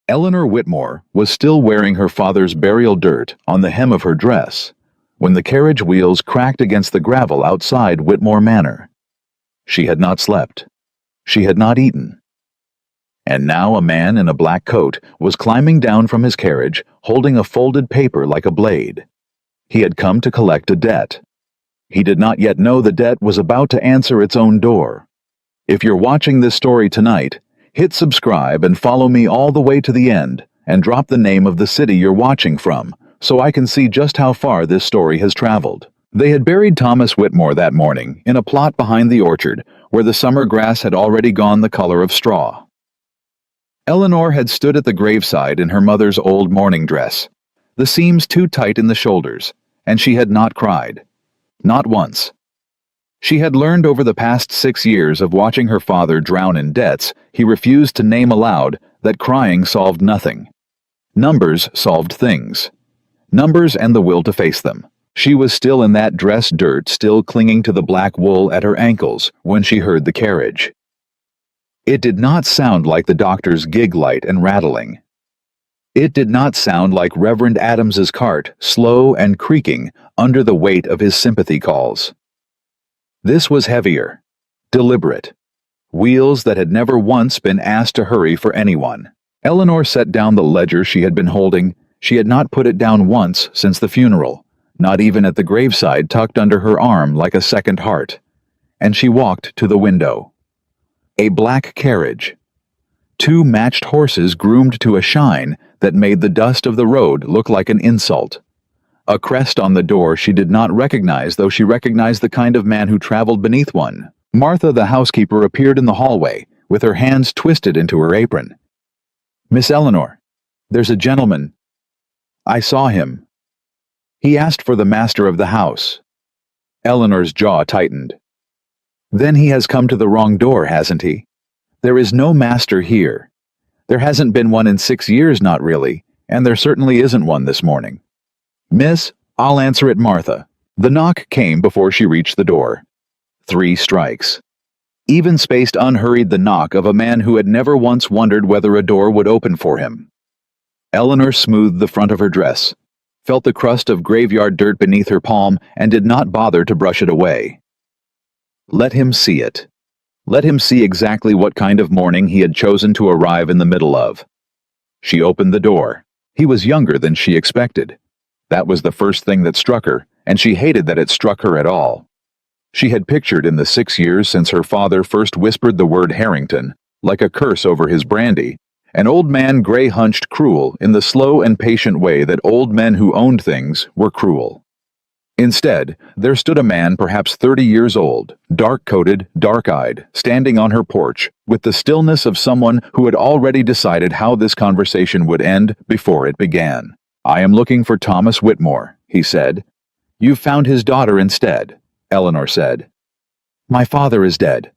Eleanor Whitmore was still wearing her father's burial dirt on the hem of her dress when the carriage wheels cracked against the gravel outside Whitmore Manor. She had not slept. She had not eaten. And now a man in a black coat was climbing down from his carriage, holding a folded paper like a blade. He had come to collect a debt. He did not yet know the debt was about to answer its own door. If you're watching this story tonight, hit subscribe and follow me all the way to the end, and drop the name of the city you're watching from, so I can see just how far this story has traveled. They had buried Thomas Whitmore that morning in a plot behind the orchard, where the summer grass had already gone the color of straw. Eleanor had stood at the graveside in her mother's old mourning dress, the seams too tight in the shoulders, and she had not cried. Not once. She had learned over the past 6 years of watching her father drown in debts he refused to name aloud that crying solved nothing. Numbers solved things. Numbers and the will to face them. She was still in that dress dirt, still clinging to the black wool at her ankles when she heard the carriage. It did not sound like the doctor's gig light and rattling. It did not sound like Reverend Adams's cart, slow and creaking under the weight of his sympathy calls. This was heavier, deliberate, wheels that had never once been asked to hurry for anyone. Eleanor set down the ledger she had been holding. She had not put it down once since the funeral, not even at the graveside tucked under her arm like a second heart. And she walked to the window. A black carriage. 2 matched horses groomed to a shine that made the dust of the road look like an insult. A crest on the door she did not recognize, though she recognized the kind of man who traveled beneath one. Martha, the housekeeper, appeared in the hallway, with her hands twisted into her apron. "Miss Eleanor, there's a gentleman. I saw him. He asked for the master of the house." Eleanor's jaw tightened. "Then he has come to the wrong door, hasn't he? There is no master here. There hasn't been one in 6 years, not really, and there certainly isn't one this morning." "Miss, I'll answer it, Martha." The knock came before she reached the door. 3 strikes. Even-spaced, unhurried the knock of a man who had never once wondered whether a door would open for him. Eleanor smoothed the front of her dress, felt the crust of graveyard dirt beneath her palm, and did not bother to brush it away. Let him see it. Let him see exactly what kind of morning he had chosen to arrive in the middle of. She opened the door. He was younger than she expected. That was the first thing that struck her, and she hated that it struck her at all. She had pictured in the 6 years since her father first whispered the word Harrington, like a curse over his brandy, an old man gray-hunched cruel in the slow and patient way that old men who owned things were cruel. Instead, there stood a man perhaps 30 years old, dark-coated, dark-eyed, standing on her porch, with the stillness of someone who had already decided how this conversation would end before it began. "I am looking for Thomas Whitmore," he said. "You've found his daughter instead," Eleanor said. "My father is dead.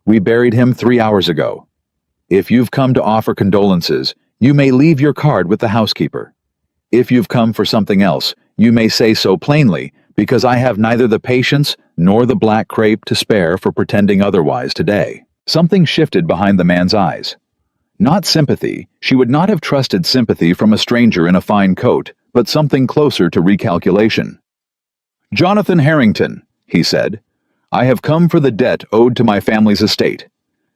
We buried him 3 hours ago. If you've come to offer condolences, you may leave your card with the housekeeper. If you've come for something else, you may say so plainly, because I have neither the patience nor the black crepe to spare for pretending otherwise today." Something shifted behind the man's eyes. Not sympathy. She would not have trusted sympathy from a stranger in a fine coat, but something closer to recalculation. "Jonathan Harrington," he said, "I have come for the debt owed to my family's estate.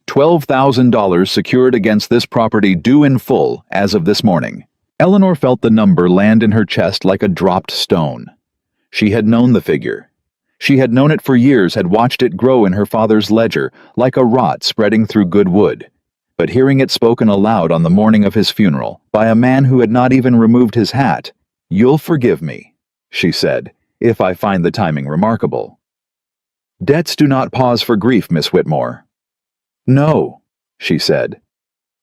$12,000 secured against this property, due in full as of this morning." Eleanor felt the number land in her chest like a dropped stone. She had known the figure. She had known it for years, had watched it grow in her father's ledger, like a rot spreading through good wood. But hearing it spoken aloud on the morning of his funeral, by a man who had not even removed his hat, "You'll forgive me," she said, "if I find the timing remarkable." "Debts do not pause for grief, Miss Whitmore." "No," she said.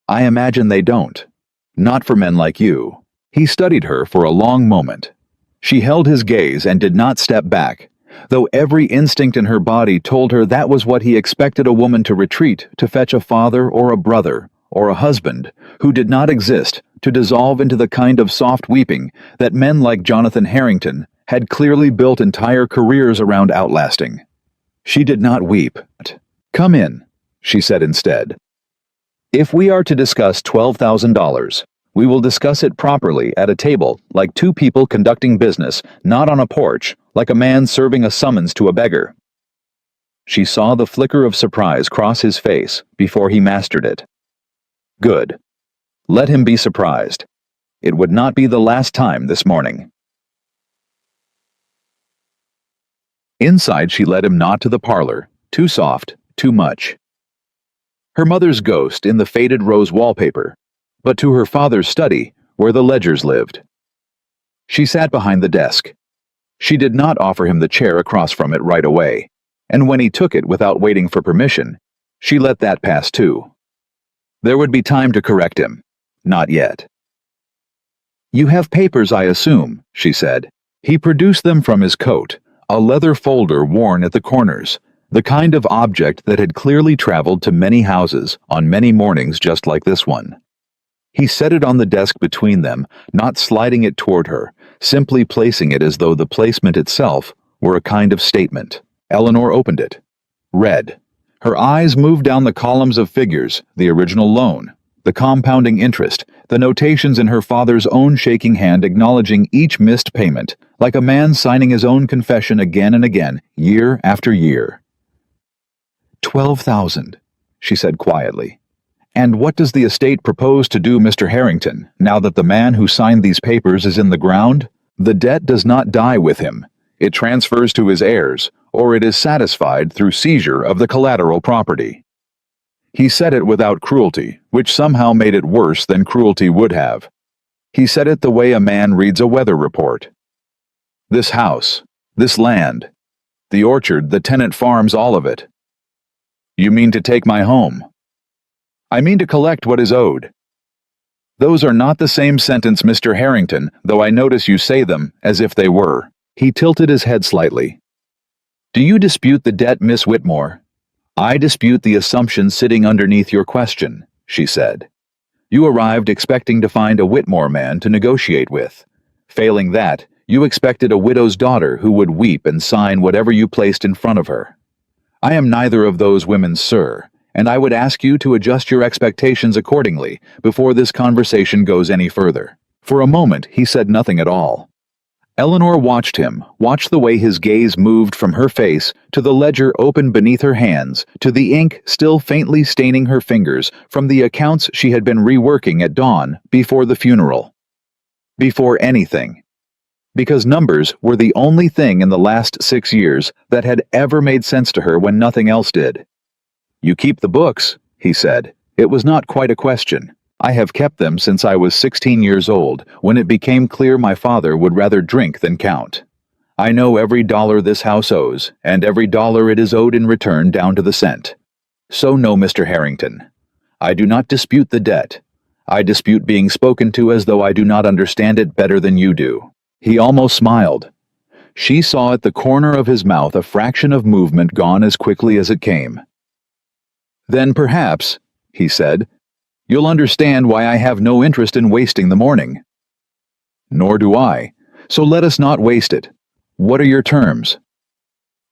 "I imagine they don't. Not for men like you." He studied her for a long moment. She held his gaze and did not step back, though every instinct in her body told her that was what he expected a woman to retreat, to fetch a father or a brother or a husband who did not exist, to dissolve into the kind of soft weeping that men like Jonathan Harrington had clearly built entire careers around outlasting. She did not weep. "Come in," she said instead. "If we are to discuss $12,000, We will discuss it properly at a table, like two people conducting business, not on a porch, like a man serving a summons to a beggar." She saw the flicker of surprise cross his face before he mastered it. Good. Let him be surprised. It would not be the last time this morning. Inside, she led him not to the parlor, too soft, too much. Her mother's ghost in the faded rose wallpaper, but to her father's study, where the ledgers lived. She sat behind the desk. She did not offer him the chair across from it right away, and when he took it without waiting for permission, she let that pass too. There would be time to correct him. Not yet. "You have papers, I assume," she said. He produced them from his coat, a leather folder worn at the corners, the kind of object that had clearly traveled to many houses on many mornings just like this one. He set it on the desk between them, not sliding it toward her, simply placing it as though the placement itself were a kind of statement. Eleanor opened it. Read. Her eyes moved down the columns of figures, the original loan, the compounding interest, the notations in her father's own shaking hand acknowledging each missed payment, like a man signing his own confession again and again, year after year. 12,000, she said quietly. "And what does the estate propose to do, Mr. Harrington, now that the man who signed these papers is in the ground? The debt does not die with him. It transfers to his heirs, or it is satisfied through seizure of the collateral property." He said it without cruelty, which somehow made it worse than cruelty would have. He said it the way a man reads a weather report. "This house, this land, the orchard, the tenant farms, all of it." "You mean to take my home?" "I mean to collect what is owed." "Those are not the same sentence, Mr. Harrington, though I notice you say them as if they were." He tilted his head slightly. "Do you dispute the debt, Miss Whitmore?" "I dispute the assumption sitting underneath your question," she said. "You arrived expecting to find a Whitmore man to negotiate with. Failing that, you expected a widow's daughter who would weep and sign whatever you placed in front of her. I am neither of those women, sir, and I would ask you to adjust your expectations accordingly before this conversation goes any further." For a moment he said nothing at all. Eleanor watched him, watched the way his gaze moved from her face to the ledger open beneath her hands, to the ink still faintly staining her fingers from the accounts she had been reworking at dawn before the funeral. Before anything. Because numbers were the only thing in the last 6 years that had ever made sense to her when nothing else did. "You keep the books," he said. It was not quite a question. "I have kept them since I was 16 years old, when it became clear my father would rather drink than count. I know every dollar this house owes, and every dollar it is owed in return down to the cent. So no, Mr. Harrington. I do not dispute the debt. I dispute being spoken to as though I do not understand it better than you do." He almost smiled. She saw at the corner of his mouth a fraction of movement gone as quickly as it came. "Then perhaps," he said, "you'll understand why I have no interest in wasting the morning." "Nor do I. So let us not waste it. What are your terms?"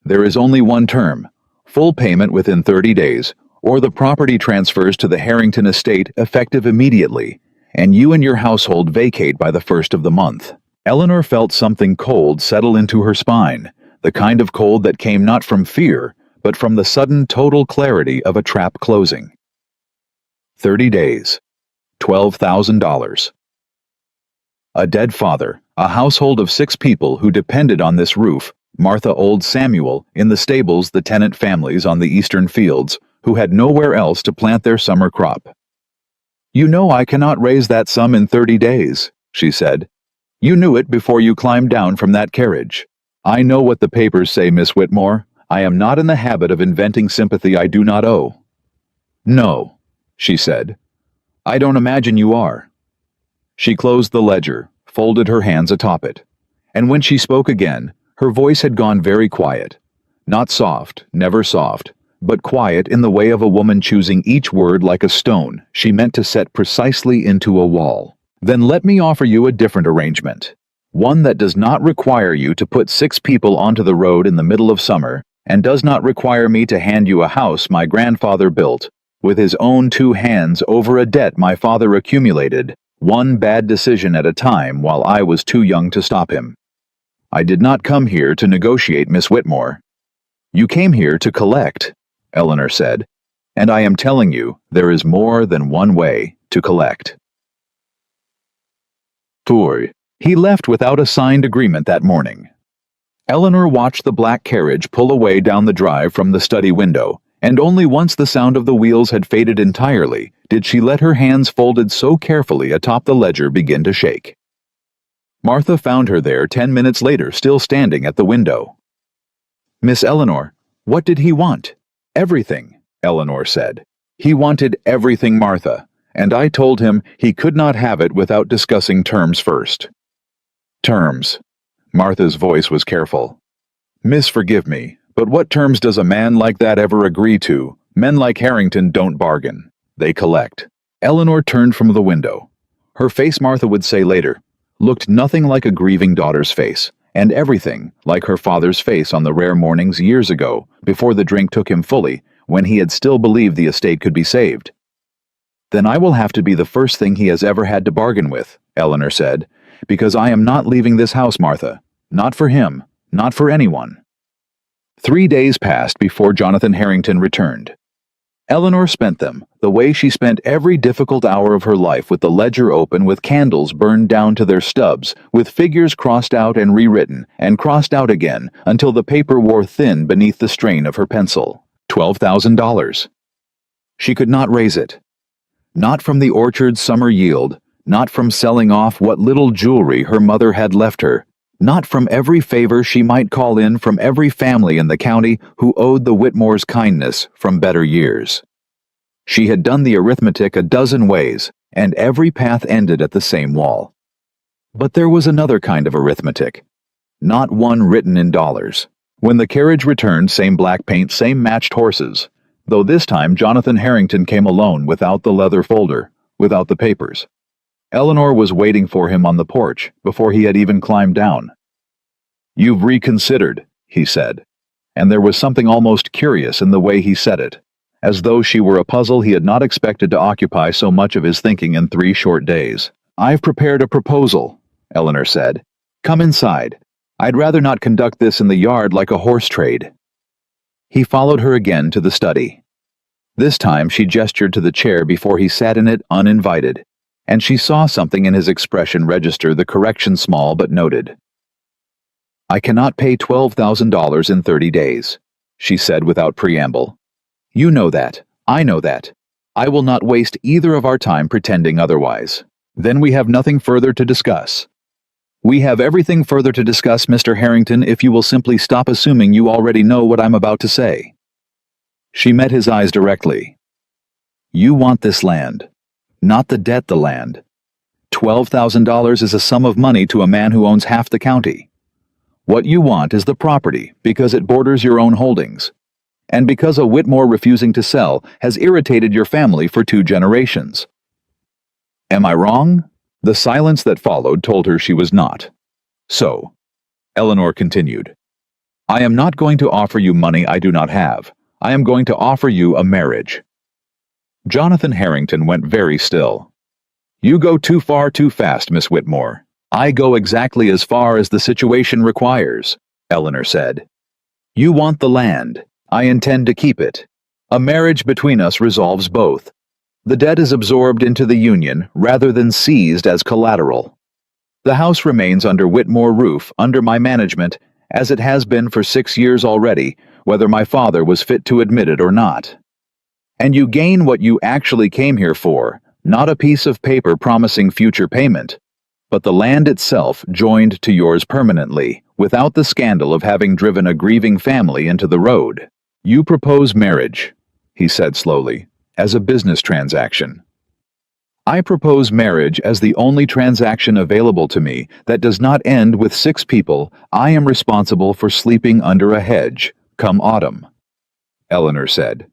"There is only one term. Full payment within 30 days, or the property transfers to the Harrington estate effective immediately, and you and your household vacate by the 1st of the month." Eleanor felt something cold settle into her spine, the kind of cold that came not from fear, but from the sudden total clarity of a trap closing. 30 days. $12,000. A dead father, a household of 6 people who depended on this roof, Martha, old Samuel, in the stables, the tenant families on the eastern fields, who had nowhere else to plant their summer crop. "You know I cannot raise that sum in 30 days, she said. "You knew it before you climbed down from that carriage. I know what the papers say, Miss Whitmore. I am not in the habit of inventing sympathy I do not owe." "No," she said. "I don't imagine you are." She closed the ledger, folded her hands atop it, and when she spoke again, her voice had gone very quiet. Not soft, never soft, but quiet in the way of a woman choosing each word like a stone she meant to set precisely into a wall. "Then let me offer you a different arrangement. One that does not require you to put 6 people onto the road in the middle of summer, and does not require me to hand you a house my grandfather built, with his own 2 hands over a debt my father accumulated, One bad decision at a time while I was too young to stop him. I did not come here to negotiate, Miss Whitmore. You came here to collect, Eleanor said, and I am telling you there is more than one way to collect. Toy. He left without a signed agreement that morning. Eleanor watched the black carriage pull away down the drive from the study window, and only once the sound of the wheels had faded entirely did she let her hands folded so carefully atop the ledger begin to shake. Martha found her there 10 minutes later, still standing at the window. Miss Eleanor, what did he want? Everything, Eleanor said. He wanted everything, Martha, and I told him he could not have it without discussing terms first. Terms. Martha's voice was careful. Miss, forgive me, but what terms does a man like that ever agree to? Men like Harrington don't bargain. They collect. Eleanor turned from the window. Her face, Martha would say later, looked nothing like a grieving daughter's face, and everything like her father's face on the rare mornings years ago, before the drink took him fully, when he had still believed the estate could be saved. Then I will have to be the first thing he has ever had to bargain with, Eleanor said, because I am not leaving this house, Martha. Not for him, not for anyone. 3 days passed before Jonathan Harrington returned. Eleanor spent them the way she spent every difficult hour of her life, with the ledger open, with candles burned down to their stubs, with figures crossed out and rewritten, and crossed out again, until the paper wore thin beneath the strain of her pencil. $12,000. She could not raise it. Not from the orchard's summer yield, not from selling off what little jewelry her mother had left her, not from every favor she might call in from every family in the county who owed the Whitmores kindness from better years. She had done the arithmetic a dozen ways, and every path ended at the same wall. But there was another kind of arithmetic, not one written in dollars. When the carriage returned, same black paint, same matched horses, though this time Jonathan Harrington came alone, without the leather folder, without the papers. Eleanor was waiting for him on the porch before he had even climbed down. You've reconsidered, he said, and there was something almost curious in the way he said it, as though she were a puzzle he had not expected to occupy so much of his thinking in 3 short days. I've prepared a proposal, Eleanor said. Come inside. I'd rather not conduct this in the yard like a horse trade. He followed her again to the study. This time she gestured to the chair before he sat in it uninvited, and she saw something in his expression register the correction, small but noted. I cannot pay $12,000 in 30 days, she said without preamble. You know that. I know that. I will not waste either of our time pretending otherwise. Then we have nothing further to discuss. We have everything further to discuss, Mr. Harrington, if you will simply stop assuming you already know what I'm about to say. She met his eyes directly. You want this land. Not the debt, the land. $12,000 is a sum of money to a man who owns half the county. What you want is the property because it borders your own holdings, and because a Whitmore refusing to sell has irritated your family for 2 generations. Am I wrong? The silence that followed told her she was not. So, Eleanor continued, I am not going to offer you money I do not have. I am going to offer you a marriage. Jonathan Harrington went very still. You go too far too fast, Miss Whitmore. I go exactly as far as the situation requires, Eleanor said. You want the land. I intend to keep it. A marriage between us resolves both. The debt is absorbed into the union rather than seized as collateral. The house remains under Whitmore roof, under my management, as it has been for 6 years already, whether my father was fit to admit it or not. And you gain what you actually came here for, not a piece of paper promising future payment, but the land itself joined to yours permanently, without the scandal of having driven a grieving family into the road. You propose marriage, he said slowly, as a business transaction. I propose marriage as the only transaction available to me that does not end with 6 people I am responsible for sleeping under a hedge, come autumn. Eleanor said,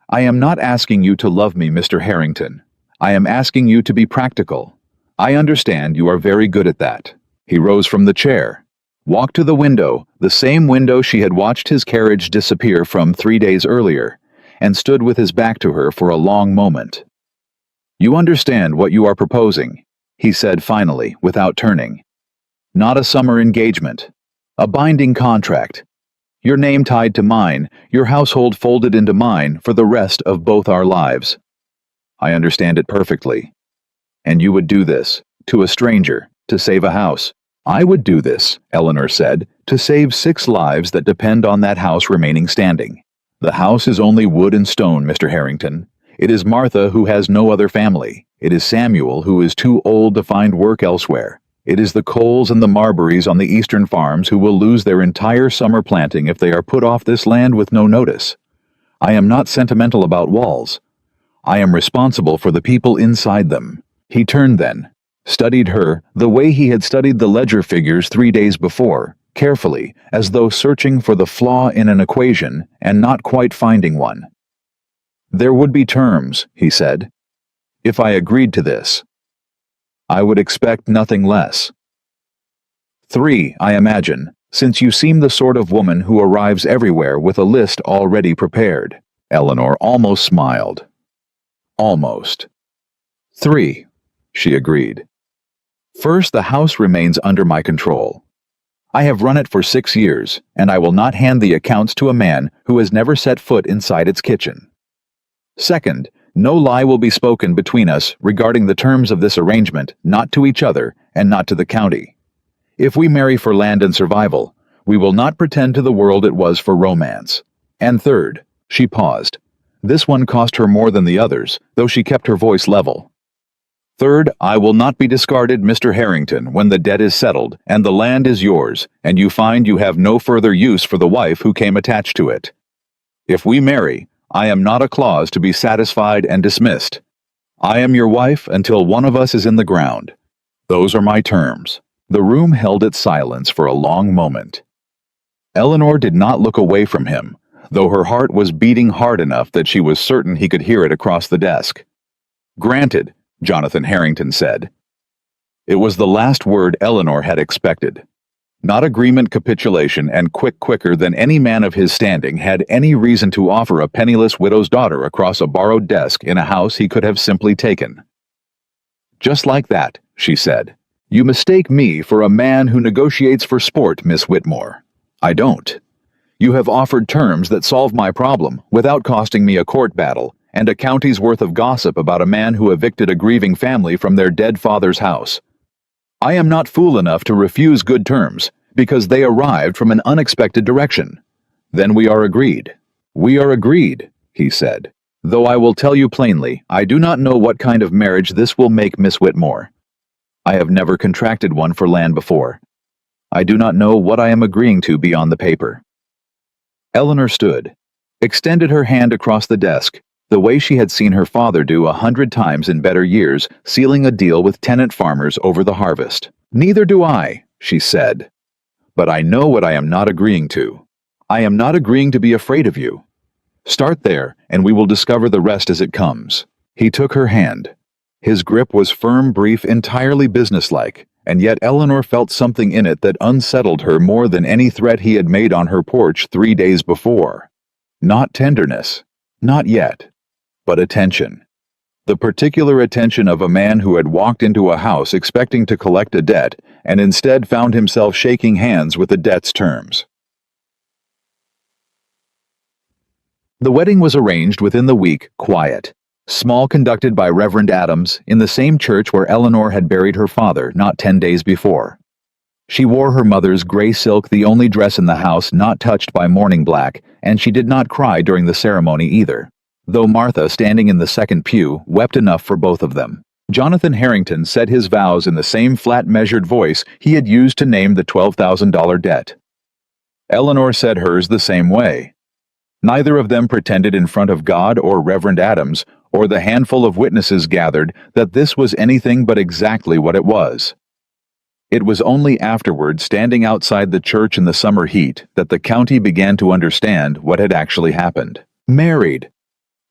I am not asking you to love me, Mr. Harrington. I am asking you to be practical. I understand you are very good at that. He rose from the chair, walked to the window, the same window she had watched his carriage disappear from 3 days earlier, and stood with his back to her for a long moment. You understand what you are proposing, he said finally, without turning. Not a summer engagement. A binding contract. Your name tied to mine, your household folded into mine for the rest of both our lives. I understand it perfectly. And you would do this, to a stranger, to save a house. I would do this, Eleanor said, to save 6 lives that depend on that house remaining standing. The house is only wood and stone, Mr. Harrington. It is Martha who has no other family. It is Samuel who is too old to find work elsewhere. It is the Coles and the Marburys on the eastern farms who will lose their entire summer planting if they are put off this land with no notice. I am not sentimental about walls. I am responsible for the people inside them. He turned then, studied her the way he had studied the ledger figures 3 days before, carefully, as though searching for the flaw in an equation and not quite finding one. There would be terms, he said. If I agreed to this, I would expect nothing less. 3, I imagine, since you seem the sort of woman who arrives everywhere with a list already prepared. Eleanor almost smiled. Almost. 3, she agreed. First, the house remains under my control. I have run it for 6 years, and I will not hand the accounts to a man who has never set foot inside its kitchen. Second, no lie will be spoken between us regarding the terms of this arrangement, not to each other and not to the county. If we marry for land and survival, we will not pretend to the world it was for romance. And third, she paused. This one cost her more than the others, though she kept her voice level. Third, I will not be discarded, Mr. Harrington, when the debt is settled and the land is yours, and you find you have no further use for the wife who came attached to it. If we marry, I am not a clause to be satisfied and dismissed. I am your wife until one of us is in the ground. Those are my terms. The room held its silence for a long moment. Eleanor did not look away from him, though her heart was beating hard enough that she was certain he could hear it across the desk. Granted, Jonathan Harrington said. It was the last word Eleanor had expected. Not agreement, capitulation, and quicker than any man of his standing had any reason to offer a penniless widow's daughter across a borrowed desk in a house he could have simply taken. Just like that, she said. You mistake me for a man who negotiates for sport, Miss Whitmore. I don't. You have offered terms that solve my problem without costing me a court battle and a county's worth of gossip about a man who evicted a grieving family from their dead father's house. I am not fool enough to refuse good terms, because they arrived from an unexpected direction. Then we are agreed. We are agreed, he said. Though I will tell you plainly, I do not know what kind of marriage this will make, Miss Whitmore. I have never contracted one for land before. I do not know what I am agreeing to beyond the paper. Eleanor stood, extended her hand across the desk, the way she had seen her father do 100 times in better years, sealing a deal with tenant farmers over the harvest. Neither do I, she said. But I know what I am not agreeing to. I am not agreeing to be afraid of you. Start there, and we will discover the rest as it comes. He took her hand. His grip was firm, brief, entirely businesslike, and yet Eleanor felt something in it that unsettled her more than any threat he had made on her porch 3 days before. Not tenderness. Not yet. But attention. The particular attention of a man who had walked into a house expecting to collect a debt and instead found himself shaking hands with the debt's terms. The wedding was arranged within the week, quiet. Small, conducted by Reverend Adams in the same church where Eleanor had buried her father not 10 days before. She wore her mother's gray silk, the only dress in the house not touched by morning black, and she did not cry during the ceremony either, though Martha, standing in the second pew, wept enough for both of them. Jonathan Harrington said his vows in the same flat, measured voice he had used to name the $12,000 debt. Eleanor said hers the same way. Neither of them pretended in front of God or Reverend Adams or the handful of witnesses gathered that this was anything but exactly what it was. It was only afterward, standing outside the church in the summer heat, that the county began to understand what had actually happened. Married.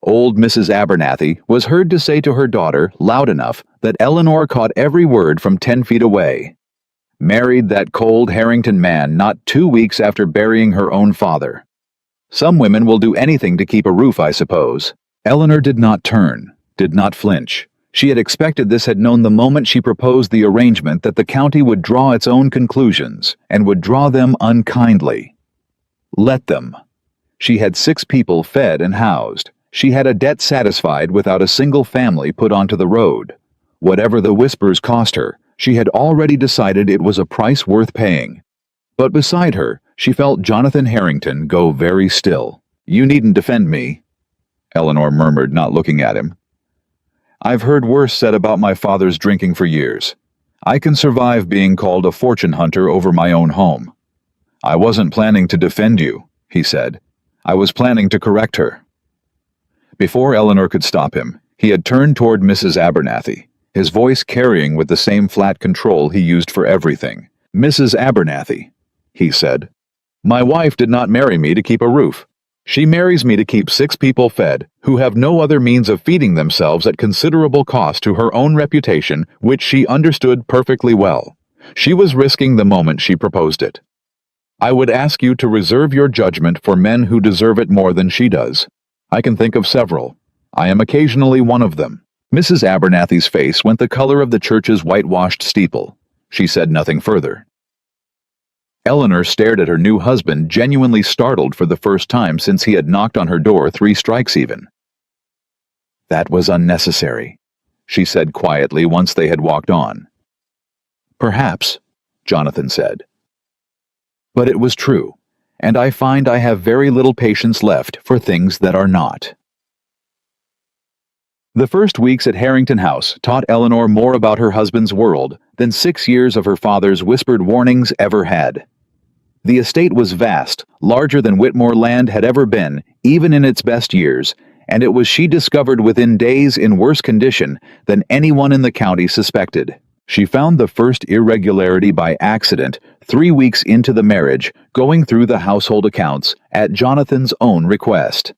Old Mrs. Abernathy was heard to say to her daughter, loud enough that Eleanor caught every word from 10 feet away. Married that cold Harrington man not 2 weeks after burying her own father. Some women will do anything to keep a roof, I suppose. Eleanor did not turn, did not flinch. She had expected this, had known the moment she proposed the arrangement that the county would draw its own conclusions, and would draw them unkindly. Let them. She had 6 people fed and housed. She had a debt satisfied without a single family put onto the road. Whatever the whispers cost her, she had already decided it was a price worth paying. But beside her, she felt Jonathan Harrington go very still. "You needn't defend me," Eleanor murmured, not looking at him. "I've heard worse said about my father's drinking for years. I can survive being called a fortune hunter over my own home." "I wasn't planning to defend you," he said. "I was planning to correct her." Before Eleanor could stop him, he had turned toward Mrs. Abernathy, his voice carrying with the same flat control he used for everything. "Mrs. Abernathy," he said, "my wife did not marry me to keep a roof. She marries me to keep 6 people fed, who have no other means of feeding themselves at considerable cost to her own reputation, which she understood perfectly well. She was risking the moment she proposed it. I would ask you to reserve your judgment for men who deserve it more than she does. I can think of several. I am occasionally one of them." Mrs. Abernathy's face went the color of the church's whitewashed steeple. She said nothing further. Eleanor stared at her new husband, genuinely startled for the first time since he had knocked on her door 3 strikes even. "That was unnecessary," she said quietly once they had walked on. "Perhaps," Jonathan said. "But it was true, and I find I have very little patience left for things that are not." The first weeks at Harrington House taught Eleanor more about her husband's world than 6 years of her father's whispered warnings ever had. The estate was vast, larger than Whitmore land had ever been, even in its best years, and it was, she discovered within days, in worse condition than anyone in the county suspected. She found the first irregularity by accident 3 weeks into the marriage, going through the household accounts at Jonathan's own request.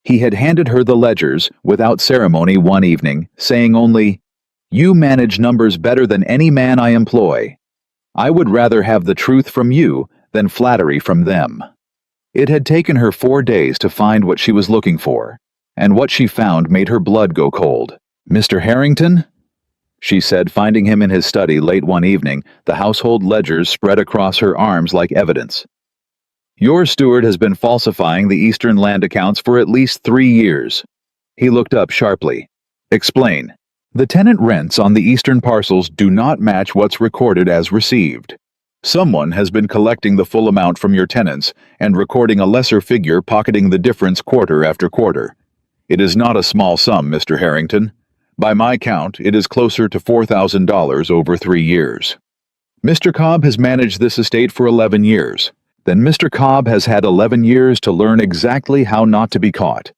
He had handed her the ledgers without ceremony one evening, saying only, "You manage numbers better than any man I employ. I would rather have the truth from you than flattery from them." It had taken her 4 days to find what she was looking for, and what she found made her blood go cold. "Mr. Harrington?" she said, finding him in his study late one evening, the household ledgers spread across her arms like evidence. "Your steward has been falsifying the Eastern land accounts for at least 3 years. He looked up sharply. "Explain." "The tenant rents on the eastern parcels do not match what's recorded as received. Someone has been collecting the full amount from your tenants and recording a lesser figure, pocketing the difference quarter after quarter. It is not a small sum, Mr. Harrington. By my count, it is closer to $4,000 over 3 years. Mr. Cobb has managed this estate for 11 years. Then Mr. Cobb has had 11 years to learn exactly how not to be caught,"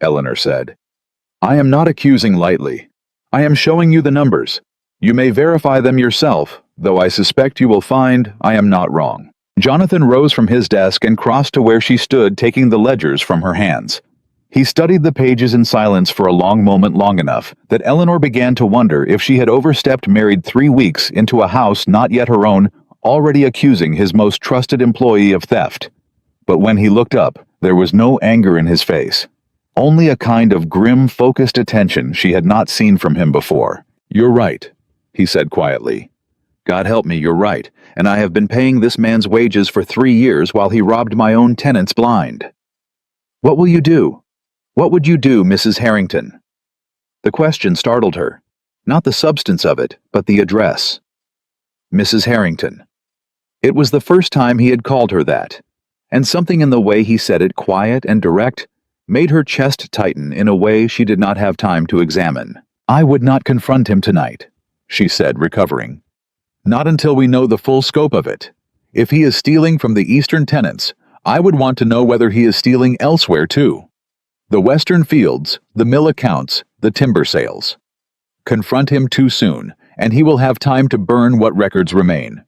Eleanor said. "I am not accusing lightly. I am showing you the numbers. You may verify them yourself, though I suspect you will find I am not wrong." Jonathan rose from his desk and crossed to where she stood, taking the ledgers from her hands. He studied the pages in silence for a long moment, long enough that Eleanor began to wonder if she had overstepped, married 3 weeks into a house not yet her own, already accusing his most trusted employee of theft. But when he looked up, there was no anger in his face. Only a kind of grim, focused attention she had not seen from him before. "You're right," he said quietly. "God help me, you're right, and I have been paying this man's wages for 3 years while he robbed my own tenants blind." "What will you do? What would you do, Mrs. Harrington?" The question startled her. Not the substance of it, but the address. Mrs. Harrington. It was the first time he had called her that, and something in the way he said it, quiet and direct, made her chest tighten in a way she did not have time to examine. "I would not confront him tonight," she said, recovering. "Not until we know the full scope of it. If he is stealing from the Eastern tenants, I would want to know whether he is stealing elsewhere too. The Western fields, the mill accounts, the timber sales. Confront him too soon, and he will have time to burn what records remain.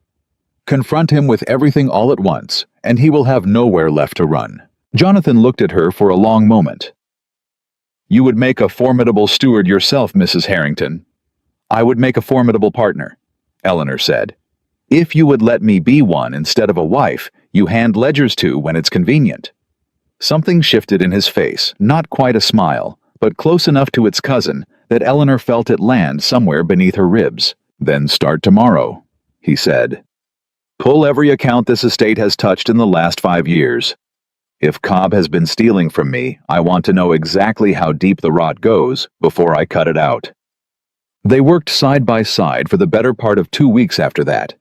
Confront him with everything all at once, and he will have nowhere left to run." Jonathan looked at her for a long moment. "You would make a formidable steward yourself, Mrs. Harrington." "I would make a formidable partner," Eleanor said. "If you would let me be one instead of a wife you hand ledgers to when it's convenient." Something shifted in his face, not quite a smile, but close enough to its cousin that Eleanor felt it land somewhere beneath her ribs. "Then start tomorrow," he said. "Pull every account this estate has touched in the last 5 years. If Cobb has been stealing from me, I want to know exactly how deep the rot goes before I cut it out." They worked side by side for the better part of 2 weeks after that.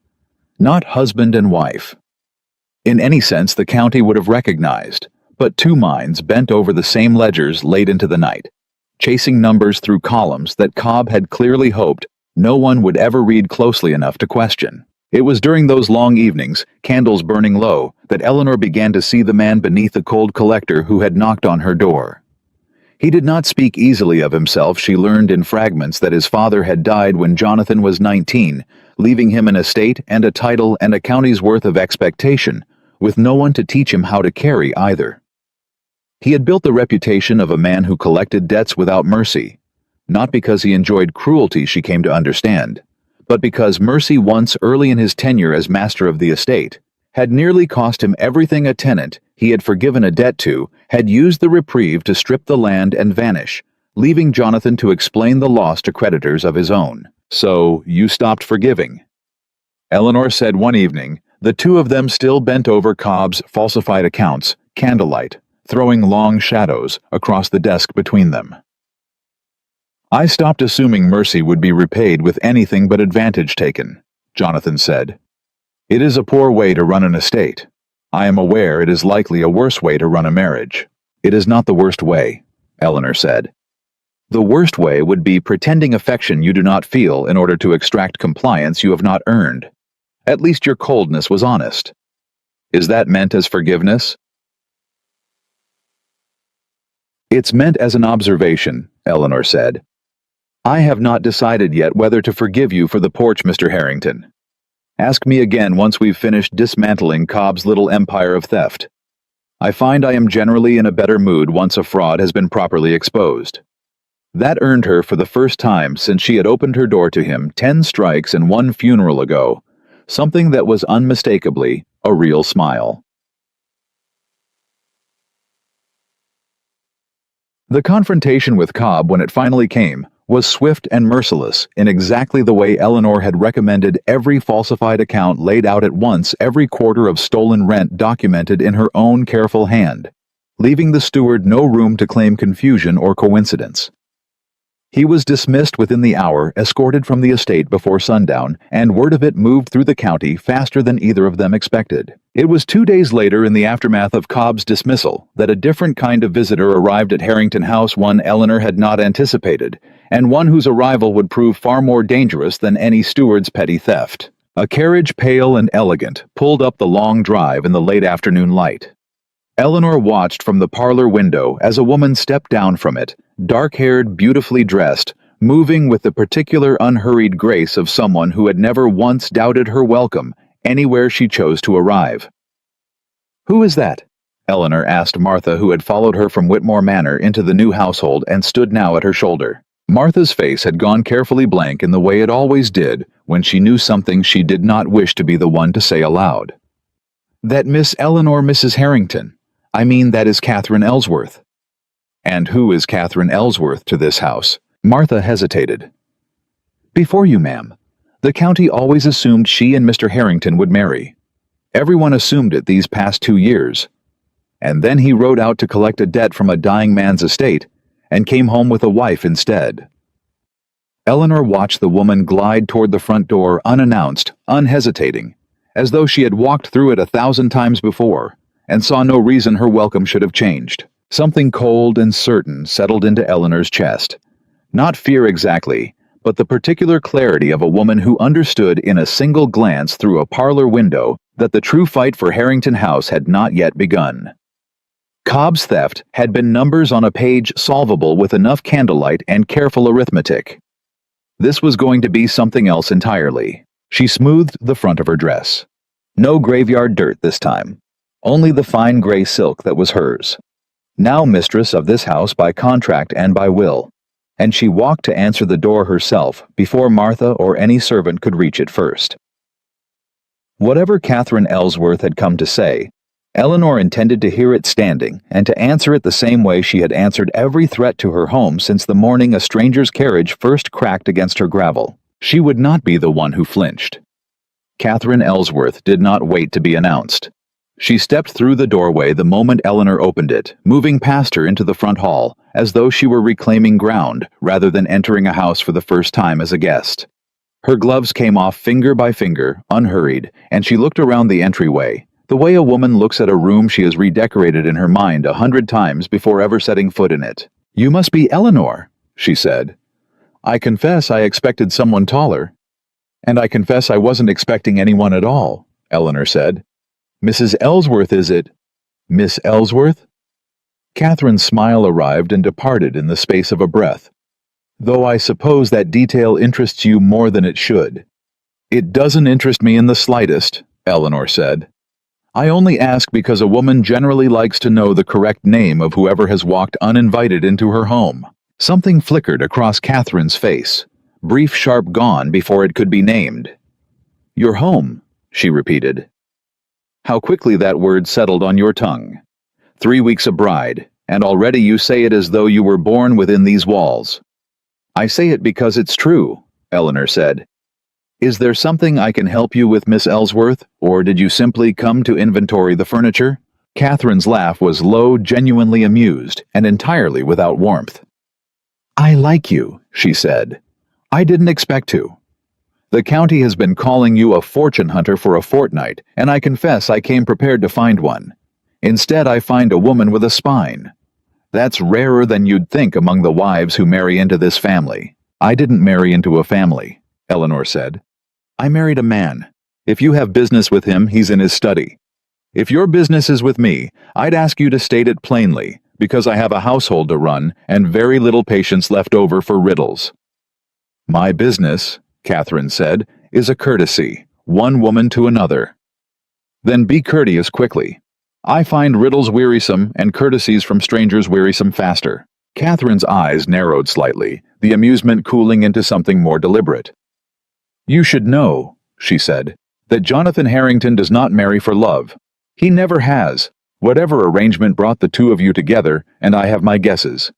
Not husband and wife. In any sense the county would have recognized, but two minds bent over the same ledgers late into the night, chasing numbers through columns that Cobb had clearly hoped no one would ever read closely enough to question. It was during those long evenings, candles burning low, that Eleanor began to see the man beneath the cold collector who had knocked on her door. He did not speak easily of himself. She learned in fragments that his father had died when Jonathan was 19, leaving him an estate and a title and a county's worth of expectation, with no one to teach him how to carry either. He had built the reputation of a man who collected debts without mercy, not because he enjoyed cruelty, she came to understand, but because mercy once early in his tenure as master of the estate had nearly cost him everything. A tenant he had forgiven a debt to had used the reprieve to strip the land and vanish, leaving Jonathan to explain the loss to creditors of his own. "So, you stopped forgiving?" Eleanor said one evening, the two of them still bent over Cobb's falsified accounts, candlelight, throwing long shadows across the desk between them. "I stopped assuming mercy would be repaid with anything but advantage taken," Jonathan said. "It is a poor way to run an estate. I am aware it is likely a worse way to run a marriage." "It is not the worst way," Eleanor said. "The worst way would be pretending affection you do not feel in order to extract compliance you have not earned. At least your coldness was honest. Is that meant as forgiveness?" "It's meant as an observation," Eleanor said. "I have not decided yet whether to forgive you for the porch, Mr. Harrington. Ask me again once we've finished dismantling Cobb's little empire of theft. I find I am generally in a better mood once a fraud has been properly exposed." That earned her, for the first time since she had opened her door to him 10 strikes and 1 funeral ago, something that was unmistakably a real smile. The confrontation with Cobb, when it finally came, was swift and merciless in exactly the way Eleanor had recommended. Every falsified account laid out at once, every quarter of stolen rent documented in her own careful hand, leaving the steward no room to claim confusion or coincidence. He was dismissed within the hour, escorted from the estate before sundown, and word of it moved through the county faster than either of them expected. It was 2 days later, in the aftermath of Cobb's dismissal, that a different kind of visitor arrived at Harrington House, one Eleanor had not anticipated, and one whose arrival would prove far more dangerous than any steward's petty theft. A carriage, pale and elegant, pulled up the long drive in the late afternoon light. Eleanor watched from the parlor window as a woman stepped down from it, dark-haired, beautifully dressed, moving with the particular unhurried grace of someone who had never once doubted her welcome anywhere she chose to arrive. "Who is that?" Eleanor asked Martha, who had followed her from Whitmore Manor into the new household and stood now at her shoulder. Martha's face had gone carefully blank in the way it always did when she knew something she did not wish to be the one to say aloud. "That Miss Eleanor, Mrs. Harrington. I mean, that is Catherine Ellsworth." "And who is Catherine Ellsworth to this house?" Martha hesitated. "Before you, ma'am. The county always assumed she and Mr. Harrington would marry. Everyone assumed it these past 2 years. And then he rode out to collect a debt from a dying man's estate, and came home with a wife instead." Eleanor watched the woman glide toward the front door unannounced, unhesitating, as though she had walked through it 1,000 times before, and saw no reason her welcome should have changed. Something cold and certain settled into Eleanor's chest. Not fear exactly, but the particular clarity of a woman who understood in a single glance through a parlor window that the true fight for Harrington House had not yet begun. Cobb's theft had been numbers on a page solvable with enough candlelight and careful arithmetic. This was going to be something else entirely. She smoothed the front of her dress. No graveyard dirt this time. Only the fine gray silk that was hers. Now mistress of this house by contract and by will. And she walked to answer the door herself before Martha or any servant could reach it first. Whatever Catherine Ellsworth had come to say, Eleanor intended to hear it standing and to answer it the same way she had answered every threat to her home since the morning a stranger's carriage first cracked against her gravel. She would not be the one who flinched. Catherine Ellsworth did not wait to be announced. She stepped through the doorway the moment Eleanor opened it, moving past her into the front hall, as though she were reclaiming ground rather than entering a house for the first time as a guest. Her gloves came off finger by finger, unhurried, and she looked around the entryway, the way a woman looks at a room she has redecorated in her mind 100 times before ever setting foot in it. "You must be Eleanor," she said. "I confess I expected someone taller." "And I confess I wasn't expecting anyone at all," Eleanor said. "Mrs. Ellsworth, is it?" "Miss Ellsworth?" Catherine's smile arrived and departed in the space of a breath. "Though I suppose that detail interests you more than it should." "It doesn't interest me in the slightest," Eleanor said. "I only ask because a woman generally likes to know the correct name of whoever has walked uninvited into her home." Something flickered across Catherine's face, brief, sharp gone before it could be named. "Your home," she repeated. "How quickly that word settled on your tongue. 3 weeks a bride, and already you say it as though you were born within these walls." "I say it because it's true," Eleanor said. "Is there something I can help you with, Miss Ellsworth, or did you simply come to inventory the furniture?" Catherine's laugh was low, genuinely amused, and entirely without warmth. "I like you," she said. "I didn't expect to. The county has been calling you a fortune hunter for a fortnight, and I confess I came prepared to find one. Instead, I find a woman with a spine. That's rarer than you'd think among the wives who marry into this family." "I didn't marry into a family," Eleanor said. "I married a man. If you have business with him, he's in his study. If your business is with me, I'd ask you to state it plainly, because I have a household to run and very little patience left over for riddles." "My business," Catherine said, "is a courtesy, one woman to another." "Then be courteous quickly. I find riddles wearisome and courtesies from strangers wearisome faster." Catherine's eyes narrowed slightly, the amusement cooling into something more deliberate. "You should know," she said, "that Jonathan Harrington does not marry for love. He never has. Whatever arrangement brought the two of you together, and I have my guesses.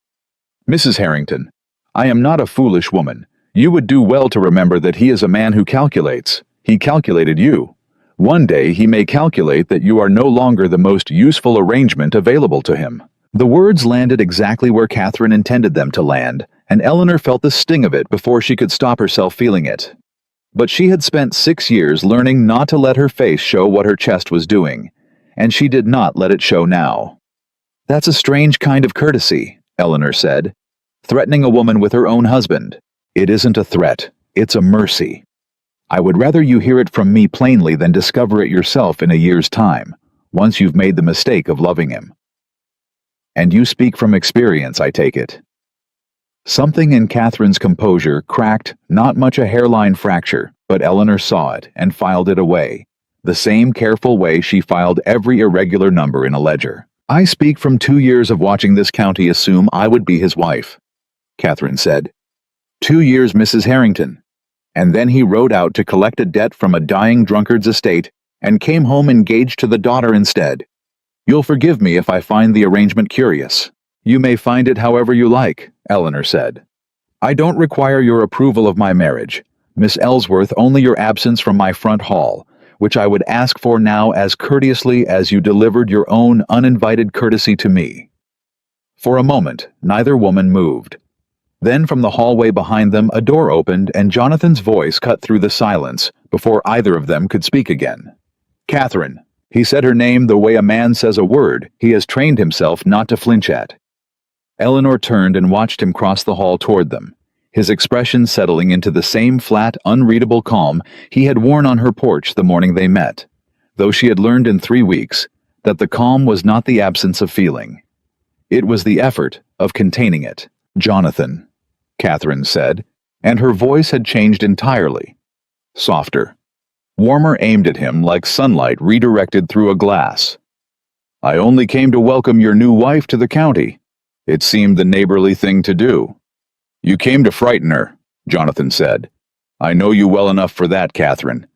Mrs. Harrington, I am not a foolish woman. You would do well to remember that he is a man who calculates. He calculated you. One day he may calculate that you are no longer the most useful arrangement available to him." The words landed exactly where Catherine intended them to land, and Eleanor felt the sting of it before she could stop herself feeling it. But she had spent 6 years learning not to let her face show what her chest was doing, and she did not let it show now. "That's a strange kind of courtesy," Eleanor said. "Threatening a woman with her own husband. It isn't a threat, it's a mercy. I would rather you hear it from me plainly than discover it yourself in a year's time, once you've made the mistake of loving him. And you speak from experience, I take it." Something in Catherine's composure cracked, not much a hairline fracture, but Eleanor saw it and filed it away, the same careful way she filed every irregular number in a ledger. "I speak from 2 years of watching this county assume I would be his wife," Catherine said. 2 years, Mrs. Harrington. And then he rode out to collect a debt from a dying drunkard's estate and came home engaged to the daughter instead. "You'll forgive me if I find the arrangement curious." "You may find it however you like," Eleanor said. "I don't require your approval of my marriage, Miss Ellsworth, only your absence from my front hall, which I would ask for now as courteously as you delivered your own uninvited courtesy to me." For a moment, neither woman moved. Then from the hallway behind them a door opened and Jonathan's voice cut through the silence before either of them could speak again. "Catherine." He said her name the way a man says a word he has trained himself not to flinch at. Eleanor turned and watched him cross the hall toward them, his expression settling into the same flat, unreadable calm he had worn on her porch the morning they met, though she had learned in 3 weeks that the calm was not the absence of feeling. It was the effort of containing it. "Jonathan," Catherine said, and her voice had changed entirely. Softer. Warmer, aimed at him like sunlight redirected through a glass. "I only came to welcome your new wife to the county. It seemed the neighborly thing to do." "You came to frighten her," Jonathan said. "I know you well enough for that, Catherine.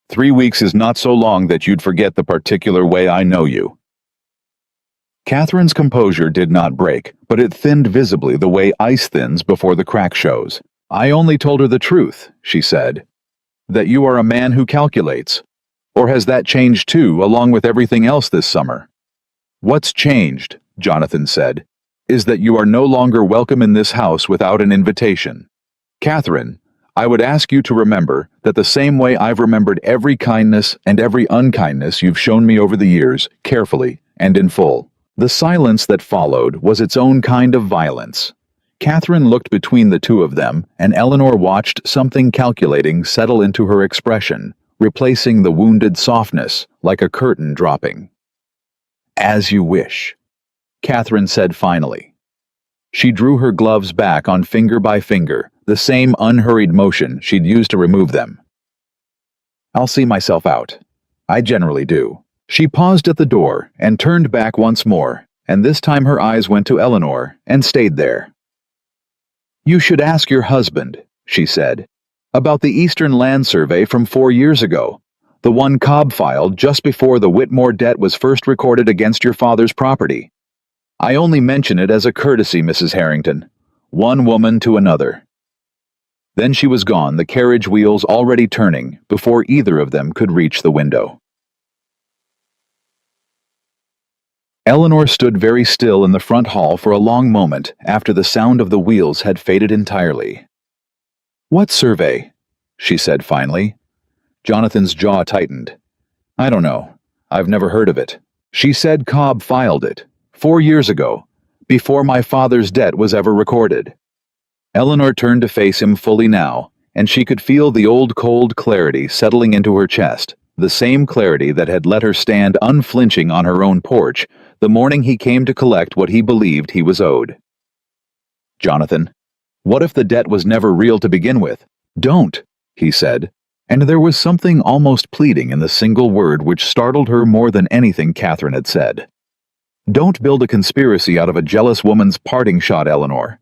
3 weeks is not so long that you'd forget the particular way I know you. Catherine's composure did not break, but it thinned visibly the way ice thins before the crack shows. "I only told her the truth," she said. "That you are a man who calculates. Or has that changed too, along with everything else this summer?" "What's changed," Jonathan said, "is that you are no longer welcome in this house without an invitation. Catherine, I would ask you to remember that the same way I've remembered every kindness and every unkindness you've shown me over the years, carefully and in full." The silence that followed was its own kind of violence. Catherine looked between the two of them, and Eleanor watched something calculating settle into her expression, replacing the wounded softness like a curtain dropping. "As you wish," Catherine said finally. She drew her gloves back on finger by finger, the same unhurried motion she'd used to remove them. "I'll see myself out. I generally do." She paused at the door and turned back once more, and this time her eyes went to Eleanor and stayed there. "You should ask your husband," she said, "about the Eastern Land Survey from 4 years ago, the one Cobb filed just before the Whitmore debt was first recorded against your father's property. I only mention it as a courtesy, Mrs. Harrington. One woman to another." Then she was gone, the carriage wheels already turning, before either of them could reach the window. Eleanor stood very still in the front hall for a long moment after the sound of the wheels had faded entirely. "What survey?" she said finally. Jonathan's jaw tightened. "I don't know. I've never heard of it. She said Cobb filed it, 4 years ago, before my father's debt was ever recorded." Eleanor turned to face him fully now, and she could feel the old cold clarity settling into her chest, the same clarity that had let her stand unflinching on her own porch the morning he came to collect what he believed he was owed. "Jonathan, what if the debt was never real to begin with?" "Don't," he said, and there was something almost pleading in the single word which startled her more than anything Catherine had said. "Don't build a conspiracy out of a jealous woman's parting shot, Eleanor.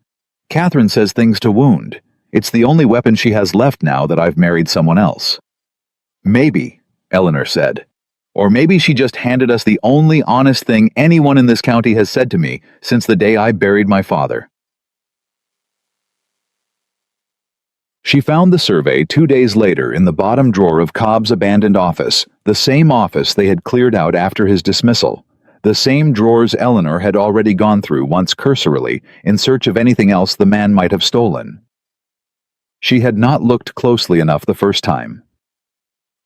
Catherine says things to wound. It's the only weapon she has left now that I've married someone else." "Maybe," Eleanor said. "Or maybe she just handed us the only honest thing anyone in this county has said to me since the day I buried my father." She found the survey 2 days later in the bottom drawer of Cobb's abandoned office, the same office they had cleared out after his dismissal, the same drawers Eleanor had already gone through once cursorily in search of anything else the man might have stolen. She had not looked closely enough the first time.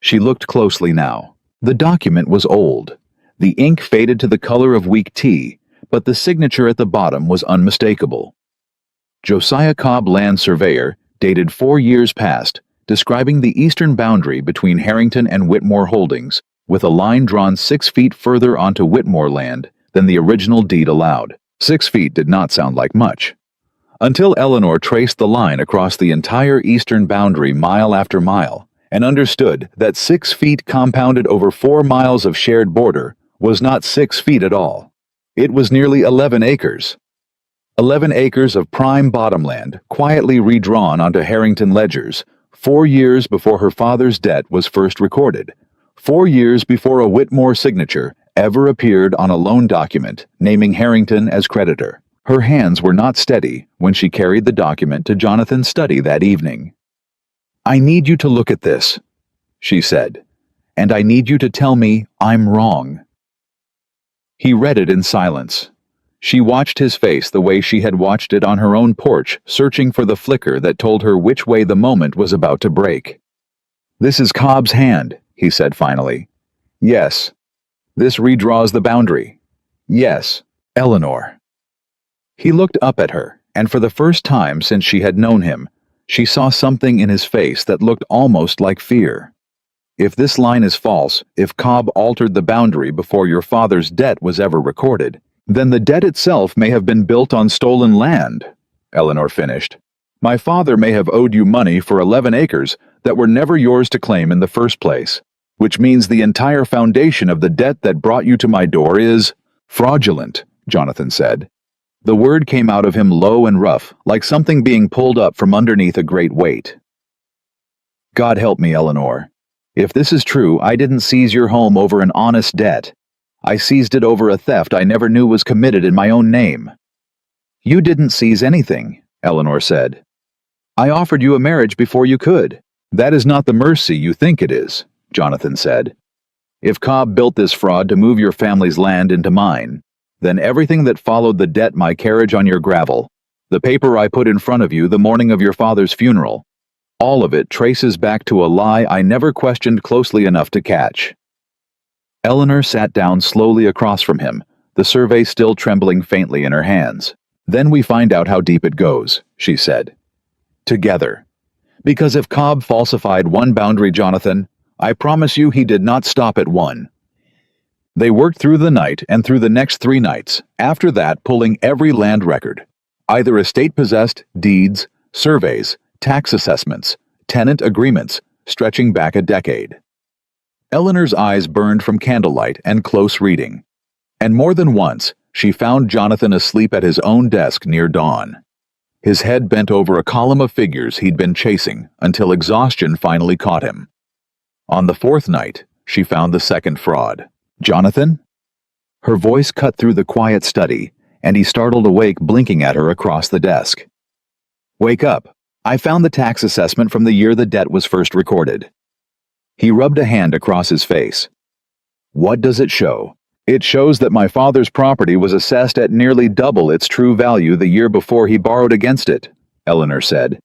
She looked closely now. The document was old. The ink faded to the color of weak tea, but the signature at the bottom was unmistakable. Josiah Cobb, Land Surveyor, dated 4 years past, describing the eastern boundary between Harrington and Whitmore Holdings, with a line drawn 6 feet further onto Whitmore land than the original deed allowed. 6 feet did not sound like much. Until Eleanor traced the line across the entire eastern boundary mile after mile, and understood that 6 feet compounded over 4 miles of shared border was not 6 feet at all. It was nearly 11 acres. 11 acres of prime bottomland quietly redrawn onto Harrington ledgers, 4 years before her father's debt was first recorded, 4 years before a Whitmore signature ever appeared on a loan document naming Harrington as creditor. Her hands were not steady when she carried the document to Jonathan's study that evening. "I need you to look at this," she said, "and I need you to tell me I'm wrong." He read it in silence. She watched his face the way she had watched it on her own porch, searching for the flicker that told her which way the moment was about to break. "This is Cobb's hand," he said finally. "Yes. This redraws the boundary. Yes, Eleanor." He looked up at her, and for the first time since she had known him, she saw something in his face that looked almost like fear. "If this line is false, if Cobb altered the boundary before your father's debt was ever recorded, then the debt itself may have been built on stolen land," Eleanor finished. "My father may have owed you money for 11 acres that were never yours to claim in the first place, which means the entire foundation of the debt that brought you to my door is fraudulent," Jonathan said. The word came out of him low and rough, like something being pulled up from underneath a great weight. "God help me, Eleanor. If this is true, I didn't seize your home over an honest debt. I seized it over a theft I never knew was committed in my own name." "You didn't seize anything," Eleanor said. "I offered you a marriage before you could." "That is not the mercy you think it is," Jonathan said. "If Cobb built this fraud to move your family's land into mine, then everything that followed the debt, my carriage on your gravel, the paper I put in front of you the morning of your father's funeral, all of it traces back to a lie I never questioned closely enough to catch." Eleanor sat down slowly across from him, the survey still trembling faintly in her hands. "Then we find out how deep it goes," she said. "Together. Because if Cobb falsified one boundary, Jonathan, I promise you he did not stop at one. They worked through the night and through the next 3 nights, after that pulling every land record, either estate-possessed, deeds, surveys, tax assessments, tenant agreements, stretching back a decade." Eleanor's eyes burned from candlelight and close reading, and more than once she found Jonathan asleep at his own desk near dawn, his head bent over a column of figures he'd been chasing until exhaustion finally caught him. On the 4th night, she found the second fraud. "Jonathan?" Her voice cut through the quiet study, and he startled awake, blinking at her across the desk. "Wake up. I found the tax assessment from the year the debt was first recorded." He rubbed a hand across his face. "What does it show?" "It shows that my father's property was assessed at nearly double its true value the year before he borrowed against it," Eleanor said.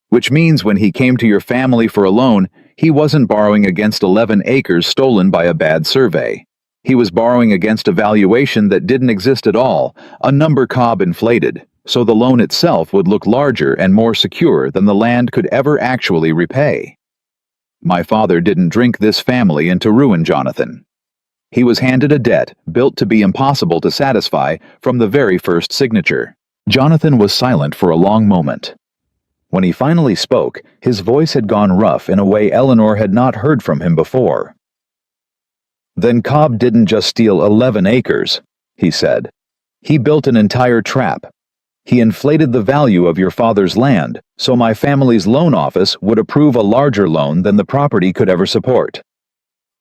"Which means when he came to your family for a loan, he wasn't borrowing against 11 acres stolen by a bad survey. He was borrowing against a valuation that didn't exist at all, a number Cobb inflated, so the loan itself would look larger and more secure than the land could ever actually repay. My father didn't drink this family into ruin, Jonathan. He was handed a debt built to be impossible to satisfy from the very first signature." Jonathan was silent for a long moment. When he finally spoke, his voice had gone rough in a way Eleanor had not heard from him before. "Then Cobb didn't just steal 11 acres, he said. He built an entire trap. He inflated the value of your father's land, so my family's loan office would approve a larger loan than the property could ever support.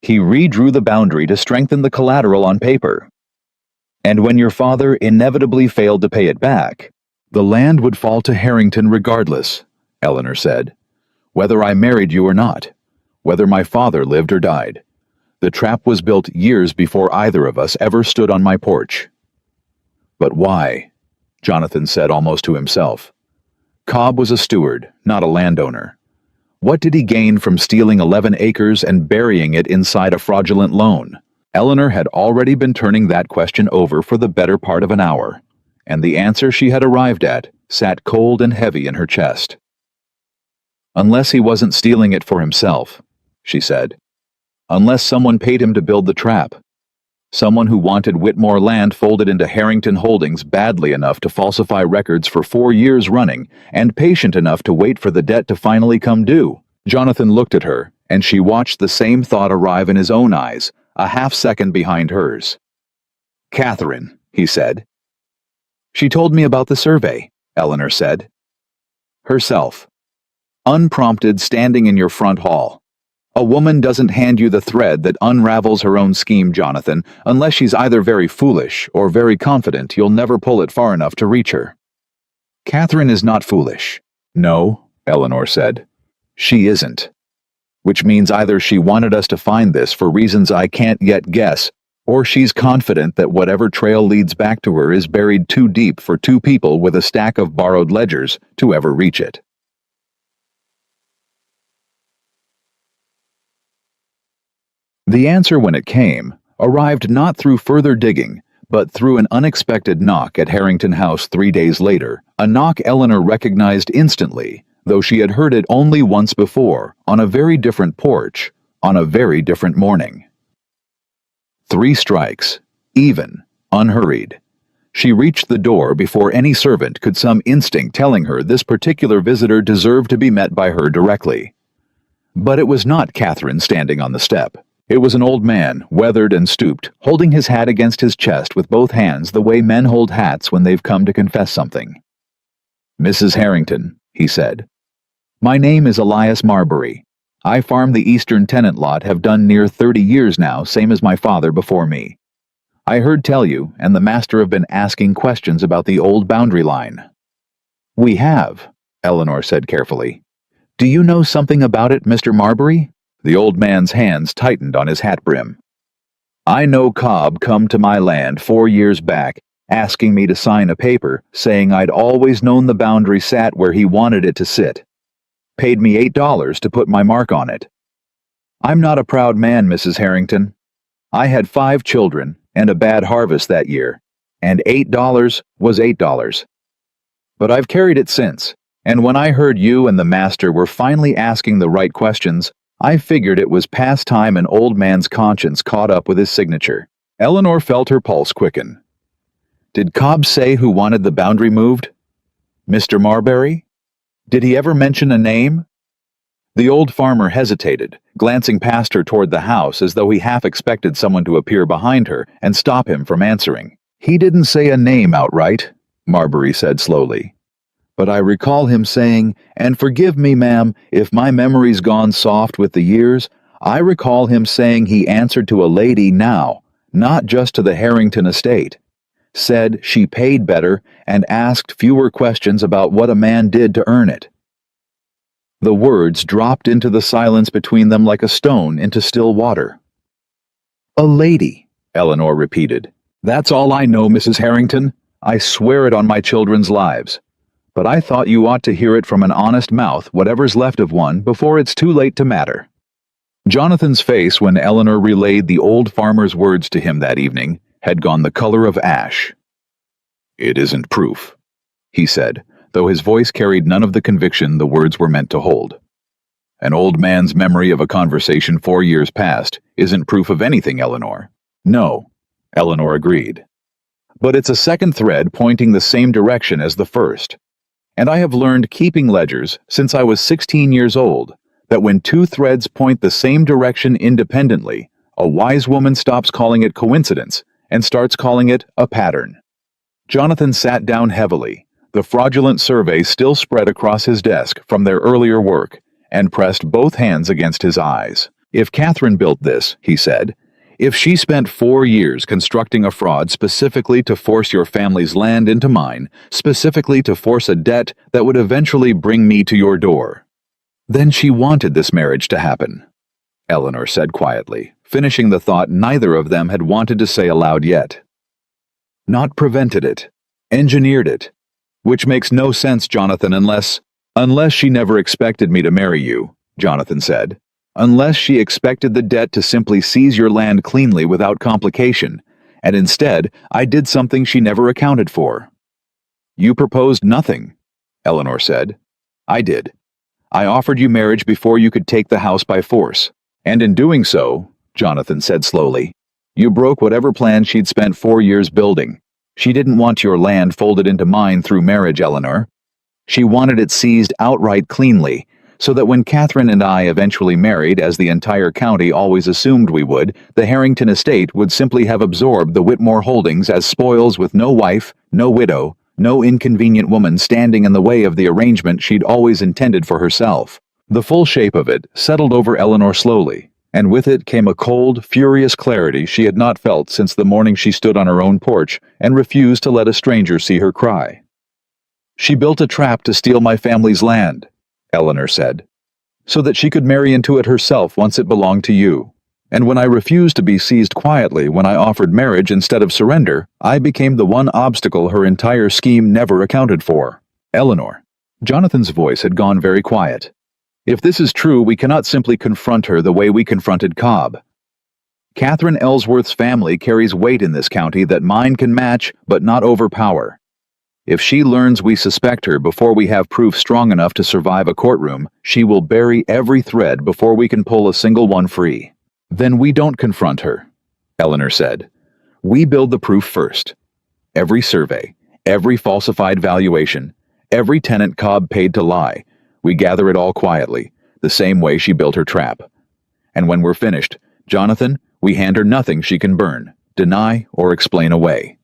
He redrew the boundary to strengthen the collateral on paper. And when your father inevitably failed to pay it back, the land would fall to Harrington regardless," Eleanor said. "Whether I married you or not, whether my father lived or died. The trap was built years before either of us ever stood on my porch." "But why?" Jonathan said almost to himself. Cobb was a steward, not a landowner. What did he gain from stealing 11 acres and burying it inside a fraudulent loan? Eleanor had already been turning that question over for the better part of an hour, and the answer she had arrived at sat cold and heavy in her chest. "Unless he wasn't stealing it for himself," she said. "Unless someone paid him to build the trap. Someone who wanted Whitmore land folded into Harrington Holdings badly enough to falsify records for 4 years running, and patient enough to wait for the debt to finally come due." Jonathan looked at her, and she watched the same thought arrive in his own eyes, a half-second behind hers. "Catherine," he said. "She told me about the survey," Eleanor said. "Herself. Unprompted, standing in your front hall. A woman doesn't hand you the thread that unravels her own scheme, Jonathan, unless she's either very foolish or very confident you'll never pull it far enough to reach her." "Catherine is not foolish." "No," Eleanor said. "She isn't. Which means either she wanted us to find this for reasons I can't yet guess, or she's confident that whatever trail leads back to her is buried too deep for 2 people with a stack of borrowed ledgers to ever reach it." The answer, when it came, arrived not through further digging, but through an unexpected knock at Harrington House 3 days later, a knock Eleanor recognized instantly, though she had heard it only once before, on a very different porch, on a very different morning. 3 strikes, even, unhurried. She reached the door before any servant could, some instinct telling her this particular visitor deserved to be met by her directly. But it was not Catherine standing on the step. It was an old man, weathered and stooped, holding his hat against his chest with both hands the way men hold hats when they've come to confess something. "Mrs. Harrington," he said. "My name is Elias Marbury. I farm the eastern tenant lot, have done near 30 years now, same as my father before me. I heard tell you and the master have been asking questions about the old boundary line." "We have," Eleanor said carefully. "Do you know something about it, Mr. Marbury?" The old man's hands tightened on his hat brim. "I know Cobb come to my land 4 years back, asking me to sign a paper saying I'd always known the boundary sat where he wanted it to sit. Paid me $8 to put my mark on it. I'm not a proud man, Mrs. Harrington. I had 5 children and a bad harvest that year, and $8 was $8. But I've carried it since, and when I heard you and the master were finally asking the right questions, I figured it was past time an old man's conscience caught up with his signature." Eleanor felt her pulse quicken. "Did Cobb say who wanted the boundary moved? Mr. Marbury? Did he ever mention a name?" The old farmer hesitated, glancing past her toward the house as though he half expected someone to appear behind her and stop him from answering. "He didn't say a name outright," Marbury said slowly. "But I recall him saying, and forgive me, ma'am, if my memory's gone soft with the years, I recall him saying he answered to a lady now, not just to the Harrington estate. Said she paid better and asked fewer questions about what a man did to earn it." The words dropped into the silence between them like a stone into still water. "A lady," Eleanor repeated. "That's all I know, Mrs. Harrington. I swear it on my children's lives. But I thought you ought to hear it from an honest mouth, whatever's left of one, before it's too late to matter." Jonathan's face when Eleanor relayed the old farmer's words to him that evening had gone the color of ash. "It isn't proof," he said, though his voice carried none of the conviction the words were meant to hold. "An old man's memory of a conversation 4 years past isn't proof of anything, Eleanor." "No," Eleanor agreed. "But it's a second thread pointing the same direction as the first. And I have learned keeping ledgers since I was 16 years old that when 2 threads point the same direction independently, a wise woman stops calling it coincidence and starts calling it a pattern." Jonathan sat down heavily, the fraudulent survey still spread across his desk from their earlier work, and pressed both hands against his eyes. "If Catherine built this," he said, "if she spent 4 years constructing a fraud specifically to force your family's land into mine, specifically to force a debt that would eventually bring me to your door, then she wanted this marriage to happen," Eleanor said quietly, finishing the thought neither of them had wanted to say aloud yet. "Not prevented it, engineered it. Which makes no sense, Jonathan, unless she never expected me to marry you," Jonathan said. "Unless she expected the debt to simply seize your land cleanly without complication, and instead I did something she never accounted for." "You proposed nothing," Eleanor said. "I did. I offered you marriage before you could take the house by force. And in doing so," Jonathan said slowly, "you broke whatever plan she'd spent 4 years building. She didn't want your land folded into mine through marriage, Eleanor. She wanted it seized outright cleanly, so that when Catherine and I eventually married, as the entire county always assumed we would, the Harrington estate would simply have absorbed the Whitmore holdings as spoils with no wife, no widow, no inconvenient woman standing in the way of the arrangement she'd always intended for herself." The full shape of it settled over Eleanor slowly, and with it came a cold, furious clarity she had not felt since the morning she stood on her own porch and refused to let a stranger see her cry. "She built a trap to steal my family's land," Eleanor said, "so that she could marry into it herself once it belonged to you. And when I refused to be seized quietly when I offered marriage instead of surrender, I became the one obstacle her entire scheme never accounted for." "Eleanor," Jonathan's voice had gone very quiet, "if this is true, we cannot simply confront her the way we confronted Cobb. Catherine Ellsworth's family carries weight in this county that mine can match but not overpower. If she learns we suspect her before we have proof strong enough to survive a courtroom, she will bury every thread before we can pull a single one free." "Then we don't confront her," Eleanor said. "We build the proof first. Every survey, every falsified valuation, every tenant Cobb paid to lie, we gather it all quietly, the same way she built her trap. And when we're finished, Jonathan, we hand her nothing she can burn, deny, or explain away."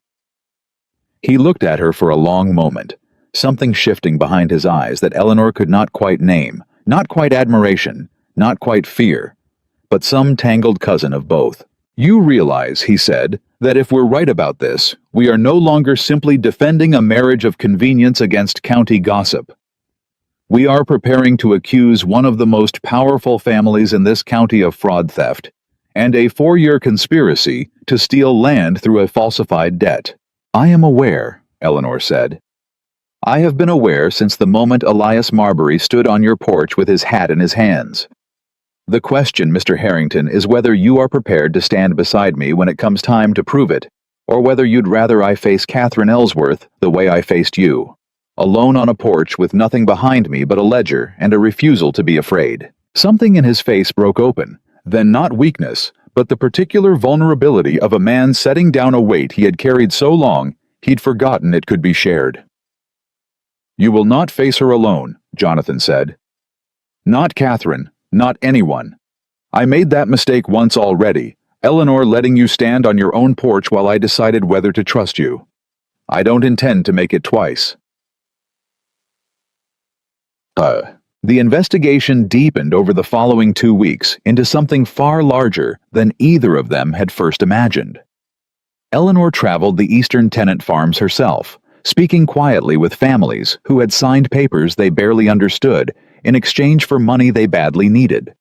He looked at her for a long moment, something shifting behind his eyes that Eleanor could not quite name, not quite admiration, not quite fear, but some tangled cousin of both. "You realize," he said, That if we're right about this, we are no longer simply defending a marriage of convenience against county gossip. We are preparing to accuse one of the most powerful families in this county of fraud theft and a 4-year conspiracy to steal land through a falsified debt. I am aware, Eleanor said. I have been aware since the moment Elias Marbury stood on your porch with his hat in his hands. The question, Mr. Harrington, is whether you are prepared to stand beside me when it comes time to prove it, or whether you'd rather I face Catherine Ellsworth the way I faced you, alone on a porch with nothing behind me but a ledger and a refusal to be afraid. Something in his face broke open, then not weakness, but the particular vulnerability of a man setting down a weight he had carried so long he'd forgotten it could be shared. You will not face her alone, Jonathan said. Not Catherine, not anyone. I made that mistake once already, Eleanor letting you stand on your own porch while I decided whether to trust you. I don't intend to make it twice. The investigation deepened over the following 2 weeks into something far larger than either of them had first imagined. Eleanor traveled the eastern tenant farms herself, speaking quietly with families who had signed papers they barely understood in exchange for money they badly needed.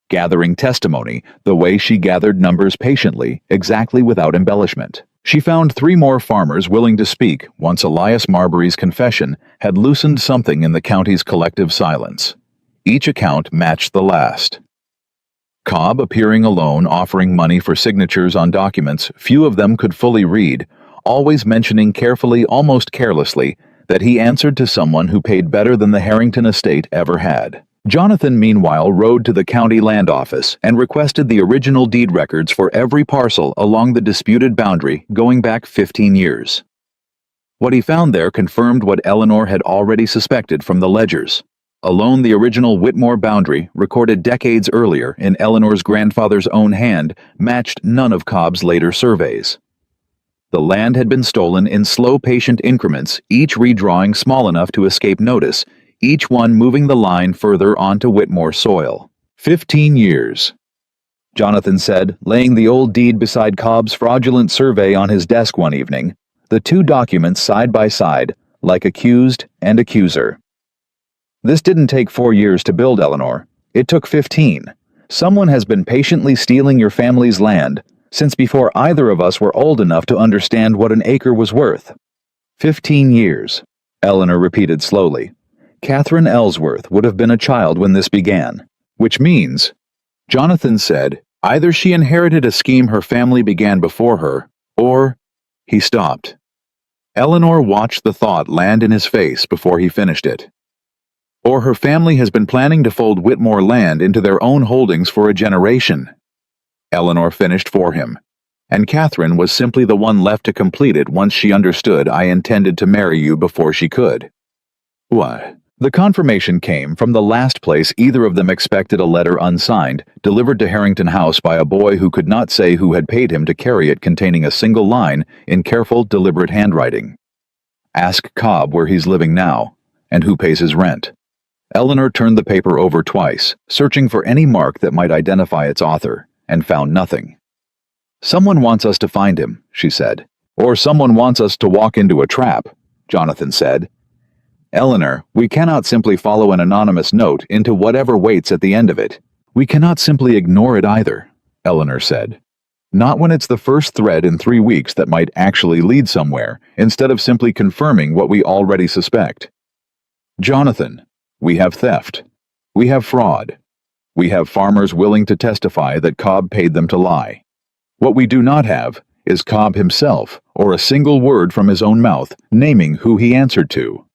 Gathering testimony the way she gathered numbers patiently, exactly without embellishment. She found 3 more farmers willing to speak once Elias Marbury's confession had loosened something in the county's collective silence. Each account matched the last. Cobb appearing alone, offering money for signatures on documents few of them could fully read, always mentioning carefully, almost carelessly, that he answered to someone who paid better than the Harrington estate ever had. Jonathan, meanwhile, rode to the county land office and requested the original deed records for every parcel along the disputed boundary going back 15 years. What he found there confirmed what Eleanor had already suspected from the ledgers. Alone, the original Whitmore boundary, recorded decades earlier in Eleanor's grandfather's own hand, matched none of Cobb's later surveys. The land had been stolen in slow, patient increments, each redrawing small enough to escape notice, each one moving the line further onto Whitmore soil. 15 years, Jonathan said, laying the old deed beside Cobb's fraudulent survey on his desk one evening, the 2 documents side by side, like accused and accuser. This didn't take 4 years to build, Eleanor. It took 15. Someone has been patiently stealing your family's land since before either of us were old enough to understand what an acre was worth. 15 years, Eleanor repeated slowly. Catherine Ellsworth would have been a child when this began, which means, Jonathan said, either she inherited a scheme her family began before her, or... He stopped. Eleanor watched the thought land in his face before he finished it. Or her family has been planning to fold Whitmore land into their own holdings for a generation. Eleanor finished for him, and Catherine was simply the one left to complete it once she understood I intended to marry you before she could. What? The confirmation came from the last place either of them expected, a letter unsigned, delivered to Harrington House by a boy who could not say who had paid him to carry it, containing a single line in careful, deliberate handwriting. Ask Cobb where he's living now, and who pays his rent. Eleanor turned the paper over twice, searching for any mark that might identify its author, and found nothing. Someone wants us to find him, she said. Or someone wants us to walk into a trap, Jonathan said. Eleanor, we cannot simply follow an anonymous note into whatever waits at the end of it. We cannot simply ignore it either, Eleanor said. Not when it's the first thread in 3 weeks that might actually lead somewhere, instead of simply confirming what we already suspect. Jonathan, we have theft. We have fraud. We have farmers willing to testify that Cobb paid them to lie. What we do not have is Cobb himself, or a single word from his own mouth, naming who he answered to.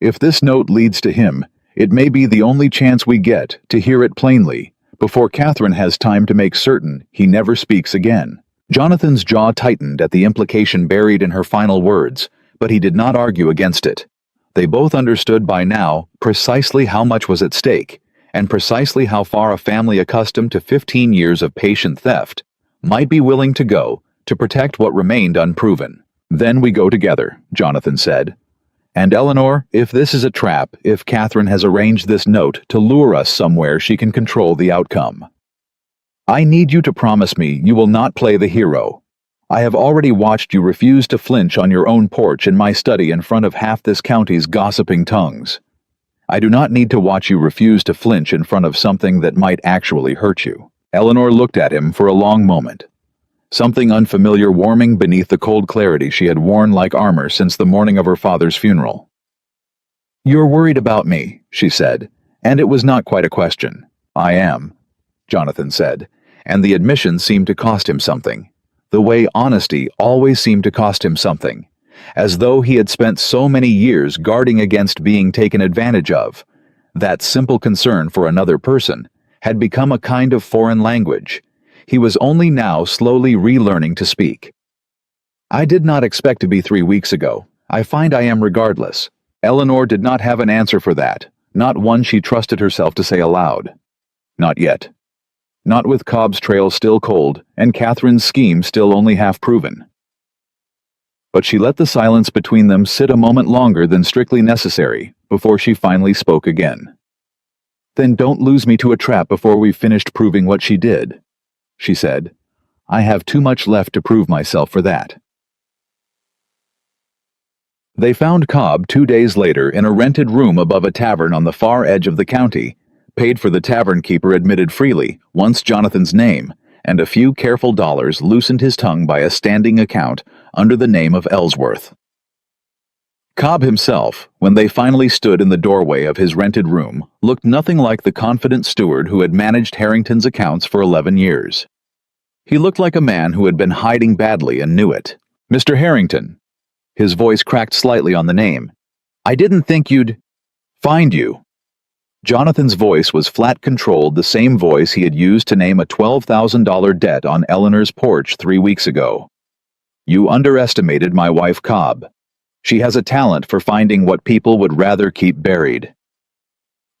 If this note leads to him, it may be the only chance we get to hear it plainly, before Catherine has time to make certain he never speaks again. Jonathan's jaw tightened at the implication buried in her final words, but he did not argue against it. They both understood by now precisely how much was at stake, and precisely how far a family accustomed to 15 years of patient theft might be willing to go to protect what remained unproven. Then we go together, Jonathan said. And Eleanor, if this is a trap, if Catherine has arranged this note to lure us somewhere she can control the outcome, I need you to promise me you will not play the hero. I have already watched you refuse to flinch on your own porch in my study in front of half this county's gossiping tongues. I do not need to watch you refuse to flinch in front of something that might actually hurt you." Eleanor looked at him for a long moment, something unfamiliar warming beneath the cold clarity she had worn like armor since the morning of her father's funeral. "You're worried about me," she said, and it was not quite a question. "I am," Jonathan said, and the admission seemed to cost him something, the way honesty always seemed to cost him something, as though he had spent so many years guarding against being taken advantage of. That simple concern for another person had become a kind of foreign language. He was only now slowly relearning to speak. "I did not expect to be 3 weeks ago. I find I am regardless." Eleanor did not have an answer for that, not one she trusted herself to say aloud. Not yet. Not with Cobb's trail still cold and Catherine's scheme still only half proven. But she let the silence between them sit a moment longer than strictly necessary before she finally spoke again. "Then don't lose me to a trap before we've finished proving what she did," she said. "I have too much left to prove myself for that." They found Cobb 2 days later in a rented room above a tavern on the far edge of the county, paid for. The tavern keeper admitted freely once Jonathan's name, and a few careful dollars loosened his tongue by a standing account under the name of Ellsworth. Cobb himself, when they finally stood in the doorway of his rented room, looked nothing like the confident steward who had managed Harrington's accounts for 11 years. He looked like a man who had been hiding badly and knew it. "Mr. Harrington." His voice cracked slightly on the name. "I didn't think you'd find you." Jonathan's voice was flat-controlled, the same voice he had used to name a $12,000 debt on Eleanor's porch 3 weeks ago. "You underestimated my wife Cobb. She has a talent for finding what people would rather keep buried."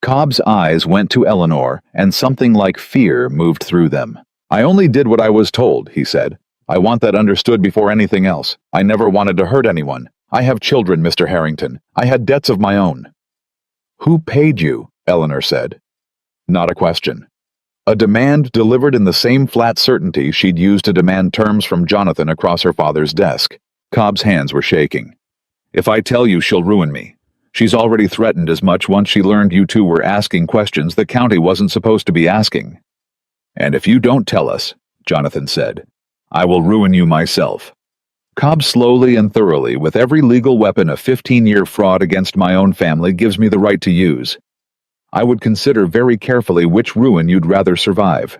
Cobb's eyes went to Eleanor, and something like fear moved through them. "I only did what I was told," he said. "I want that understood before anything else. I never wanted to hurt anyone. I have children, Mr. Harrington. I had debts of my own." "Who paid you?" Eleanor said. Not a question. A demand delivered in the same flat certainty she'd used to demand terms from Jonathan across her father's desk. Cobb's hands were shaking. "If I tell you, she'll ruin me. She's already threatened as much once she learned you two were asking questions the county wasn't supposed to be asking." "And if you don't tell us," Jonathan said, "I will ruin you myself." Cobb slowly and thoroughly, with every legal weapon a 15-year fraud against my own family gives me the right to use. I would consider very carefully which ruin you'd rather survive.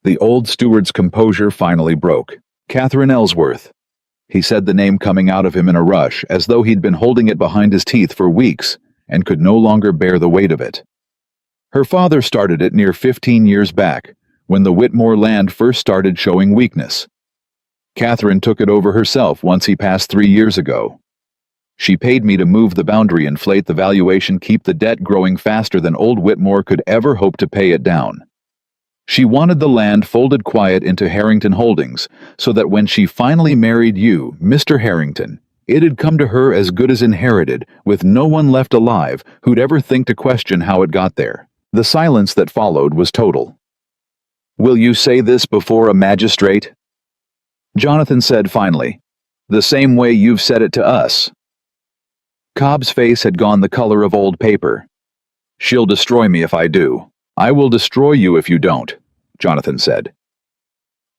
The old steward's composure finally broke. "Catherine Ellsworth." He said the name coming out of him in a rush, as though he'd been holding it behind his teeth for weeks and could no longer bear the weight of it. Her father started it near 15 years back, when the Whitmore land first started showing weakness. Catherine took it over herself once he passed 3 years ago. She paid me to move the boundary, inflate the valuation, keep the debt growing faster than old Whitmore could ever hope to pay it down. She wanted the land folded quiet into Harrington Holdings, so that when she finally married you, Mr. Harrington, it'd come to her as good as inherited, with no one left alive who'd ever think to question how it got there. The silence that followed was total. "Will you say this before a magistrate?" Jonathan said finally. "The same way you've said it to us." Cobb's face had gone the color of old paper. "She'll destroy me if I do." "I will destroy you if you don't," Jonathan said.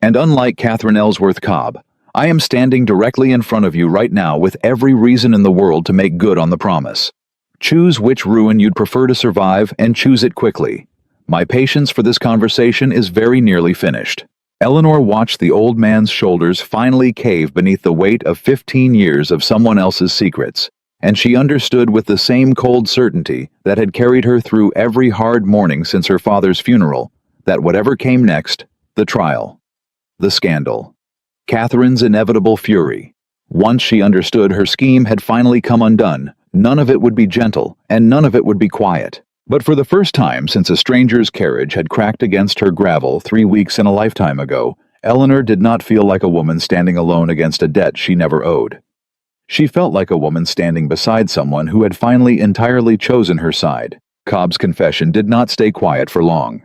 "And unlike Catherine Ellsworth Cobb, I am standing directly in front of you right now with every reason in the world to make good on the promise. Choose which ruin you'd prefer to survive and choose it quickly. My patience for this conversation is very nearly finished." Eleanor watched the old man's shoulders finally cave beneath the weight of 15 years of someone else's secrets, and she understood with the same cold certainty that had carried her through every hard morning since her father's funeral, that whatever came next, the trial, the scandal, Catherine's inevitable fury, once she understood her scheme had finally come undone, none of it would be gentle, and none of it would be quiet. But for the first time since a stranger's carriage had cracked against her gravel 3 weeks in a lifetime ago, Eleanor did not feel like a woman standing alone against a debt she never owed. She felt like a woman standing beside someone who had finally entirely chosen her side. Cobb's confession did not stay quiet for long.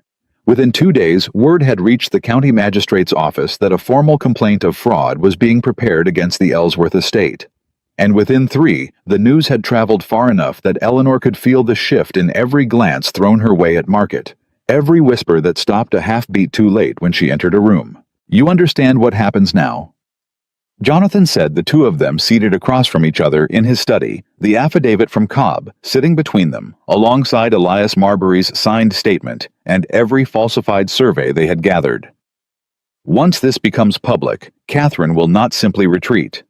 Within 2 days, word had reached the county magistrate's office that a formal complaint of fraud was being prepared against the Ellsworth estate. And within 3, the news had traveled far enough that Eleanor could feel the shift in every glance thrown her way at Market, every whisper that stopped a half-beat too late when she entered a room. "You understand what happens now?" Jonathan said, the two of them seated across from each other in his study, the affidavit from Cobb sitting between them, alongside Elias Marbury's signed statement and every falsified survey they had gathered. "Once this becomes public, Catherine will not simply retreat.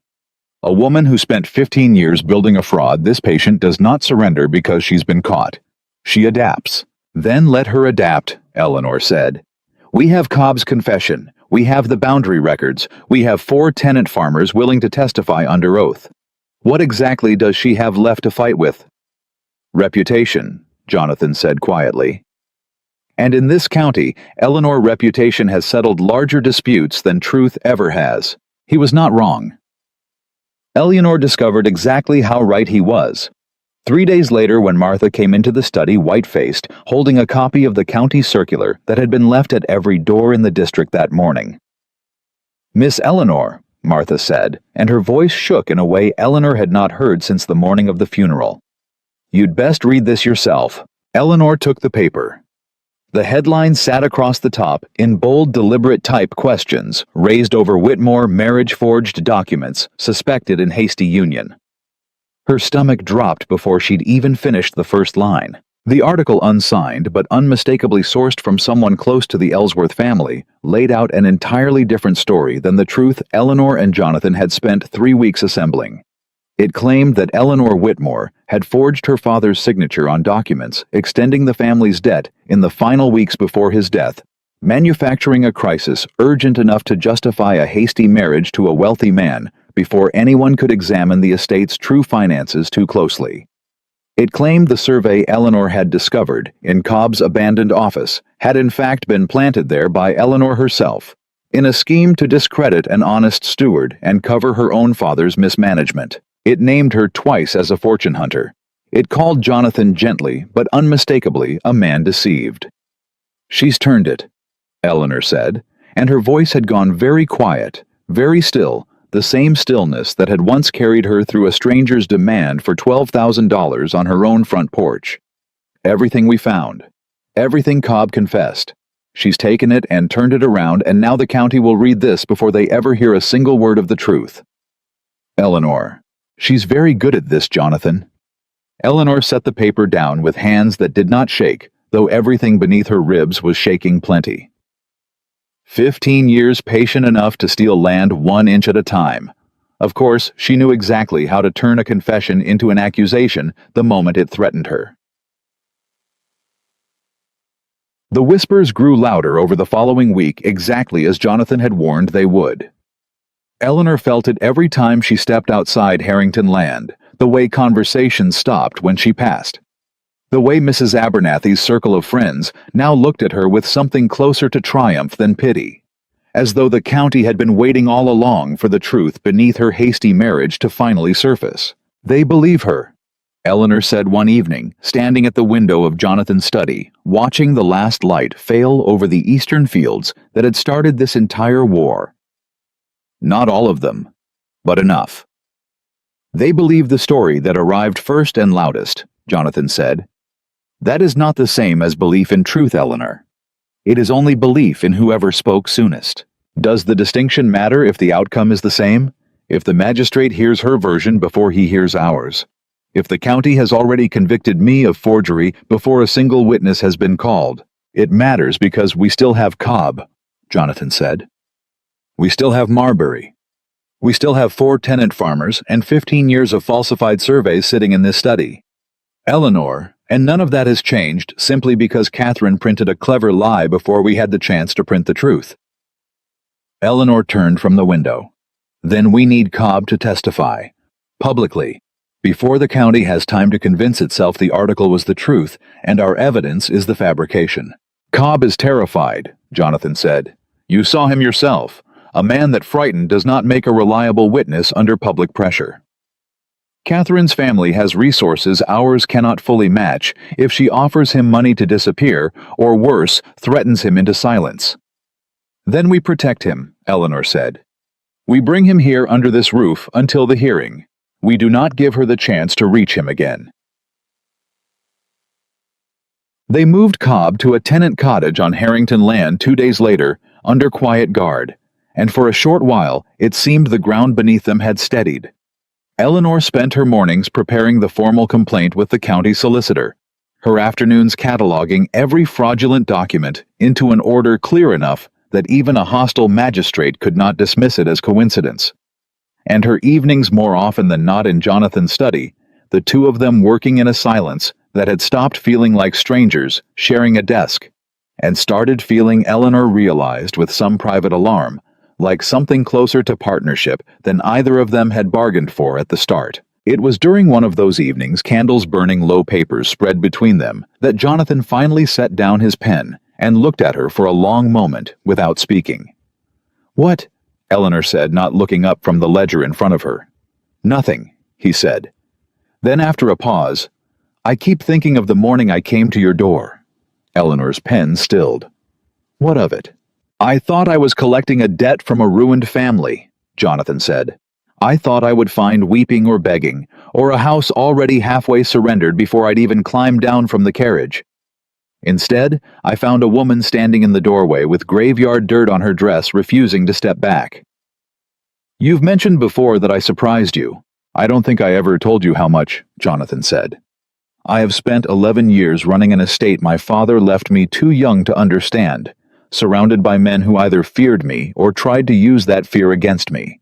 A woman who spent 15 years building a fraud, this patient does not surrender because she's been caught. She adapts." "Then let her adapt," Eleanor said. "We have Cobb's confession. We have the boundary records. We have 4 tenant farmers willing to testify under oath. What exactly does she have left to fight with?" "Reputation," Jonathan said quietly. "And in this county, Eleanor's reputation has settled larger disputes than truth ever has." He was not wrong. Eleanor discovered exactly how right he was. 3 days later, when Martha came into the study white-faced, holding a copy of the county circular that had been left at every door in the district that morning. "Miss Eleanor," Martha said, and her voice shook in a way Eleanor had not heard since the morning of the funeral. "You'd best read this yourself." Eleanor took the paper. The headline sat across the top in bold, deliberate type questions raised over Whitmore marriage-forged documents suspected in hasty union. Her stomach dropped before she'd even finished the first line. The article, unsigned but unmistakably sourced from someone close to the Ellsworth family, laid out an entirely different story than the truth Eleanor and Jonathan had spent 3 weeks assembling. It claimed that Eleanor Whitmore had forged her father's signature on documents extending the family's debt in the final weeks before his death, manufacturing a crisis urgent enough to justify a hasty marriage to a wealthy man before anyone could examine the estate's true finances too closely. It claimed the survey Eleanor had discovered in Cobb's abandoned office had in fact been planted there by Eleanor herself, in a scheme to discredit an honest steward and cover her own father's mismanagement. It named her twice as a fortune hunter. It called Jonathan gently but unmistakably a man deceived. "She's turned it," Eleanor said, and her voice had gone very quiet, very still, the same stillness that had once carried her through a stranger's demand for $12,000 on her own front porch. "Everything we found. Everything Cobb confessed. She's taken it and turned it around, and now the county will read this before they ever hear a single word of the truth." "Eleanor, she's very good at this, Jonathan." Eleanor set the paper down with hands that did not shake, though everything beneath her ribs was shaking plenty. 15 years patient enough to steal land 1 inch at a time. Of course, she knew exactly how to turn a confession into an accusation the moment it threatened her. The whispers grew louder over the following week, exactly as Jonathan had warned they would. Eleanor felt it every time she stepped outside Harrington Land, the way conversations stopped when she passed. The way Mrs. Abernathy's circle of friends now looked at her with something closer to triumph than pity, as though the county had been waiting all along for the truth beneath her hasty marriage to finally surface. "They believe her," Eleanor said one evening, standing at the window of Jonathan's study, watching the last light fail over the eastern fields that had started this entire war. "Not all of them, but enough." "They believe the story that arrived first and loudest," Jonathan said. "That is not the same as belief in truth, Eleanor. It is only belief in whoever spoke soonest. Does the distinction matter if the outcome is the same? If the magistrate hears her version before he hears ours? If the county has already convicted me of forgery before a single witness has been called? It matters because we still have Cobb," Jonathan said. "We still have Marbury. We still have 4 tenant farmers and 15 years of falsified surveys sitting in this study. Eleanor, and none of that has changed simply because Catherine printed a clever lie before we had the chance to print the truth." Eleanor turned from the window. "Then we need Cobb to testify, publicly, before the county has time to convince itself the article was the truth and our evidence is the fabrication." "Cobb is terrified," Jonathan said. "You saw him yourself. A man that frightened does not make a reliable witness under public pressure." Catherine's family has resources ours cannot fully match if she offers him money to disappear, or worse, threatens him into silence. Then we protect him, Eleanor said. We bring him here under this roof until the hearing. We do not give her the chance to reach him again. They moved Cobb to a tenant cottage on Harrington land 2 days later, under quiet guard, and for a short while it seemed the ground beneath them had steadied. Eleanor spent her mornings preparing the formal complaint with the county solicitor, her afternoons cataloging every fraudulent document into an order clear enough that even a hostile magistrate could not dismiss it as coincidence, and her evenings more often than not in Jonathan's study, the two of them working in a silence that had stopped feeling like strangers sharing a desk, and started feeling, Eleanor realized with some private alarm, like something closer to partnership than either of them had bargained for at the start. It was during one of those evenings, candles burning, low papers spread between them, that Jonathan finally set down his pen and looked at her for a long moment without speaking. "What?" Eleanor said, not looking up from the ledger in front of her. "Nothing," he said. Then after a pause, "I keep thinking of the morning I came to your door." Eleanor's pen stilled. "What of it?" "I thought I was collecting a debt from a ruined family," Jonathan said. "I thought I would find weeping or begging, or a house already halfway surrendered before I'd even climbed down from the carriage. Instead, I found a woman standing in the doorway with graveyard dirt on her dress, refusing to step back." "You've mentioned before that I surprised you. I don't think I ever told you how much," Jonathan said. "I have spent 11 years running an estate my father left me too young to understand, surrounded by men who either feared me or tried to use that fear against me.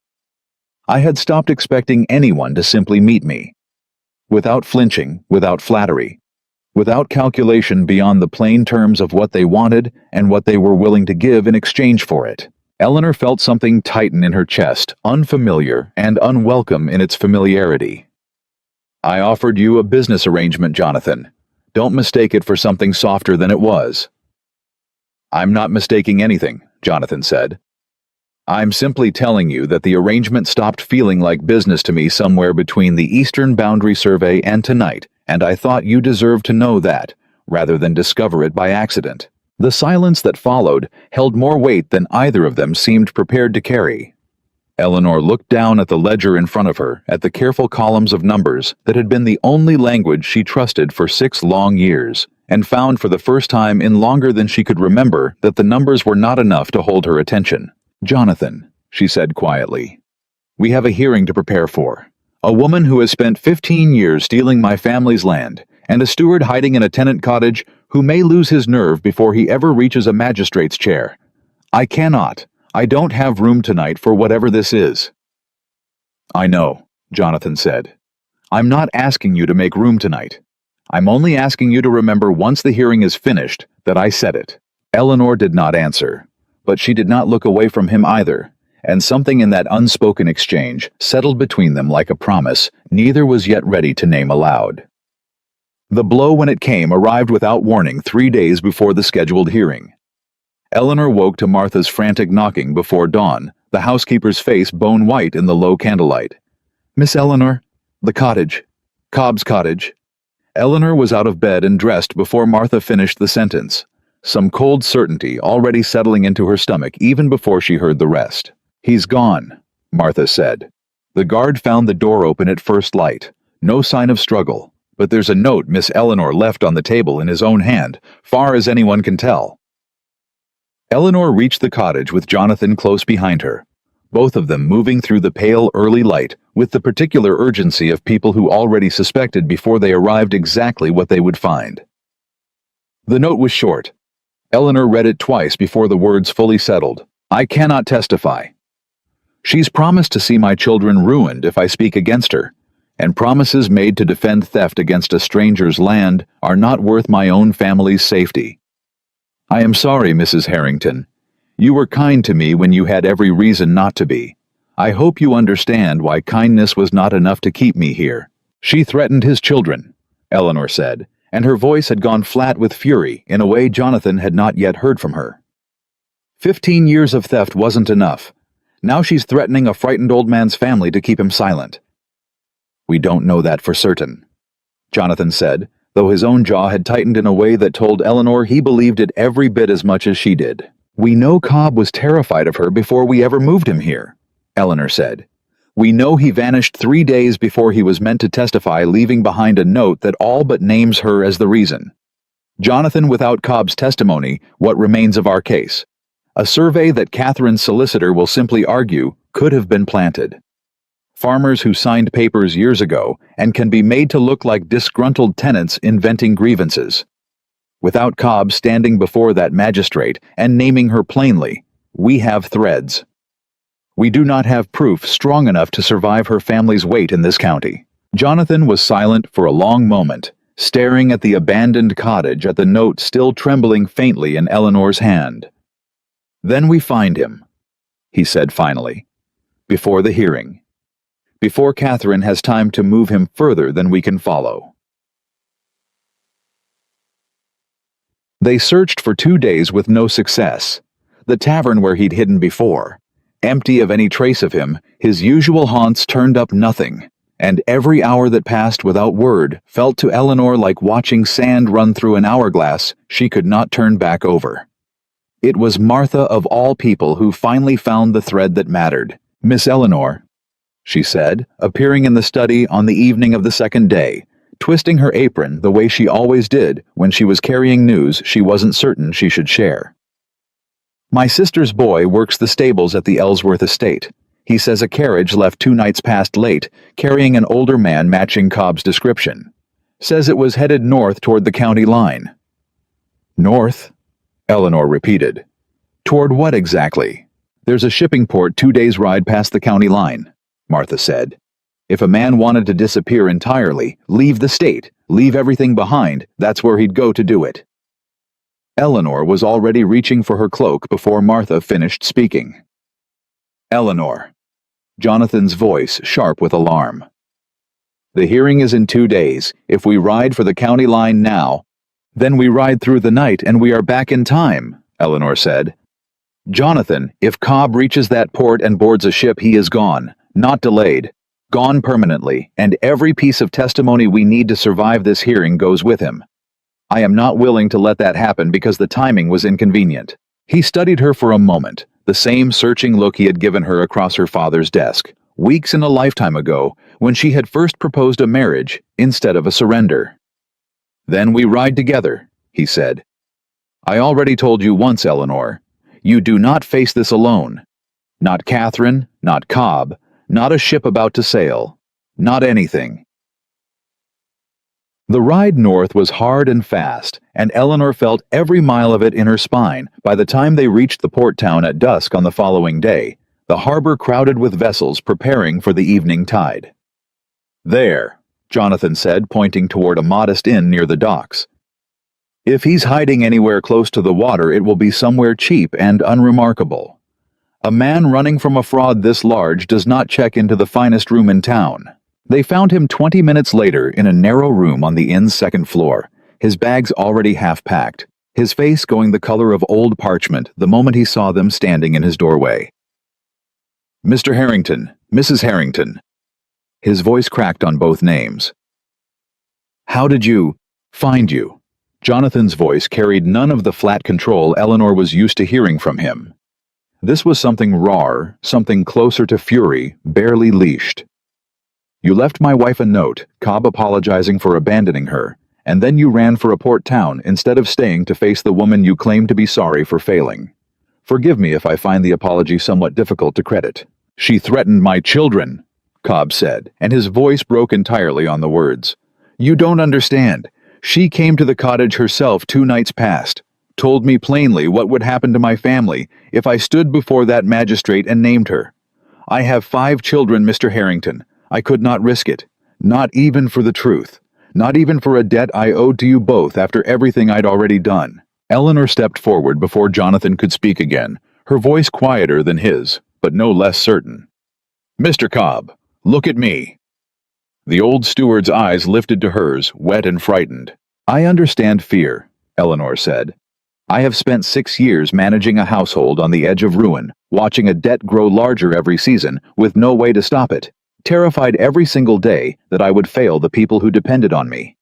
I had stopped expecting anyone to simply meet me. Without flinching, without flattery, without calculation beyond the plain terms of what they wanted and what they were willing to give in exchange for it." Eleanor felt something tighten in her chest, unfamiliar and unwelcome in its familiarity. "I offered you a business arrangement, Jonathan. Don't mistake it for something softer than it was." "I'm not mistaking anything," Jonathan said. "I'm simply telling you that the arrangement stopped feeling like business to me somewhere between the Eastern Boundary Survey and tonight, and I thought you deserved to know that, rather than discover it by accident." The silence that followed held more weight than either of them seemed prepared to carry. Eleanor looked down at the ledger in front of her, at the careful columns of numbers that had been the only language she trusted for 6 long years, and found for the first time in longer than she could remember that the numbers were not enough to hold her attention. "Jonathan," she said quietly, "we have a hearing to prepare for. A woman who has spent 15 years stealing my family's land, and a steward hiding in a tenant cottage who may lose his nerve before he ever reaches a magistrate's chair. I don't have room tonight for whatever this is." "I know," Jonathan said. "I'm not asking you to make room tonight. I'm only asking you to remember once the hearing is finished that I said it." Eleanor did not answer, but she did not look away from him either, and something in that unspoken exchange settled between them like a promise neither was yet ready to name aloud. The blow, when it came, arrived without warning 3 days before the scheduled hearing. Eleanor woke to Martha's frantic knocking before dawn, the housekeeper's face bone white in the low candlelight. "Miss Eleanor, the cottage. Cobb's cottage." Eleanor was out of bed and dressed before Martha finished the sentence, some cold certainty already settling into her stomach even before she heard the rest. "He's gone," Martha said. "The guard found the door open at first light. No sign of struggle, but there's a note Miss Eleanor left on the table in his own hand, far as anyone can tell." Eleanor reached the cottage with Jonathan close behind her, both of them moving through the pale early light with the particular urgency of people who already suspected before they arrived exactly what they would find. The note was short. Eleanor read it twice before the words fully settled. "I cannot testify. She's promised to see my children ruined if I speak against her, and promises made to defend theft against a stranger's land are not worth my own family's safety. I am sorry, Mrs. Harrington. You were kind to me when you had every reason not to be. I hope you understand why kindness was not enough to keep me here." "She threatened his children," Eleanor said, and her voice had gone flat with fury in a way Jonathan had not yet heard from her. 15 years of theft wasn't enough. Now she's threatening a frightened old man's family to keep him silent. We don't know that for certain, Jonathan said, though his own jaw had tightened in a way that told Eleanor he believed it every bit as much as she did. We know Cobb was terrified of her before we ever moved him here, Eleanor said. We know he vanished 3 days before he was meant to testify, leaving behind a note that all but names her as the reason. Jonathan, without Cobb's testimony, what remains of our case? A survey that Catherine's solicitor will simply argue could have been planted. Farmers who signed papers years ago and can be made to look like disgruntled tenants inventing grievances. Without Cobb standing before that magistrate and naming her plainly, we have threads. We do not have proof strong enough to survive her family's weight in this county. Jonathan was silent for a long moment, staring at the abandoned cottage, at the note still trembling faintly in Eleanor's hand. Then we find him, he said finally, before the hearing, before Catherine has time to move him further than we can follow. They searched for 2 days with no success. The tavern where he'd hidden before, empty of any trace of him, his usual haunts turned up nothing, and every hour that passed without word felt to Eleanor like watching sand run through an hourglass she could not turn back over. It was Martha of all people who finally found the thread that mattered. Miss Eleanor, she said, appearing in the study on the evening of the second day, twisting her apron the way she always did when she was carrying news she wasn't certain she should share. My sister's boy works the stables at the Ellsworth estate. He says a carriage left 2 nights past late, carrying an older man matching Cobb's description. Says it was headed north toward the county line. North? Eleanor repeated. Toward what exactly? There's a shipping port 2 days' ride past the county line, Martha said. If a man wanted to disappear entirely, leave the state, leave everything behind, that's where he'd go to do it. Eleanor was already reaching for her cloak before Martha finished speaking. Eleanor. Jonathan's voice sharp with alarm. The hearing is in 2 days. If we ride for the county line now, then we ride through the night and we are back in time, Eleanor said. Jonathan, if Cobb reaches that port and boards a ship, he is gone, not delayed, gone permanently, and every piece of testimony we need to survive this hearing goes with him. I am not willing to let that happen because the timing was inconvenient. He studied her for a moment, the same searching look he had given her across her father's desk, weeks in a lifetime ago, when she had first proposed a marriage instead of a surrender. Then we ride together, he said. I already told you once, Eleanor, you do not face this alone. Not Catherine, not Cobb, not a ship about to sail, not anything. The ride north was hard and fast, and Eleanor felt every mile of it in her spine by the time they reached the port town at dusk on the following day, the harbor crowded with vessels preparing for the evening tide. There, Jonathan said, pointing toward a modest inn near the docks. If he's hiding anywhere close to the water, it will be somewhere cheap and unremarkable. A man running from a fraud this large does not check into the finest room in town. They found him 20 minutes later in a narrow room on the inn's second floor, his bags already half-packed, his face going the color of old parchment the moment he saw them standing in his doorway. Mr. Harrington, Mrs. Harrington. His voice cracked on both names. How did you find you? Jonathan's voice carried none of the flat control Eleanor was used to hearing from him. This was something raw, something closer to fury, barely leashed. You left my wife a note, Cobb apologizing for abandoning her, and then you ran for a port town instead of staying to face the woman you claimed to be sorry for failing. Forgive me if I find the apology somewhat difficult to credit. She threatened my children, Cobb said, and his voice broke entirely on the words. You don't understand. She came to the cottage herself 2 nights past, told me plainly what would happen to my family if I stood before that magistrate and named her. I have 5 children, Mr. Harrington. I could not risk it, not even for the truth, not even for a debt I owed to you both after everything I'd already done. Eleanor stepped forward before Jonathan could speak again, her voice quieter than his, but no less certain. Mr. Cobb, look at me. The old steward's eyes lifted to hers, wet and frightened. I understand fear, Eleanor said. I have spent 6 years managing a household on the edge of ruin, watching a debt grow larger every season, with no way to stop it. terrified every single day that I would fail the people who depended on me.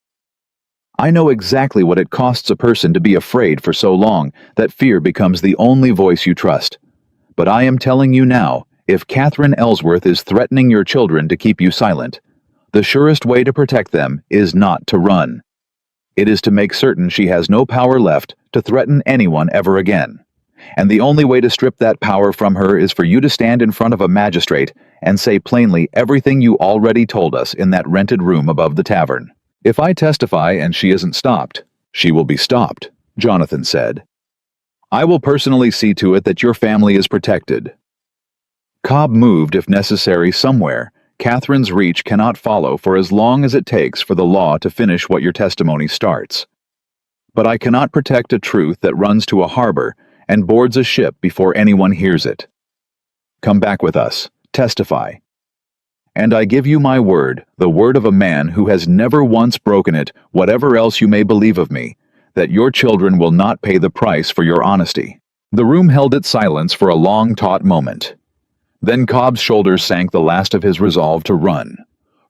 I know exactly what it costs a person to be afraid for so long that fear becomes the only voice you trust. But I am telling you now, if Catherine Ellsworth is threatening your children to keep you silent, the surest way to protect them is not to run. It is to make certain she has no power left to threaten anyone ever again. And the only way to strip that power from her is for you to stand in front of a magistrate and say plainly everything you already told us in that rented room above the tavern. If I testify and she isn't stopped, she will be stopped, Jonathan said. I will personally see to it that your family is protected. Cobb moved if necessary somewhere. Catherine's reach cannot follow for as long as it takes for the law to finish what your testimony starts. But I cannot protect a truth that runs to a harbor and boards a ship before anyone hears it. Come back with us. Testify. And I give you my word, the word of a man who has never once broken it, whatever else you may believe of me, that your children will not pay the price for your honesty. The room held its silence for a long, taut moment. Then Cobb's shoulders sank the last of his resolve to run.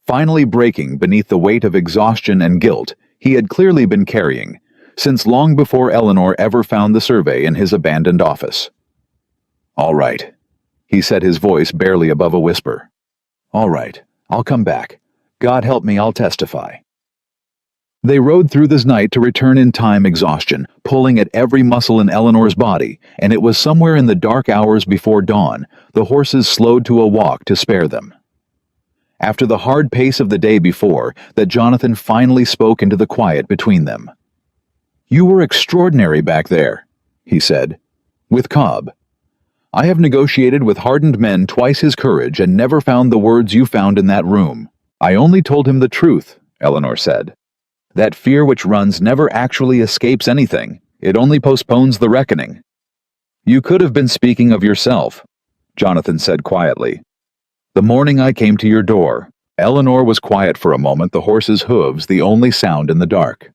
Finally breaking beneath the weight of exhaustion and guilt he had clearly been carrying, since long before Eleanor ever found the survey in his abandoned office. "All right," he said, his voice barely above a whisper. "All right, I'll come back. God help me, I'll testify." They rode through this night to return in time exhaustion, pulling at every muscle in Eleanor's body, and it was somewhere in the dark hours before dawn the horses slowed to a walk to spare them. After the hard pace of the day before, that Jonathan finally spoke into the quiet between them. "You were extraordinary back there," he said. "With Cobb. I have negotiated with hardened men twice his courage and never found the words you found in that room." "I only told him the truth," Eleanor said. "That fear which runs never actually escapes anything. It only postpones the reckoning." "You could have been speaking of yourself," Jonathan said quietly. "The morning I came to your door." Eleanor was quiet for a moment, the horse's hooves the only sound in the dark.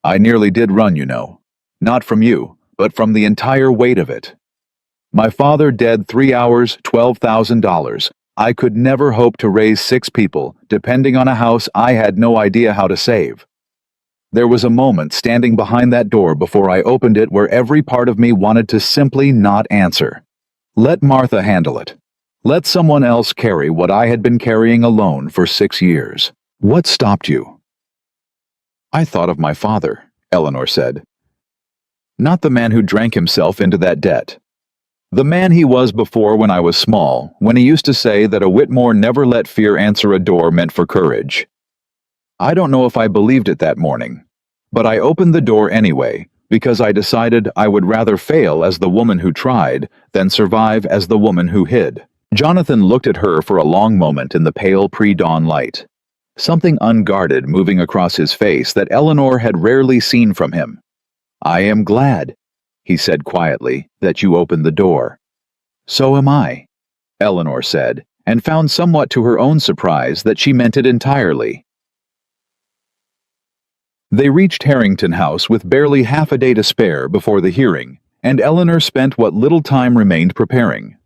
"I nearly did run, you know. Not from you, but from the entire weight of it. My father dead 3 hours, $12,000. I could never hope to raise 6 people, depending on a house I had no idea how to save. There was a moment standing behind that door before I opened it where every part of me wanted to simply not answer. Let Martha handle it. Let someone else carry what I had been carrying alone for 6 years. What stopped you?" "I thought of my father," Eleanor said. "Not the man who drank himself into that debt. The man he was before when I was small, when he used to say that a Whitmore never let fear answer a door meant for courage. I don't know if I believed it that morning, but I opened the door anyway, because I decided I would rather fail as the woman who tried than survive as the woman who hid." Jonathan looked at her for a long moment in the pale pre-dawn light, something unguarded moving across his face that Eleanor had rarely seen from him. "I am glad," he said quietly, "that you opened the door." "So am I," Eleanor said, and found somewhat to her own surprise that she meant it entirely. They reached Harrington House with barely half a day to spare before the hearing, and Eleanor spent what little time remained preparing.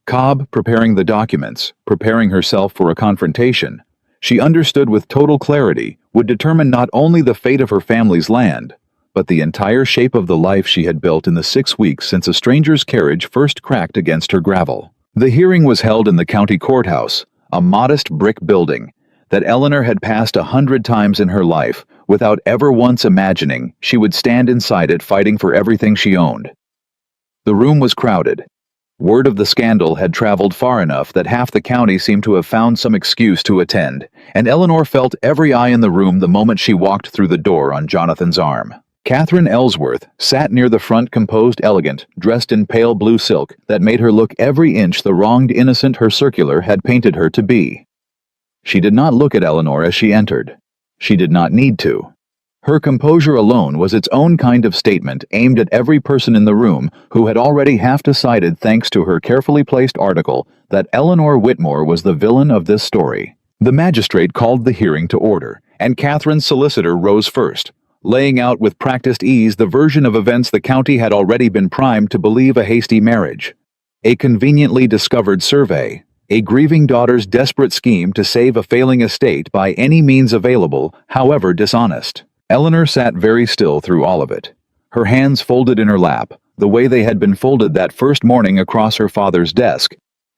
Cobb preparing the documents, preparing herself for a confrontation, she understood with total clarity would determine not only the fate of her family's land, but the entire shape of the life she had built in the 6 weeks since a stranger's carriage first cracked against her gravel. The hearing was held in the county courthouse, a modest brick building that Eleanor had passed 100 times in her life without ever once imagining she would stand inside it fighting for everything she owned. The room was crowded. Word of the scandal had traveled far enough that half the county seemed to have found some excuse to attend, and Eleanor felt every eye in the room the moment she walked through the door on Jonathan's arm. Catherine Ellsworth sat near the front, composed, elegant, dressed in pale blue silk that made her look every inch the wronged innocent her circular had painted her to be. She did not look at Eleanor as she entered. She did not need to. Her composure alone was its own kind of statement aimed at every person in the room who had already half decided, thanks to her carefully placed article, that Eleanor Whitmore was the villain of this story. The magistrate called the hearing to order, and Catherine's solicitor rose first, laying out with practiced ease the version of events the county had already been primed to believe a hasty marriage, a conveniently discovered survey, a grieving daughter's desperate scheme to save a failing estate by any means available, however dishonest. Eleanor sat very still through all of it, her hands folded in her lap, the way they had been folded that first morning across her father's desk,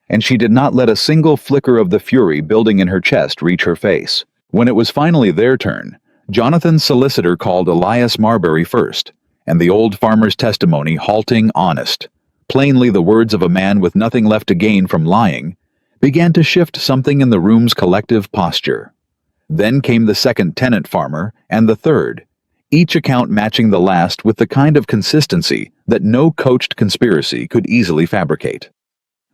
and she did not let a single flicker of the fury building in her chest reach her face. When it was finally their turn, Jonathan's solicitor called Elias Marbury first, and the old farmer's testimony halting honest, plainly the words of a man with nothing left to gain from lying, began to shift something in the room's collective posture. Then came the second tenant farmer and the third, each account matching the last with the kind of consistency that no coached conspiracy could easily fabricate.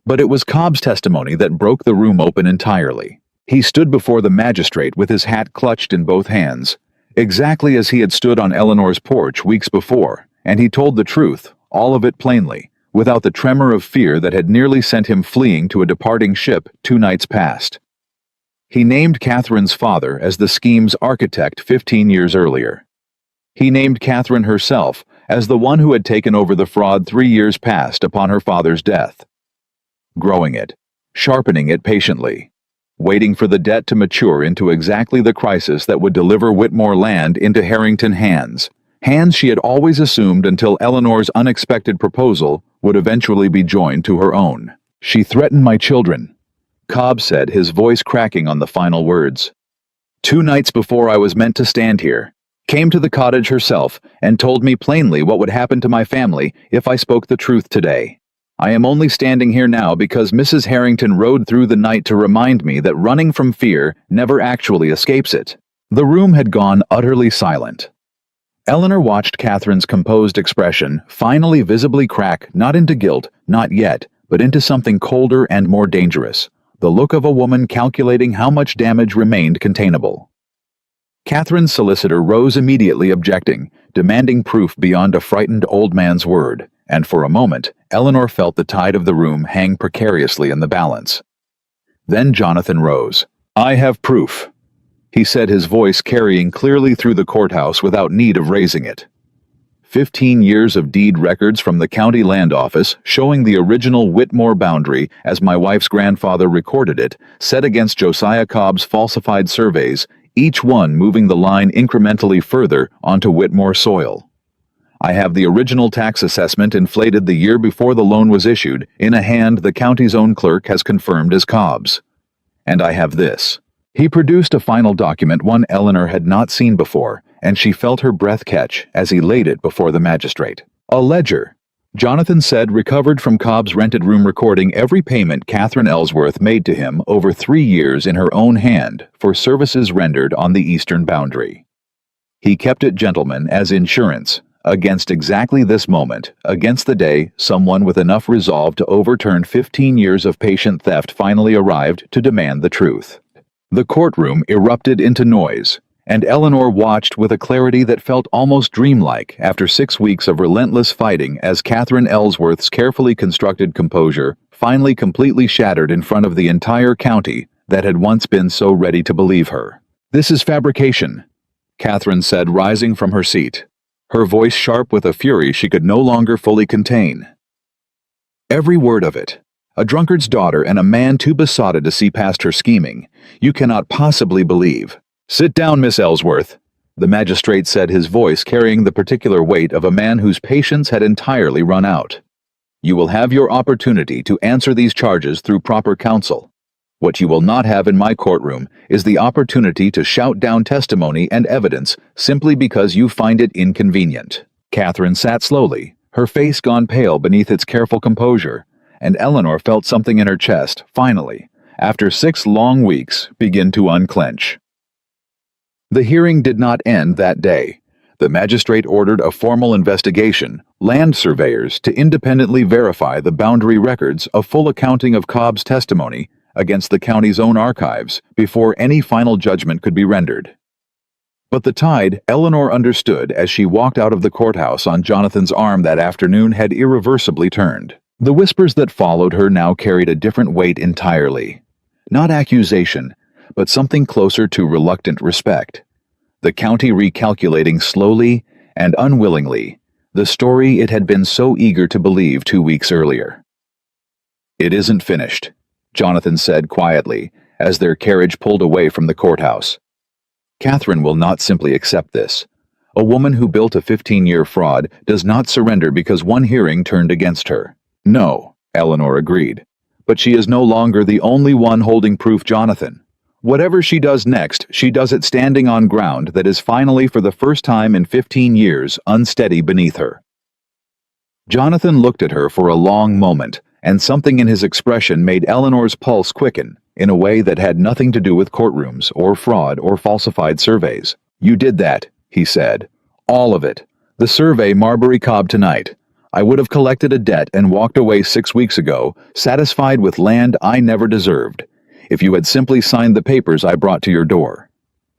But it was Cobb's testimony that broke the room open entirely. He stood before the magistrate with his hat clutched in both hands, exactly as he had stood on Eleanor's porch weeks before, and he told the truth, all of it plainly, without the tremor of fear that had nearly sent him fleeing to a departing ship 2 nights past. He named Catherine's father as the scheme's architect 15 years earlier. He named Catherine herself as the one who had taken over the fraud 3 years past upon her father's death, growing it, sharpening it patiently, waiting for the debt to mature into exactly the crisis that would deliver Whitmore land into Harrington hands she had always assumed until Eleanor's unexpected proposal would eventually be joined to her own. "She threatened my children," Cobb said, his voice cracking on the final words. "2 nights before I was meant to stand here, came to the cottage herself and told me plainly what would happen to my family if I spoke the truth today. I am only standing here now because Mrs. Harrington rode through the night to remind me that running from fear never actually escapes it." The room had gone utterly silent. Eleanor watched Catherine's composed expression finally visibly crack not into guilt, not yet, but into something colder and more dangerous, the look of a woman calculating how much damage remained containable. Catherine's solicitor rose immediately, objecting, demanding proof beyond a frightened old man's word, and for a moment, Eleanor felt the tide of the room hang precariously in the balance. Then Jonathan rose. "I have proof," he said, his voice carrying clearly through the courthouse without need of raising it. 15 years of deed records from the county land office showing the original Whitmore boundary as my wife's grandfather recorded it, set against Josiah Cobb's falsified surveys, each one moving the line incrementally further onto Whitmore soil. I have the original tax assessment inflated the year before the loan was issued in a hand the county's own clerk has confirmed as Cobb's. And I have this. He produced a final document one Eleanor had not seen before, and she felt her breath catch as he laid it before the magistrate. A ledger, Jonathan said, recovered from Cobb's rented room, recording every payment Catherine Ellsworth made to him over 3 years in her own hand for services rendered on the eastern boundary. He kept it, gentlemen, as insurance against exactly this moment, against the day someone with enough resolve to overturn 15 years of patient theft finally arrived to demand the truth. The courtroom erupted into noise, and Eleanor watched with a clarity that felt almost dreamlike after 6 weeks of relentless fighting as Catherine Ellsworth's carefully constructed composure finally completely shattered in front of the entire county that had once been so ready to believe her. "This is fabrication," Catherine said, rising from her seat, her voice sharp with a fury she could no longer fully contain. "Every word of it. A drunkard's daughter and a man too besotted to see past her scheming. You cannot possibly believe." "Sit down, Miss Ellsworth," the magistrate said, his voice carrying the particular weight of a man whose patience had entirely run out. "You will have your opportunity to answer these charges through proper counsel. What you will not have in my courtroom is the opportunity to shout down testimony and evidence simply because you find it inconvenient." Catherine sat slowly, her face gone pale beneath its careful composure, and Eleanor felt something in her chest, finally, after 6 long weeks, begin to unclench. The hearing did not end that day. The magistrate ordered a formal investigation, land surveyors to independently verify the boundary records, a full accounting of Cobb's testimony against the county's own archives before any final judgment could be rendered. But the tide, Eleanor understood as she walked out of the courthouse on Jonathan's arm that afternoon, had irreversibly turned. The whispers that followed her now carried a different weight entirely. Not accusation, but something closer to reluctant respect. The county recalculating slowly and unwillingly the story it had been so eager to believe 2 weeks earlier. "It isn't finished," Jonathan said quietly, as their carriage pulled away from the courthouse. Catherine will not simply accept this. A woman who built a 15-year fraud does not surrender because one hearing turned against her. No, Eleanor agreed. But she is no longer the only one holding proof, Jonathan. Whatever she does next, she does it standing on ground that is finally, for the first time in 15 years, unsteady beneath her. Jonathan looked at her for a long moment, and something in his expression made Eleanor's pulse quicken, in a way that had nothing to do with courtrooms, or fraud, or falsified surveys. "You did that," he said. "All of it. The survey Marbury Cobb tonight. I would have collected a debt and walked away 6 weeks ago, satisfied with land I never deserved, if you had simply signed the papers I brought to your door.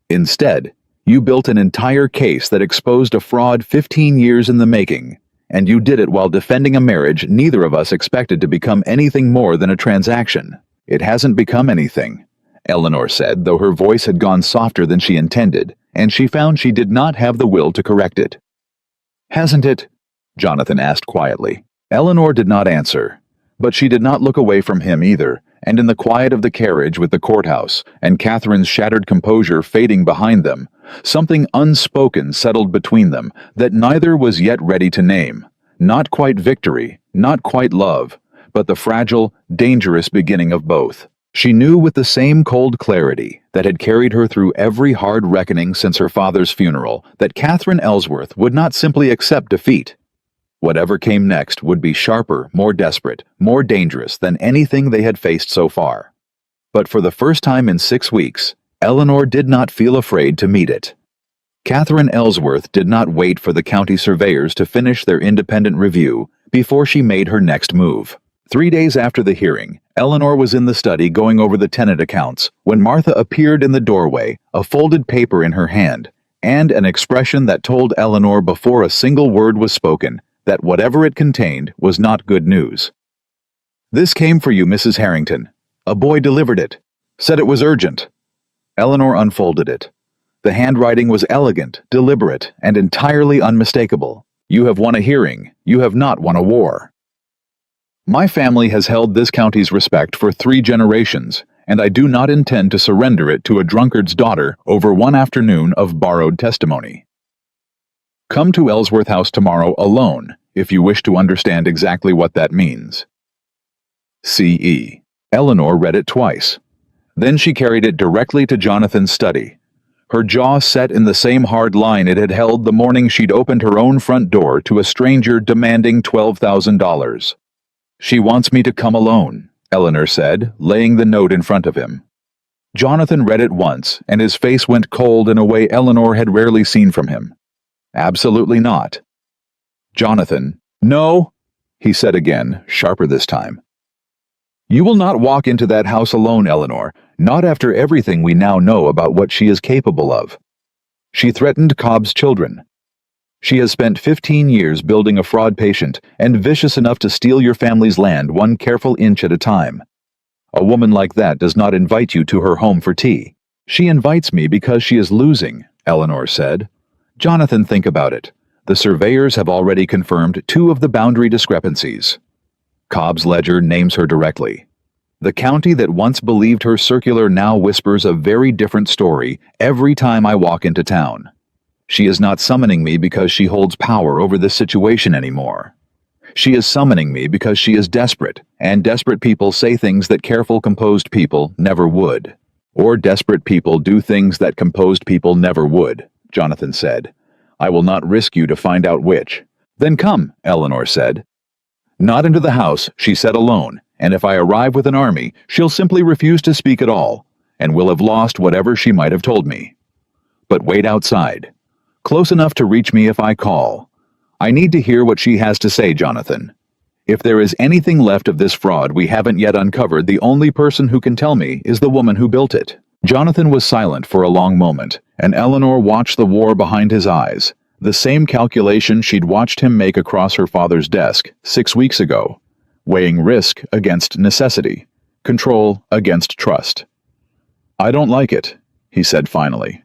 Instead, you built an entire case that exposed a fraud 15 years in the making, and you did it while defending a marriage neither of us expected to become anything more than a transaction." "It hasn't become anything," Eleanor said, though her voice had gone softer than she intended, and she found she did not have the will to correct it. "Hasn't it?" Jonathan asked quietly. Eleanor did not answer, but she did not look away from him either, and in the quiet of the carriage with the courthouse, and Catherine's shattered composure fading behind them, something unspoken settled between them that neither was yet ready to name. Not quite victory, not quite love, but the fragile, dangerous beginning of both. She knew with the same cold clarity that had carried her through every hard reckoning since her father's funeral that Catherine Ellsworth would not simply accept defeat. Whatever came next would be sharper, more desperate, more dangerous than anything they had faced so far. But for the first time in 6 weeks, Eleanor did not feel afraid to meet it. Catherine Ellsworth did not wait for the county surveyors to finish their independent review before she made her next move. 3 days after the hearing, Eleanor was in the study going over the tenant accounts when Martha appeared in the doorway, a folded paper in her hand, and an expression that told Eleanor before a single word was spoken that whatever it contained was not good news. "This came for you, Mrs. Harrington. A boy delivered it. Said it was urgent." Eleanor unfolded it. The handwriting was elegant, deliberate, and entirely unmistakable. "You have won a hearing. You have not won a war. My family has held this county's respect for 3 generations, and I do not intend to surrender it to a drunkard's daughter over one afternoon of borrowed testimony. Come to Ellsworth House tomorrow alone, if you wish to understand exactly what that means. C.E. Eleanor read it twice. Then she carried it directly to Jonathan's study. Her jaw set in the same hard line it had held the morning she'd opened her own front door to a stranger demanding $12,000. "She wants me to come alone," Eleanor said, laying the note in front of him. Jonathan read it once, and his face went cold in a way Eleanor had rarely seen from him. "Absolutely not." "Jonathan." "No," he said again, sharper this time. "You will not walk into that house alone, Eleanor, not after everything we now know about what she is capable of. She threatened Cobb's children. She has spent 15 years building a fraud patient and vicious enough to steal your family's land one careful inch at a time. A woman like that does not invite you to her home for tea. She invites me because she is losing," Eleanor said. "Jonathan, think about it. The surveyors have already confirmed 2 of the boundary discrepancies. Cobb's ledger names her directly. The county that once believed her circular now whispers a very different story every time I walk into town. She is not summoning me because she holds power over this situation anymore. She is summoning me because she is desperate, and desperate people say things that careful, composed people never would. Or desperate people do things that composed people never would," Jonathan said. "I will not risk you to find out which." "Then come," Eleanor said. "Not into the house," she said, "alone, and if I arrive with an army, she'll simply refuse to speak at all, and will have lost whatever she might have told me. But wait outside. Close enough to reach me if I call. I need to hear what she has to say, Jonathan. If there is anything left of this fraud we haven't yet uncovered, the only person who can tell me is the woman who built it." Jonathan was silent for a long moment, and Eleanor watched the war behind his eyes, the same calculation she'd watched him make across her father's desk 6 weeks ago, weighing risk against necessity, control against trust. "I don't like it," he said finally.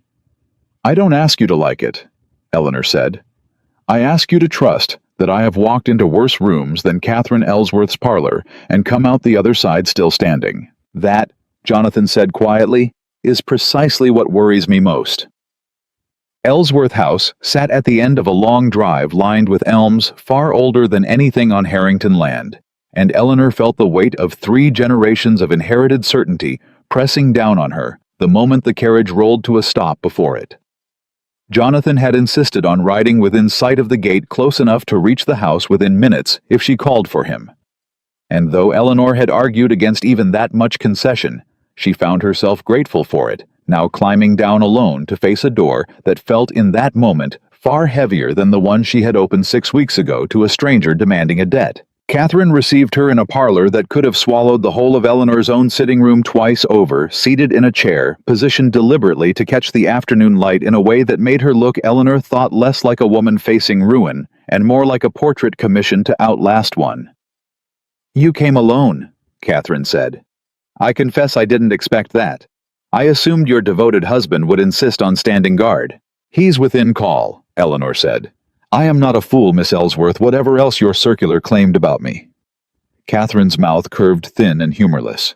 "I don't ask you to like it," Eleanor said. "I ask you to trust that I have walked into worse rooms than Catherine Ellsworth's parlor and come out the other side still standing." That, Jonathan said quietly, is precisely what worries me most. Ellsworth House sat at the end of a long drive lined with elms far older than anything on Harrington land, and Eleanor felt the weight of 3 generations of inherited certainty pressing down on her the moment the carriage rolled to a stop before it. Jonathan had insisted on riding within sight of the gate close enough to reach the house within minutes if she called for him. And though Eleanor had argued against even that much concession, she found herself grateful for it, now climbing down alone to face a door that felt in that moment far heavier than the one she had opened 6 weeks ago to a stranger demanding a debt. Catherine received her in a parlor that could have swallowed the whole of Eleanor's own sitting room twice over, seated in a chair, positioned deliberately to catch the afternoon light in a way that made her look, Eleanor thought, less like a woman facing ruin, and more like a portrait commissioned to outlast one. "You came alone," Catherine said. "I confess I didn't expect that. I assumed your devoted husband would insist on standing guard." "He's within call," Eleanor said. "I am not a fool, Miss Ellsworth, whatever else your circular claimed about me." Catherine's mouth curved thin and humorless.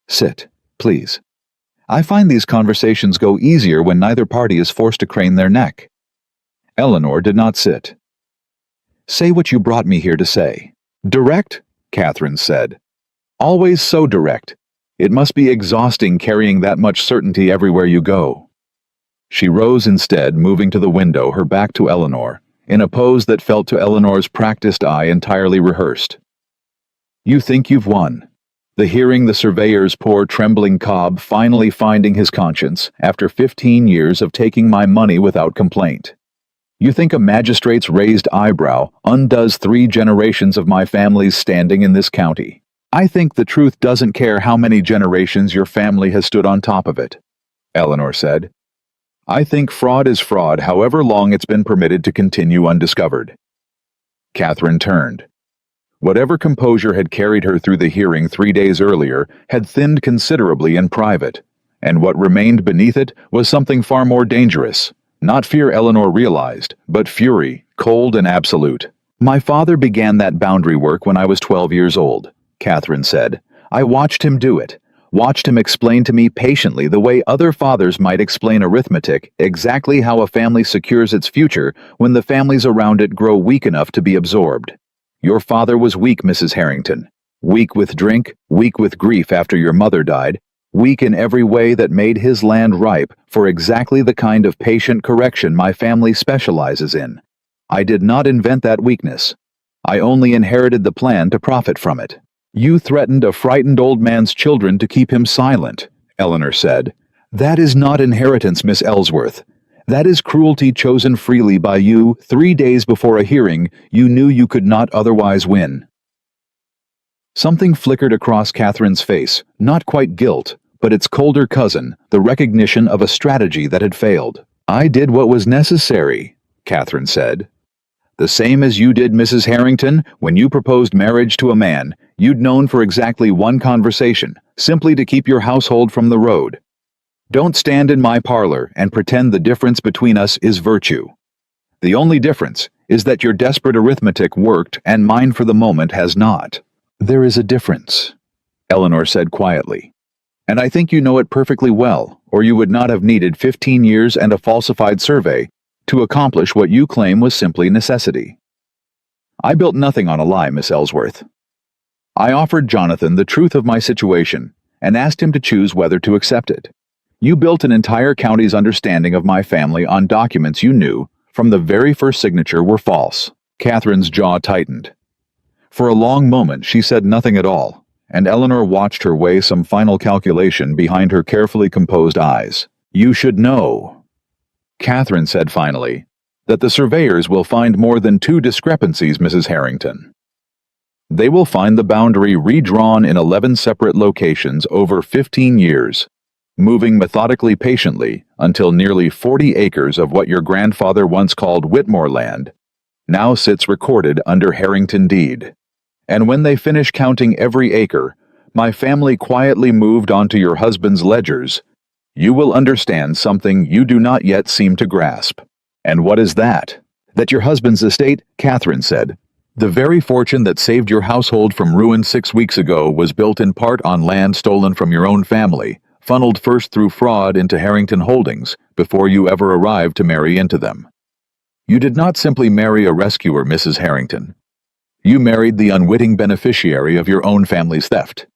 "Sit, please. I find these conversations go easier when neither party is forced to crane their neck." Eleanor did not sit. "Say what you brought me here to say." "Direct?" Catherine said. "Always so direct. It must be exhausting carrying that much certainty everywhere you go." She rose instead, moving to the window, her back to Eleanor, in a pose that felt to Eleanor's practiced eye entirely rehearsed. "You think you've won." The hearing the surveyor's poor trembling cob finally finding his conscience after 15 years of taking my money without complaint. "You think a magistrate's raised eyebrow undoes 3 generations of my family's standing in this county. I think the truth doesn't care how many generations your family has stood on top of it," Eleanor said. "I think fraud is fraud however long it's been permitted to continue undiscovered." Catherine turned. Whatever composure had carried her through the hearing 3 days earlier had thinned considerably in private, and what remained beneath it was something far more dangerous. Not fear, Eleanor realized, but fury, cold and absolute. "My father began that boundary work when I was 12 years old," Catherine said. "I watched him do it. Watched him explain to me patiently the way other fathers might explain arithmetic, exactly how a family secures its future when the families around it grow weak enough to be absorbed. Your father was weak, Mrs. Harrington. Weak with drink, weak with grief after your mother died, weak in every way that made his land ripe for exactly the kind of patient correction my family specializes in. I did not invent that weakness. I only inherited the plan to profit from it." "You threatened a frightened old man's children to keep him silent," Eleanor said. "That is not inheritance, Miss Ellsworth. That is cruelty chosen freely by you 3 days before a hearing you knew you could not otherwise win." Something flickered across Catherine's face, not quite guilt, but its colder cousin, the recognition of a strategy that had failed. "I did what was necessary," Catherine said. "The same as you did, Mrs. Harrington, when you proposed marriage to a man you'd known for exactly 1 conversation, simply to keep your household from the road. Don't stand in my parlor and pretend the difference between us is virtue. The only difference is that your desperate arithmetic worked and mine for the moment has not." "There is a difference," Eleanor said quietly. "And I think you know it perfectly well, or you would not have needed 15 years and a falsified survey to accomplish what you claim was simply necessity. I built nothing on a lie, Miss Ellsworth. I offered Jonathan the truth of my situation and asked him to choose whether to accept it. You built an entire county's understanding of my family on documents you knew, from the very first signature, were false." Catherine's jaw tightened. For a long moment she said nothing at all, and Eleanor watched her weigh some final calculation behind her carefully composed eyes. "You should know," Catherine said finally, "that the surveyors will find more than 2 discrepancies, Mrs. Harrington. They will find the boundary redrawn in 11 separate locations over 15 years, moving methodically patiently until nearly 40 acres of what your grandfather once called Whitmore land now sits recorded under Harrington deed. And when they finish counting every acre my family quietly moved onto your husband's ledgers, you will understand something you do not yet seem to grasp." "And what is that?" "That your husband's estate," Catherine said, The very fortune that saved your household from ruin 6 weeks ago was built in part on land stolen from your own family, funneled first through fraud into Harrington Holdings before you ever arrived to marry into them. You did not simply marry a rescuer, Mrs. Harrington. You married the unwitting beneficiary of your own family's theft.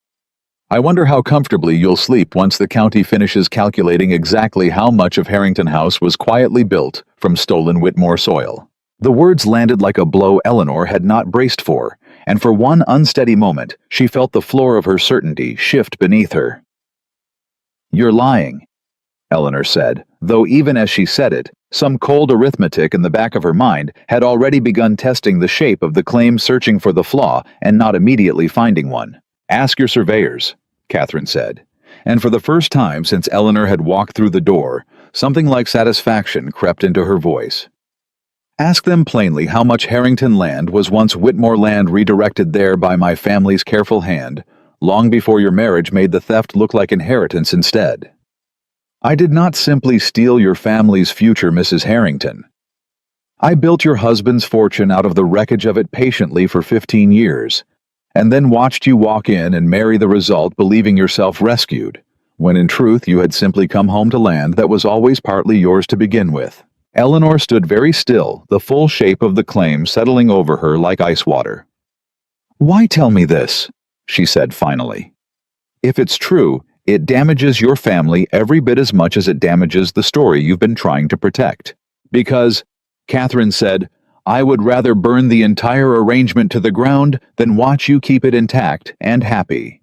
I wonder how comfortably you'll sleep once the county finishes calculating exactly how much of Harrington House was quietly built from stolen Whitmore soil. The words landed like a blow Eleanor had not braced for, and for one unsteady moment she felt the floor of her certainty shift beneath her. "You're lying," Eleanor said, though even as she said it, some cold arithmetic in the back of her mind had already begun testing the shape of the claim, searching for the flaw and not immediately finding one. "Ask your surveyors," Catherine said, and for the first time since Eleanor had walked through the door, something like satisfaction crept into her voice. "Ask them plainly how much Harrington land was once Whitmore land redirected there by my family's careful hand, long before your marriage made the theft look like inheritance instead. I did not simply steal your family's future, Mrs. Harrington. I built your husband's fortune out of the wreckage of it patiently for 15 years, and then watched you walk in and marry the result, believing yourself rescued, when in truth you had simply come home to land that was always partly yours to begin with." Eleanor stood very still, the full shape of the claim settling over her like ice water. "Why tell me this?" she said finally. "If it's true, it damages your family every bit as much as it damages the story you've been trying to protect. Because," Catherine said, "I would rather burn the entire arrangement to the ground than watch you keep it intact and happy.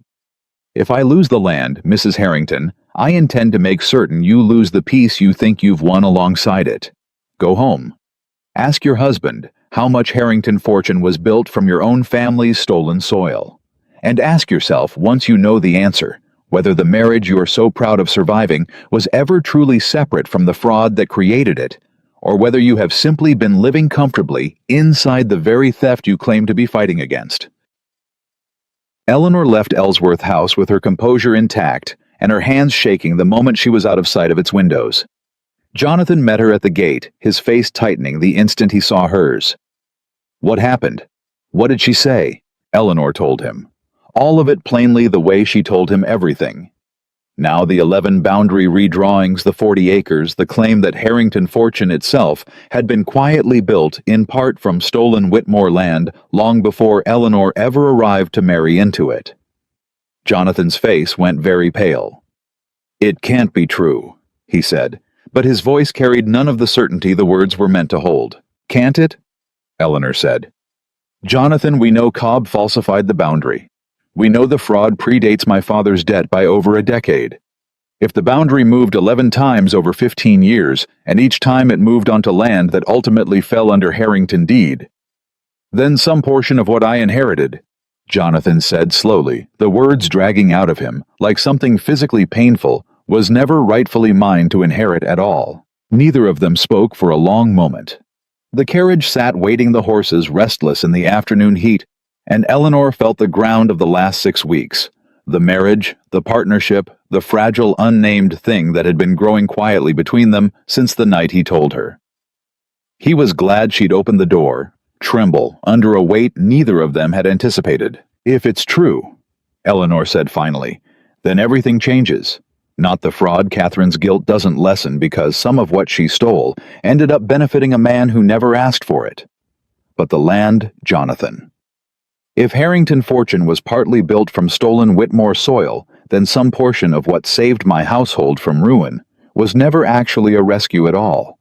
If I lose the land, Mrs. Harrington, I intend to make certain you lose the peace you think you've won alongside it. Go home. Ask your husband how much Harrington fortune was built from your own family's stolen soil. And ask yourself, once you know the answer, whether the marriage you are so proud of surviving was ever truly separate from the fraud that created it, or whether you have simply been living comfortably inside the very theft you claim to be fighting against." Eleanor left Ellsworth House with her composure intact and her hands shaking the moment she was out of sight of its windows. Jonathan met her at the gate, his face tightening the instant he saw hers. "What happened? What did she say?" Eleanor told him. All of it plainly, the way she told him everything. Now the 11 boundary redrawings, the 40 acres, the claim that Harrington fortune itself had been quietly built in part from stolen Whitmore land long before Eleanor ever arrived to marry into it. Jonathan's face went very pale. "It can't be true," he said, but his voice carried none of the certainty the words were meant to hold. "Can't it?" Eleanor said. "Jonathan, we know Cobb falsified the boundary. We know the fraud predates my father's debt by over a decade. If the boundary moved 11 times over 15 years, and each time it moved onto land that ultimately fell under Harrington deed, then some portion of what I inherited," Jonathan said slowly, the words dragging out of him like something physically painful, "was never rightfully mine to inherit at all." Neither of them spoke for a long moment. The carriage sat waiting the horses, restless in the afternoon heat, and Eleanor felt the ground of the last 6 weeks. The marriage, the partnership, the fragile, unnamed thing that had been growing quietly between them since the night he told her. He was glad she'd opened the door, tremble, under a weight neither of them had anticipated. "If it's true," Eleanor said finally, "then everything changes. Not the fraud. Catherine's guilt doesn't lessen because some of what she stole ended up benefiting a man who never asked for it. But the land, Jonathan. If Harrington fortune was partly built from stolen Whitmore soil, then some portion of what saved my household from ruin was never actually a rescue at all.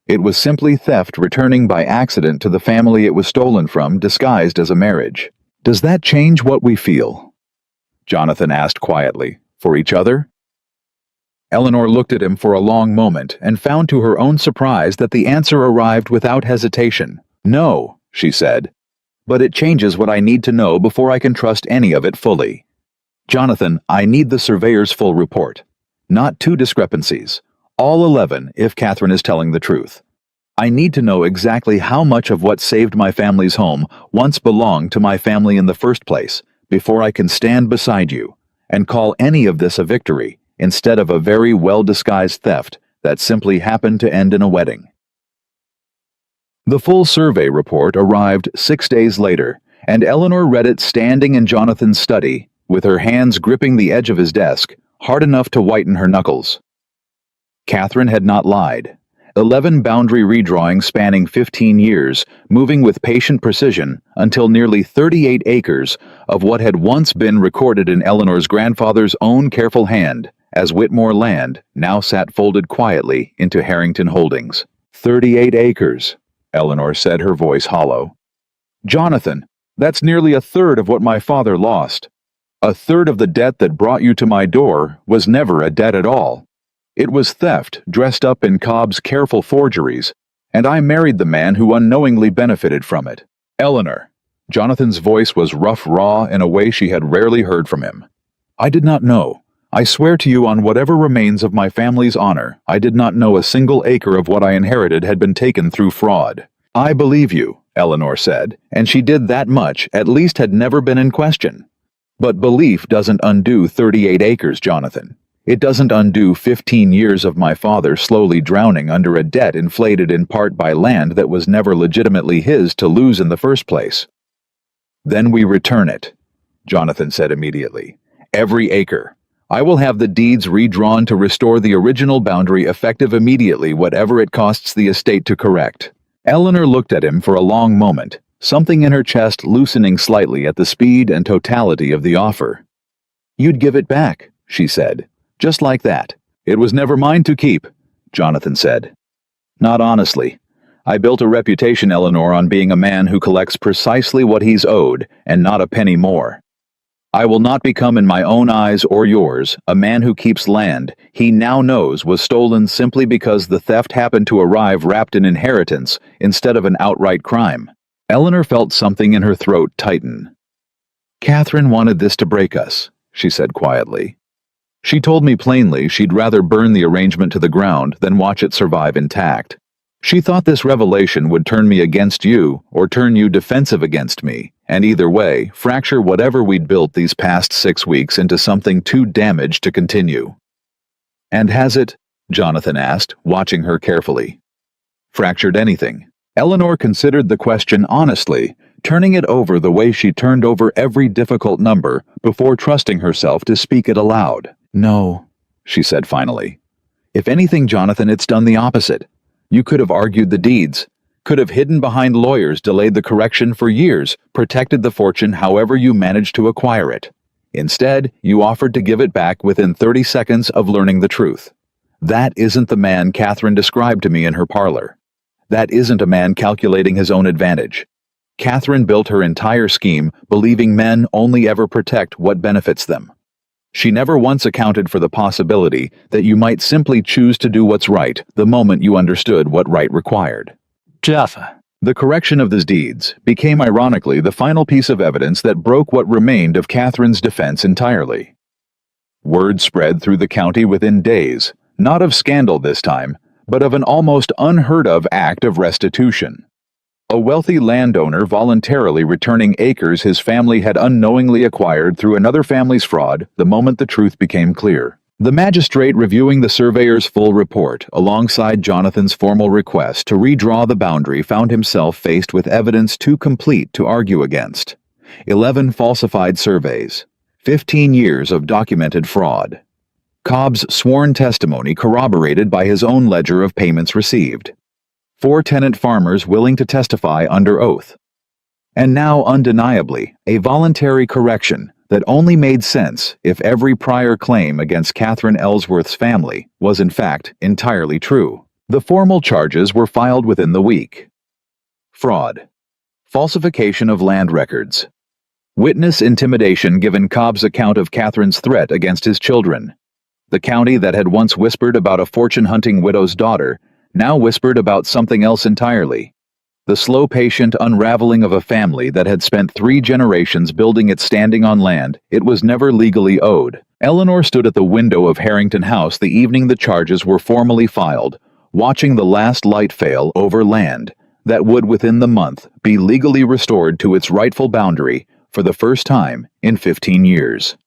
It was simply theft returning by accident to the family it was stolen from, disguised as a marriage. Does that change what we feel?" Jonathan asked quietly. "For each other?" Eleanor looked at him for a long moment and found to her own surprise that the answer arrived without hesitation. "No," she said. "But it changes what I need to know before I can trust any of it fully. Jonathan, I need the surveyor's full report. Not 2 discrepancies. All 11, if Catherine is telling the truth. I need to know exactly how much of what saved my family's home once belonged to my family in the first place, before I can stand beside you and call any of this a victory, instead of a very well-disguised theft that simply happened to end in a wedding." The full survey report arrived 6 days later, and Eleanor read it standing in Jonathan's study, with her hands gripping the edge of his desk, hard enough to whiten her knuckles. Catherine had not lied. 11 boundary redrawings spanning 15 years, moving with patient precision until nearly 38 acres of what had once been recorded in Eleanor's grandfather's own careful hand as Whitmore land now sat folded quietly into Harrington Holdings. 38 acres, Eleanor said, her voice hollow. Jonathan, that's nearly a third of what my father lost. A third of the debt that brought you to my door was never a debt at all. It was theft dressed up in Cobb's careful forgeries, and I married the man who unknowingly benefited from it. Eleanor. Jonathan's voice was rough, raw, in a way she had rarely heard from him. I did not know. I swear to you on whatever remains of my family's honor, I did not know a single acre of what I inherited had been taken through fraud. I believe you, Eleanor said, and she did that much, at least had never been in question. But belief doesn't undo 38 acres, Jonathan. It doesn't undo 15 years of my father slowly drowning under a debt inflated in part by land that was never legitimately his to lose in the first place. Then we return it, Jonathan said immediately. Every acre. I will have the deeds redrawn to restore the original boundary effective immediately, whatever it costs the estate to correct. Eleanor looked at him for a long moment, something in her chest loosening slightly at the speed and totality of the offer. You'd give it back, she said. Just like that. It was never mine to keep, Jonathan said. Not honestly. I built a reputation, Eleanor, on being a man who collects precisely what he's owed, and not a penny more. I will not become, in my own eyes or yours, a man who keeps land he now knows was stolen simply because the theft happened to arrive wrapped in inheritance instead of an outright crime. Eleanor felt something in her throat tighten. Catherine wanted this to break us, she said quietly. She told me plainly she'd rather burn the arrangement to the ground than watch it survive intact. She thought this revelation would turn me against you or turn you defensive against me, and either way, fracture whatever we'd built these past 6 weeks into something too damaged to continue. And has it? Jonathan asked, watching her carefully. Fractured anything? Eleanor considered the question honestly, turning it over the way she turned over every difficult number before trusting herself to speak it aloud. No, she said finally. If anything, Jonathan, it's done the opposite. You could have argued the deeds, could have hidden behind lawyers, delayed the correction for years, protected the fortune however you managed to acquire it. Instead, you offered to give it back within 30 seconds of learning the truth. That isn't the man Catherine described to me in her parlor. That isn't a man calculating his own advantage. Catherine built her entire scheme believing men only ever protect what benefits them. She never once accounted for the possibility that you might simply choose to do what's right the moment you understood what right required. Jeff. The correction of these deeds became ironically the final piece of evidence that broke what remained of Catherine's defense entirely. Word spread through the county within days, not of scandal this time, but of an almost unheard of act of restitution. A wealthy landowner voluntarily returning acres his family had unknowingly acquired through another family's fraud the moment the truth became clear. The magistrate reviewing the surveyor's full report alongside Jonathan's formal request to redraw the boundary found himself faced with evidence too complete to argue against. 11 falsified surveys, 15 years of documented fraud. Cobb's sworn testimony corroborated by his own ledger of payments received. 4 tenant farmers willing to testify under oath. And now, undeniably, a voluntary correction that only made sense if every prior claim against Catherine Ellsworth's family was in fact entirely true. The formal charges were filed within the week. Fraud. Falsification of land records. Witness intimidation given Cobb's account of Catherine's threat against his children. The county that had once whispered about a fortune-hunting widow's daughter now whispered about something else entirely. The slow, patient unraveling of a family that had spent 3 generations building its standing on land it was never legally owed. Eleanor stood at the window of Harrington House the evening the charges were formally filed, watching the last light fail over land that would within the month be legally restored to its rightful boundary for the first time in 15 years.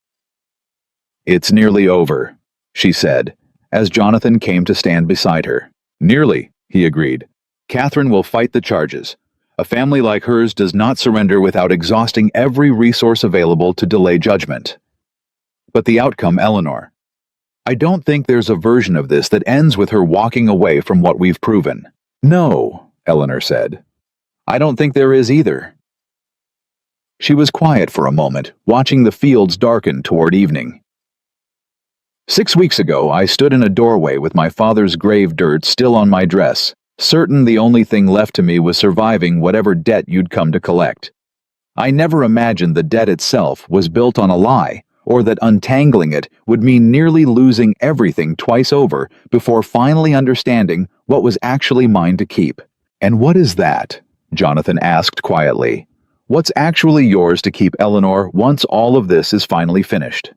It's nearly over, she said, as Jonathan came to stand beside her. Nearly, he agreed. Catherine will fight the charges. A family like hers does not surrender without exhausting every resource available to delay judgment. But the outcome, Eleanor. I don't think there's a version of this that ends with her walking away from what we've proven. No, Eleanor said. I don't think there is either. She was quiet for a moment, watching the fields darken toward evening. 6 weeks ago, I stood in a doorway with my father's grave dirt still on my dress, certain the only thing left to me was surviving whatever debt you'd come to collect. I never imagined the debt itself was built on a lie, or that untangling it would mean nearly losing everything twice over before finally understanding what was actually mine to keep. And what is that? Jonathan asked quietly. What's actually yours to keep, Eleanor, once all of this is finally finished?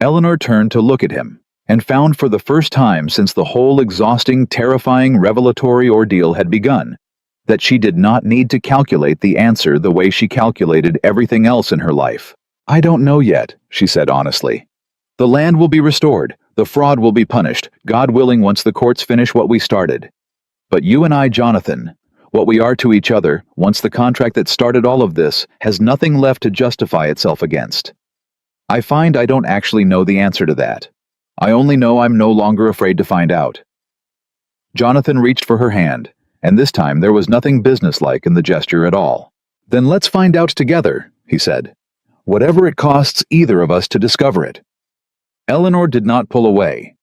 Eleanor turned to look at him, and found for the first time since the whole exhausting, terrifying, revelatory ordeal had begun, that she did not need to calculate the answer the way she calculated everything else in her life. I don't know yet, she said honestly. The land will be restored, the fraud will be punished, God willing, once the courts finish what we started. But you and I, Jonathan, what we are to each other, once the contract that started all of this has nothing left to justify itself against. I find I don't actually know the answer to that. I only know I'm no longer afraid to find out. Jonathan reached for her hand, and this time there was nothing businesslike in the gesture at all. Then let's find out together, he said. Whatever it costs either of us to discover it. Eleanor did not pull away.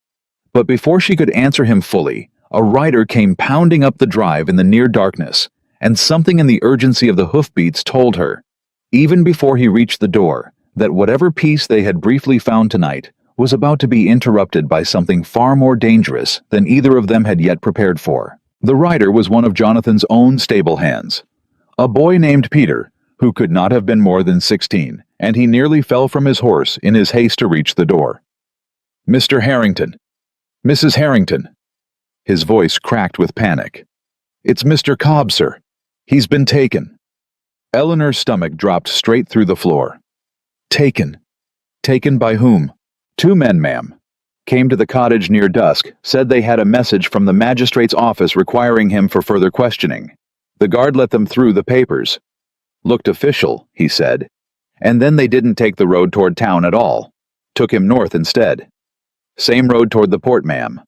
But before she could answer him fully, a rider came pounding up the drive in the near darkness, and something in the urgency of the hoofbeats told her, even before he reached the door, that whatever peace they had briefly found tonight was about to be interrupted by something far more dangerous than either of them had yet prepared for. The rider was one of Jonathan's own stable hands, a boy named Peter, who could not have been more than 16, and he nearly fell from his horse in his haste to reach the door. Mr. Harrington. Mrs. Harrington. His voice cracked with panic. It's Mr. Cobb, sir. He's been taken. Eleanor's stomach dropped straight through the floor. Taken. Taken by whom? 2 men, ma'am. Came to the cottage near dusk, said they had a message from the magistrate's office requiring him for further questioning. The guard let them through the papers. Looked official, he said. And then they didn't take the road toward town at all. Took him north instead. Same road toward the port, ma'am.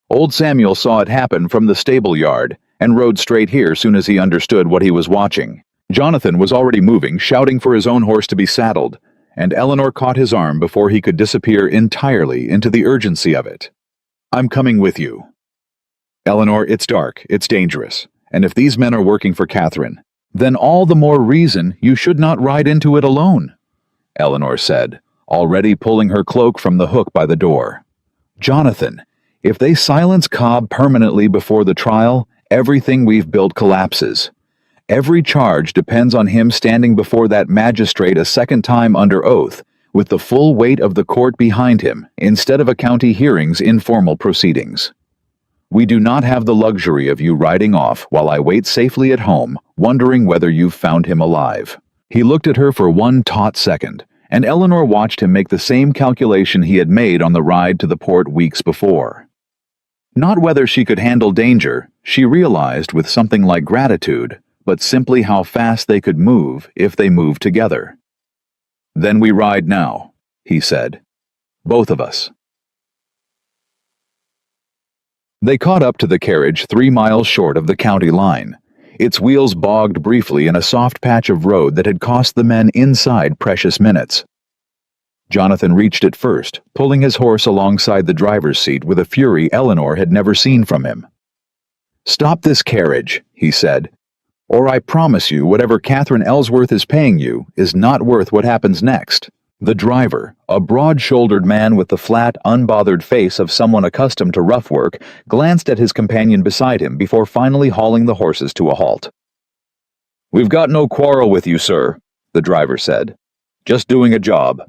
Old Samuel saw it happen from the stable yard and rode straight here soon as he understood what he was watching. Jonathan was already moving, shouting for his own horse to be saddled, and Eleanor caught his arm before he could disappear entirely into the urgency of it. I'm coming with you. Eleanor, it's dark, it's dangerous, and if these men are working for Catherine, then all the more reason you should not ride into it alone, Eleanor said, already pulling her cloak from the hook by the door. Jonathan, if they silence Cobb permanently before the trial, everything we've built collapses. Every charge depends on him standing before that magistrate a second time under oath, with the full weight of the court behind him, instead of a county hearing's informal proceedings. We do not have the luxury of you riding off while I wait safely at home, wondering whether you've found him alive. He looked at her for one taut second, and Eleanor watched him make the same calculation he had made on the ride to the port weeks before. Not whether she could handle danger, she realized with something like gratitude, but simply how fast they could move if they moved together. Then we ride now, he said. Both of us. They caught up to the carriage 3 miles short of the county line, its wheels bogged briefly in a soft patch of road that had cost the men inside precious minutes. Jonathan reached it first, pulling his horse alongside the driver's seat with a fury Eleanor had never seen from him. Stop this carriage, he said, or I promise you whatever Catherine Ellsworth is paying you is not worth what happens next. The driver, a broad-shouldered man with the flat, unbothered face of someone accustomed to rough work, glanced at his companion beside him before finally hauling the horses to a halt. We've got no quarrel with you, sir, the driver said. Just doing a job.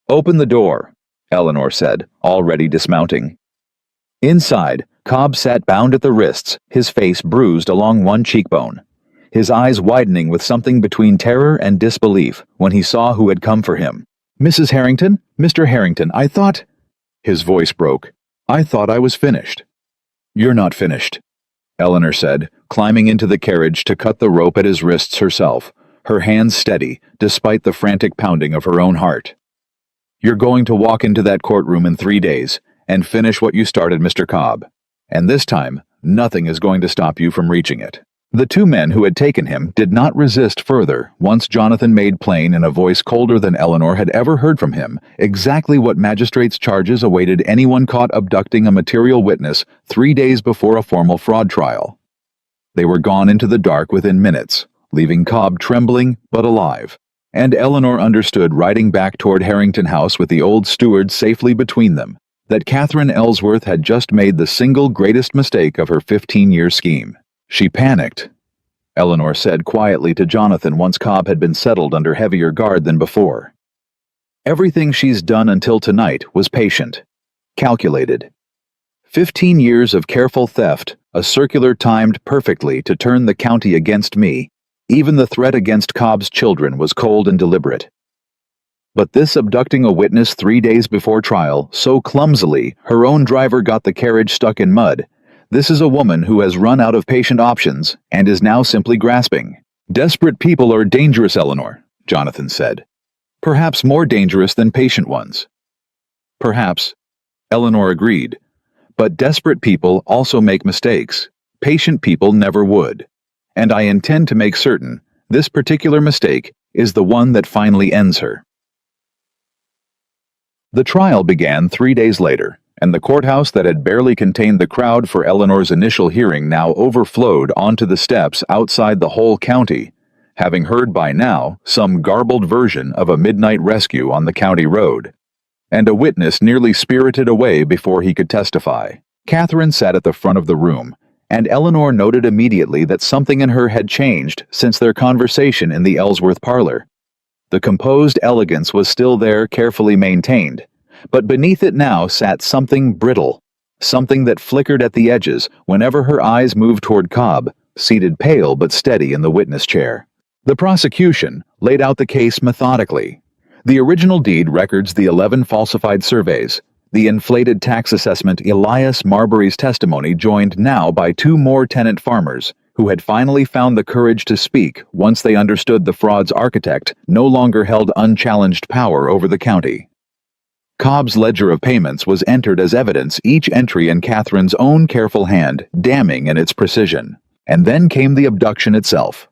Open the door, Eleanor said, already dismounting. Inside, Cobb sat bound at the wrists, his face bruised along one cheekbone, his eyes widening with something between terror and disbelief when he saw who had come for him. Mrs. Harrington? Mr. Harrington, I thought... His voice broke. I thought I was finished. You're not finished. Eleanor said, climbing into the carriage to cut the rope at his wrists herself, her hands steady despite the frantic pounding of her own heart. "You're going to walk into that courtroom in 3 days and finish what you started, Mr. Cobb. And this time, nothing is going to stop you from reaching it." The two men who had taken him did not resist further once Jonathan made plain in a voice colder than Eleanor had ever heard from him exactly what magistrate's charges awaited anyone caught abducting a material witness 3 days before a formal fraud trial. They were gone into the dark within minutes, leaving Cobb trembling but alive, and Eleanor understood riding back toward Harrington House with the old steward safely between them that Catherine Ellsworth had just made the single greatest mistake of her 15-year scheme. "She panicked," Eleanor said quietly to Jonathan once Cobb had been settled under heavier guard than before. "Everything she's done until tonight was patient, calculated. 15 years of careful theft, a circular timed perfectly to turn the county against me. Even the threat against Cobb's children was cold and deliberate. But this abducting a witness 3 days before trial, so clumsily her own driver got the carriage stuck in mud. This is a woman who has run out of patient options and is now simply grasping." "Desperate people are dangerous, Eleanor," Jonathan said. "Perhaps more dangerous than patient ones." "Perhaps," Eleanor agreed. "But desperate people also make mistakes. Patient people never would. And I intend to make certain this particular mistake is the one that finally ends her." The trial began 3 days later, and the courthouse that had barely contained the crowd for Eleanor's initial hearing now overflowed onto the steps outside the whole county, having heard by now some garbled version of a midnight rescue on the county road, and a witness nearly spirited away before he could testify. Catherine sat at the front of the room, and Eleanor noted immediately that something in her had changed since their conversation in the Ellsworth parlor. The composed elegance was still there, carefully maintained, but beneath it now sat something brittle, something that flickered at the edges whenever her eyes moved toward Cobb, seated pale but steady in the witness chair. The prosecution laid out the case methodically. The original deed records the 11 falsified surveys, the inflated tax assessment, Elias Marbury's testimony joined now by 2 more tenant farmers who had finally found the courage to speak once they understood the fraud's architect no longer held unchallenged power over the county. Cobb's ledger of payments was entered as evidence, each entry in Catherine's own careful hand, damning in its precision. And then came the abduction itself.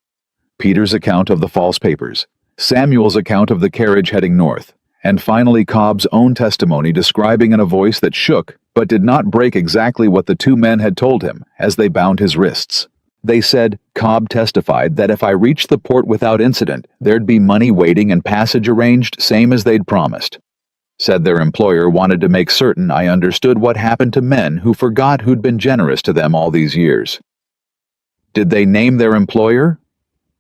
Peter's account of the false papers, Samuel's account of the carriage heading north, and finally Cobb's own testimony describing in a voice that shook but did not break exactly what the 2 men had told him as they bound his wrists. They said, "Cobb testified that if I reached the port without incident, there'd be money waiting and passage arranged same as they'd promised. Said their employer wanted to make certain I understood what happened to men who forgot who'd been generous to them all these years." "Did they name their employer?"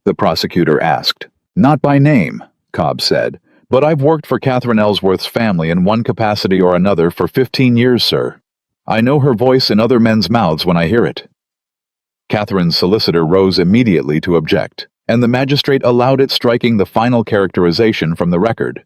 the prosecutor asked. "Not by name," Cobb said, "but I've worked for Catherine Ellsworth's family in one capacity or another for 15 years, sir. I know her voice in other men's mouths when I hear it." Catherine's solicitor rose immediately to object, and the magistrate allowed it, striking the final characterization from the record.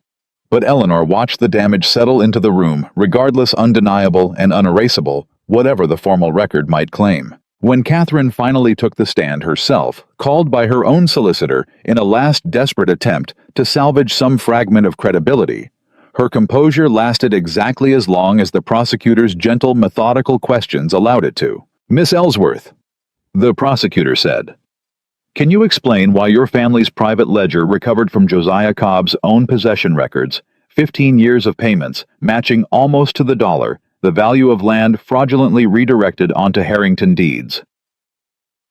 But Eleanor watched the damage settle into the room, regardless, undeniable and unerasable, whatever the formal record might claim. When Catherine finally took the stand herself, called by her own solicitor in a last desperate attempt to salvage some fragment of credibility, her composure lasted exactly as long as the prosecutor's gentle, methodical questions allowed it to. "Miss Ellsworth," the prosecutor said, "can you explain why your family's private ledger recovered from Josiah Cobb's own possession records 15 years of payments, matching almost to the dollar, the value of land fraudulently redirected onto Harrington deeds?"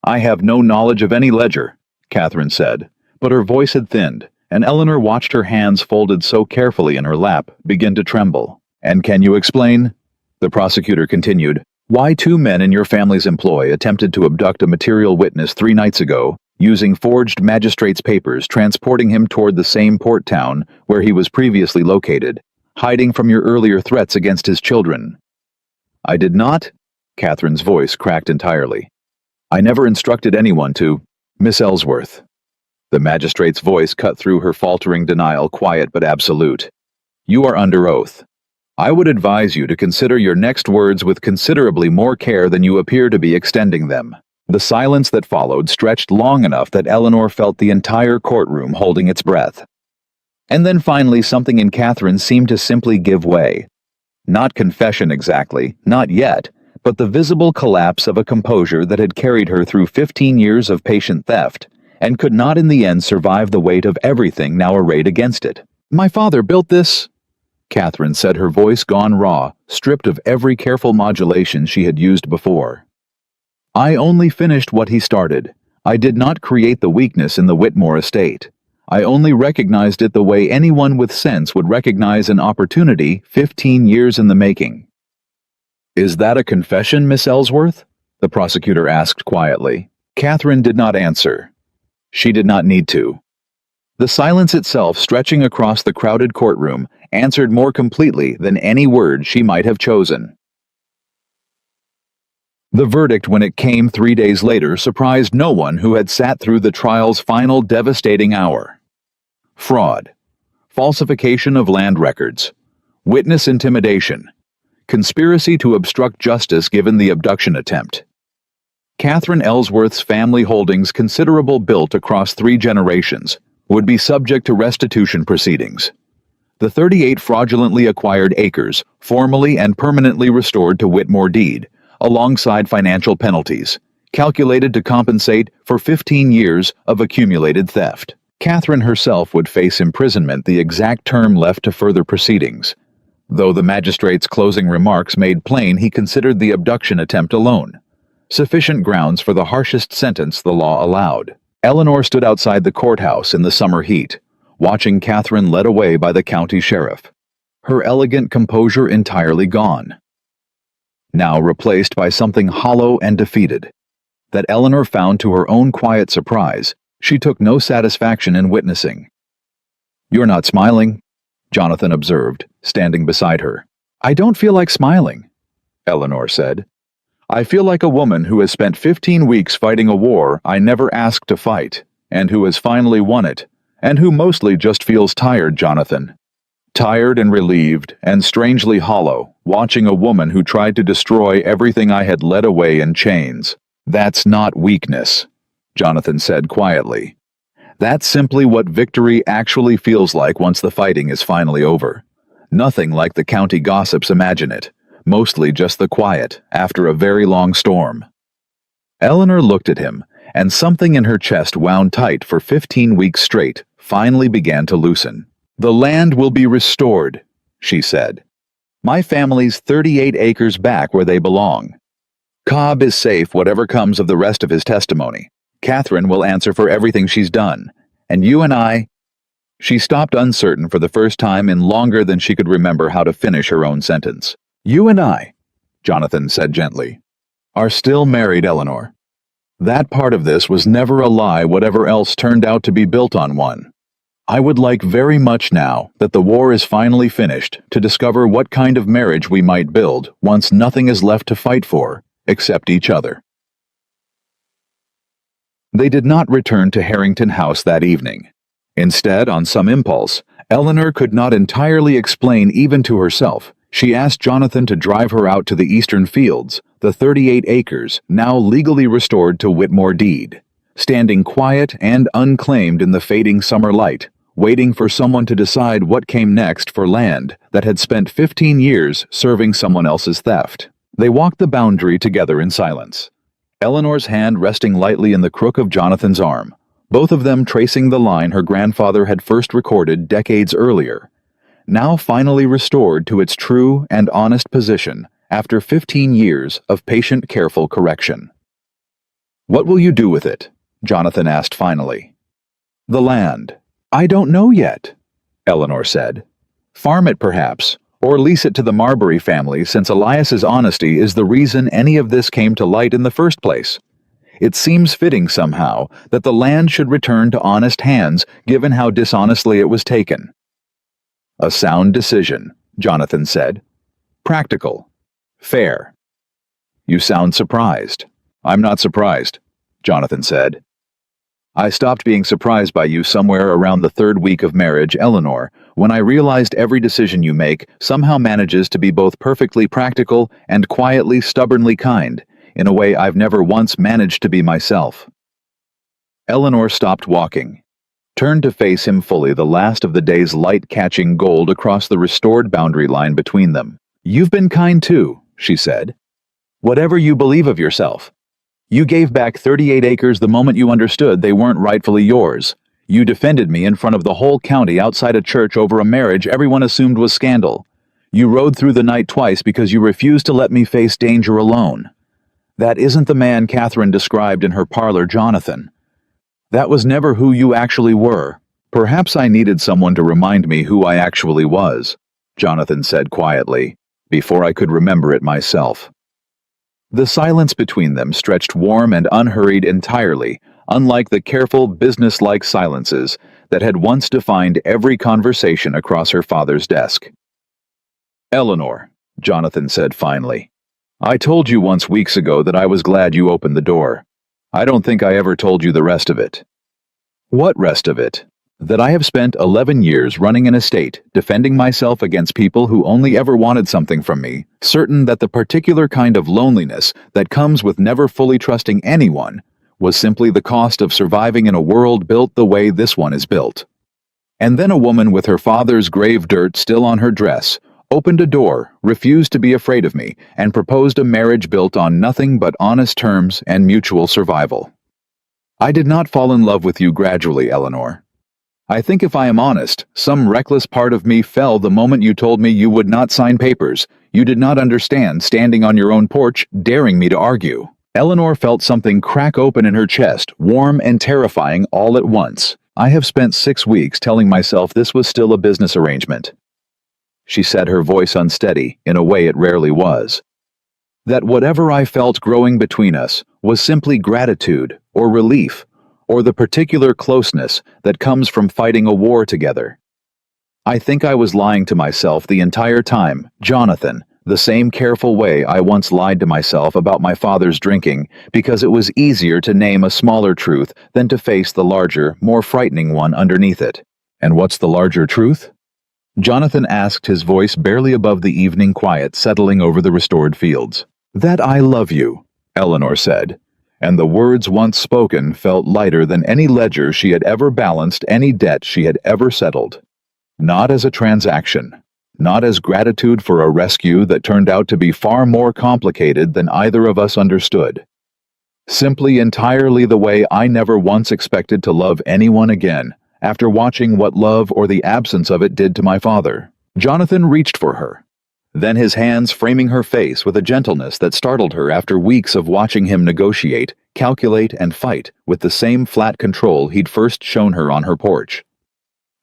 "I have no knowledge of any ledger," Catherine said, but her voice had thinned, and Eleanor watched her hands folded so carefully in her lap begin to tremble. "And can you explain," the prosecutor continued, "why 2 men in your family's employ attempted to abduct a material witness 3 nights ago, using forged magistrate's papers, transporting him toward the same port town where he was previously located, hiding from your earlier threats against his children?" "I did not," Catherine's voice cracked entirely. "I never instructed anyone to, Miss Ellsworth." The magistrate's voice cut through her faltering denial, quiet but absolute. "You are under oath. I would advise you to consider your next words with considerably more care than you appear to be extending them. The silence that followed stretched long enough that Eleanor felt the entire courtroom holding its breath. And then finally something in Catherine seemed to simply give way. Not confession exactly, not yet, but the visible collapse of a composure that had carried her through 15 years of patient theft, and could not in the end survive the weight of everything now arrayed against it. "My father built this," Catherine said, her voice gone raw, stripped of every careful modulation she had used before. "I only finished what he started. I did not create the weakness in the Whitmore estate. I only recognized it the way anyone with sense would recognize an opportunity 15 years in the making." "Is that a confession, Miss Ellsworth?" the prosecutor asked quietly. Catherine did not answer. She did not need to. The silence itself, stretching across the crowded courtroom, answered more completely than any word she might have chosen. The verdict, when it came 3 days later, surprised no one who had sat through the trial's final devastating hour. Fraud, falsification of land records, witness intimidation, conspiracy to obstruct justice given the abduction attempt. Catherine Ellsworth's family holdings, considerable, built across 3 generations, would be subject to restitution proceedings. The 38 fraudulently acquired acres, formally and permanently restored to Whitmore deed, alongside financial penalties, calculated to compensate for 15 years of accumulated theft. Catherine herself would face imprisonment, the exact term left to further proceedings, though the magistrate's closing remarks made plain he considered the abduction attempt alone sufficient grounds for the harshest sentence the law allowed. Eleanor stood outside the courthouse in the summer heat, watching Catherine led away by the county sheriff, her elegant composure entirely gone, now replaced by something hollow and defeated, that Eleanor found to her own quiet surprise she took no satisfaction in witnessing. "You're not smiling," Jonathan observed, standing beside her. "I don't feel like smiling," Eleanor said. "I feel like a woman who has spent 15 weeks fighting a war I never asked to fight, and who has finally won it, and who mostly just feels tired, Jonathan. Tired and relieved, and strangely hollow, watching a woman who tried to destroy everything I had led away in chains." "That's not weakness," Jonathan said quietly. "That's simply what victory actually feels like once the fighting is finally over. Nothing like the county gossips imagine it. Mostly just the quiet, after a very long storm." Eleanor looked at him, and something in her chest, wound tight for 15 weeks straight, finally began to loosen. "The land will be restored," she said. "My family's 38 acres back where they belong. Cobb is safe whatever comes of the rest of his testimony. Catherine will answer for everything she's done. And you and I—" She stopped, uncertain for the first time in longer than she could remember how to finish her own sentence. "You and I," Jonathan said gently, "are still married, Eleanor. That part of this was never a lie, whatever else turned out to be built on one. I would like very much now that the war is finally finished to discover what kind of marriage we might build once nothing is left to fight for except each other." They did not return to Harrington House that evening. Instead, on some impulse, Eleanor could not entirely explain even to herself, she asked Jonathan to drive her out to the eastern fields, the 38 acres now legally restored to Whitmore deed, standing quiet and unclaimed in the fading summer light, waiting for someone to decide what came next for land that had spent 15 years serving someone else's theft. They walked the boundary together in silence, Eleanor's hand resting lightly in the crook of Jonathan's arm, both of them tracing the line her grandfather had first recorded decades earlier, now finally restored to its true and honest position after 15 years of patient, careful correction. "What will you do with it?" Jonathan asked finally. "The land. I don't know yet," Eleanor said. "Farm it perhaps, or lease it to the Marbury family, since Elias's honesty is the reason any of this came to light in the first place. It seems fitting somehow that the land should return to honest hands given how dishonestly it was taken." "A sound decision," Jonathan said. "Practical. Fair." "You sound surprised." "I'm not surprised," Jonathan said. "I stopped being surprised by you somewhere around the 3rd week of marriage, Eleanor, when I realized every decision you make somehow manages to be both perfectly practical and quietly, stubbornly kind, in a way I've never once managed to be myself." Eleanor stopped walking, turned to face him fully, the last of the day's light catching gold across the restored boundary line between them. "You've been kind too," she said. "Whatever you believe of yourself. You gave back 38 acres the moment you understood they weren't rightfully yours. You defended me in front of the whole county outside a church over a marriage everyone assumed was scandal. You rode through the night twice because you refused to let me face danger alone. That isn't the man Catherine described in her parlor, Jonathan. That was never who you actually were." "Perhaps I needed someone to remind me who I actually was," Jonathan said quietly, "before I could remember it myself." The silence between them stretched warm and unhurried entirely, unlike the careful, business-like silences that had once defined every conversation across her father's desk. "Eleanor," Jonathan said finally, "I told you once weeks ago that I was glad you opened the door. I don't think I ever told you the rest of it." "What rest of it?" "That I have spent 11 years running an estate, defending myself against people who only ever wanted something from me, certain that the particular kind of loneliness that comes with never fully trusting anyone was simply the cost of surviving in a world built the way this one is built." And then a woman with her father's grave dirt still on her dress opened a door, refused to be afraid of me, and proposed a marriage built on nothing but honest terms and mutual survival. I did not fall in love with you gradually, Eleanor. I think if I am honest, some reckless part of me fell the moment you told me you would not sign papers. You did not understand, standing on your own porch, daring me to argue. Eleanor felt something crack open in her chest, warm and terrifying all at once. I have spent 6 weeks telling myself this was still a business arrangement. She said, her voice unsteady, in a way it rarely was. That whatever I felt growing between us was simply gratitude, or relief, or the particular closeness that comes from fighting a war together. I think I was lying to myself the entire time, Jonathan, the same careful way I once lied to myself about my father's drinking, because it was easier to name a smaller truth than to face the larger, more frightening one underneath it. And what's the larger truth? Jonathan asked, his voice barely above the evening quiet settling over the restored fields. That I love you, Eleanor said, and the words once spoken felt lighter than any ledger she had ever balanced, any debt she had ever settled. Not as a transaction, not as gratitude for a rescue that turned out to be far more complicated than either of us understood. Simply entirely the way I never once expected to love anyone again, after watching what love or the absence of it did to my father. Jonathan reached for her, then his hands framing her face with a gentleness that startled her after weeks of watching him negotiate, calculate, and fight with the same flat control he'd first shown her on her porch.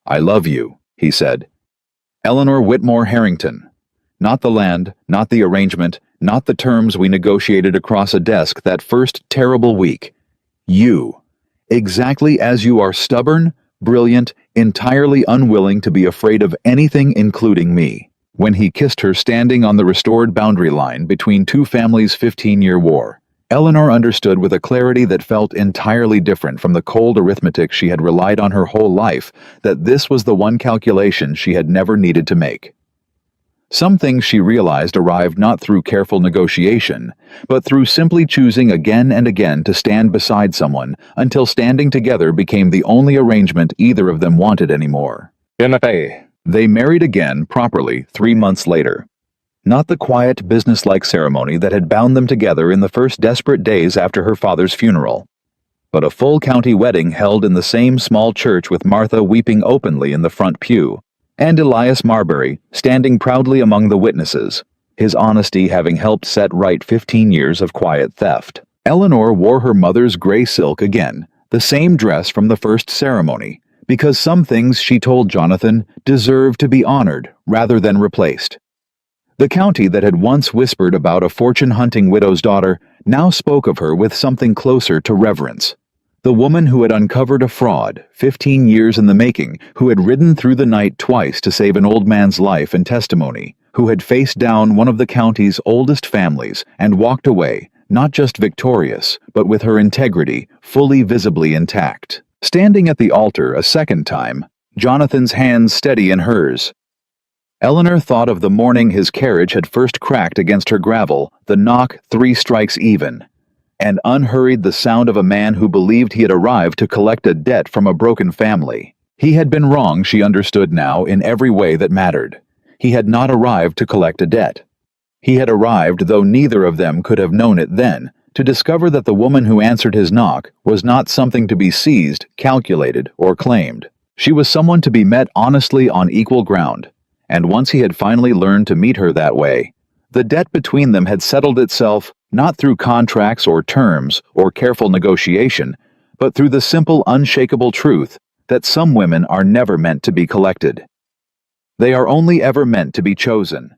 I love you, he said. Eleanor Whitmore Harrington. Not the land, not the arrangement, not the terms we negotiated across a desk that first terrible week. You. Exactly as you are stubborn, brilliant, entirely unwilling to be afraid of anything including me. When he kissed her standing on the restored boundary line between two families' 15-year war, Eleanor understood with a clarity that felt entirely different from the cold arithmetic she had relied on her whole life that this was the one calculation she had never needed to make. Some things she realized arrived not through careful negotiation, but through simply choosing again and again to stand beside someone until standing together became the only arrangement either of them wanted anymore. They married again properly 3 months later. Not the quiet, businesslike ceremony that had bound them together in the first desperate days after her father's funeral, but a full county wedding held in the same small church with Martha weeping openly in the front pew, and Elias Marbury standing proudly among the witnesses, his honesty having helped set right 15 years of quiet theft. Eleanor wore her mother's gray silk again, the same dress from the first ceremony, because some things, she told Jonathan, deserved to be honored rather than replaced. The county that had once whispered about a fortune-hunting widow's daughter now spoke of her with something closer to reverence. The woman who had uncovered a fraud, 15 years in the making, who had ridden through the night twice to save an old man's life and testimony, who had faced down one of the county's oldest families and walked away, not just victorious, but with her integrity fully visibly intact. Standing at the altar a second time, Jonathan's hands steady in hers. Eleanor thought of the morning his carriage had first cracked against her gravel, the knock 3 strikes even, and unhurried the sound of a man who believed he had arrived to collect a debt from a broken family. He had been wrong, she understood now, in every way that mattered. He had not arrived to collect a debt. He had arrived, though neither of them could have known it then, to discover that the woman who answered his knock was not something to be seized, calculated, or claimed. She was someone to be met honestly on equal ground. And once he had finally learned to meet her that way, the debt between them had settled itself not through contracts or terms or careful negotiation, but through the simple, unshakable truth that some women are never meant to be collected. They are only ever meant to be chosen.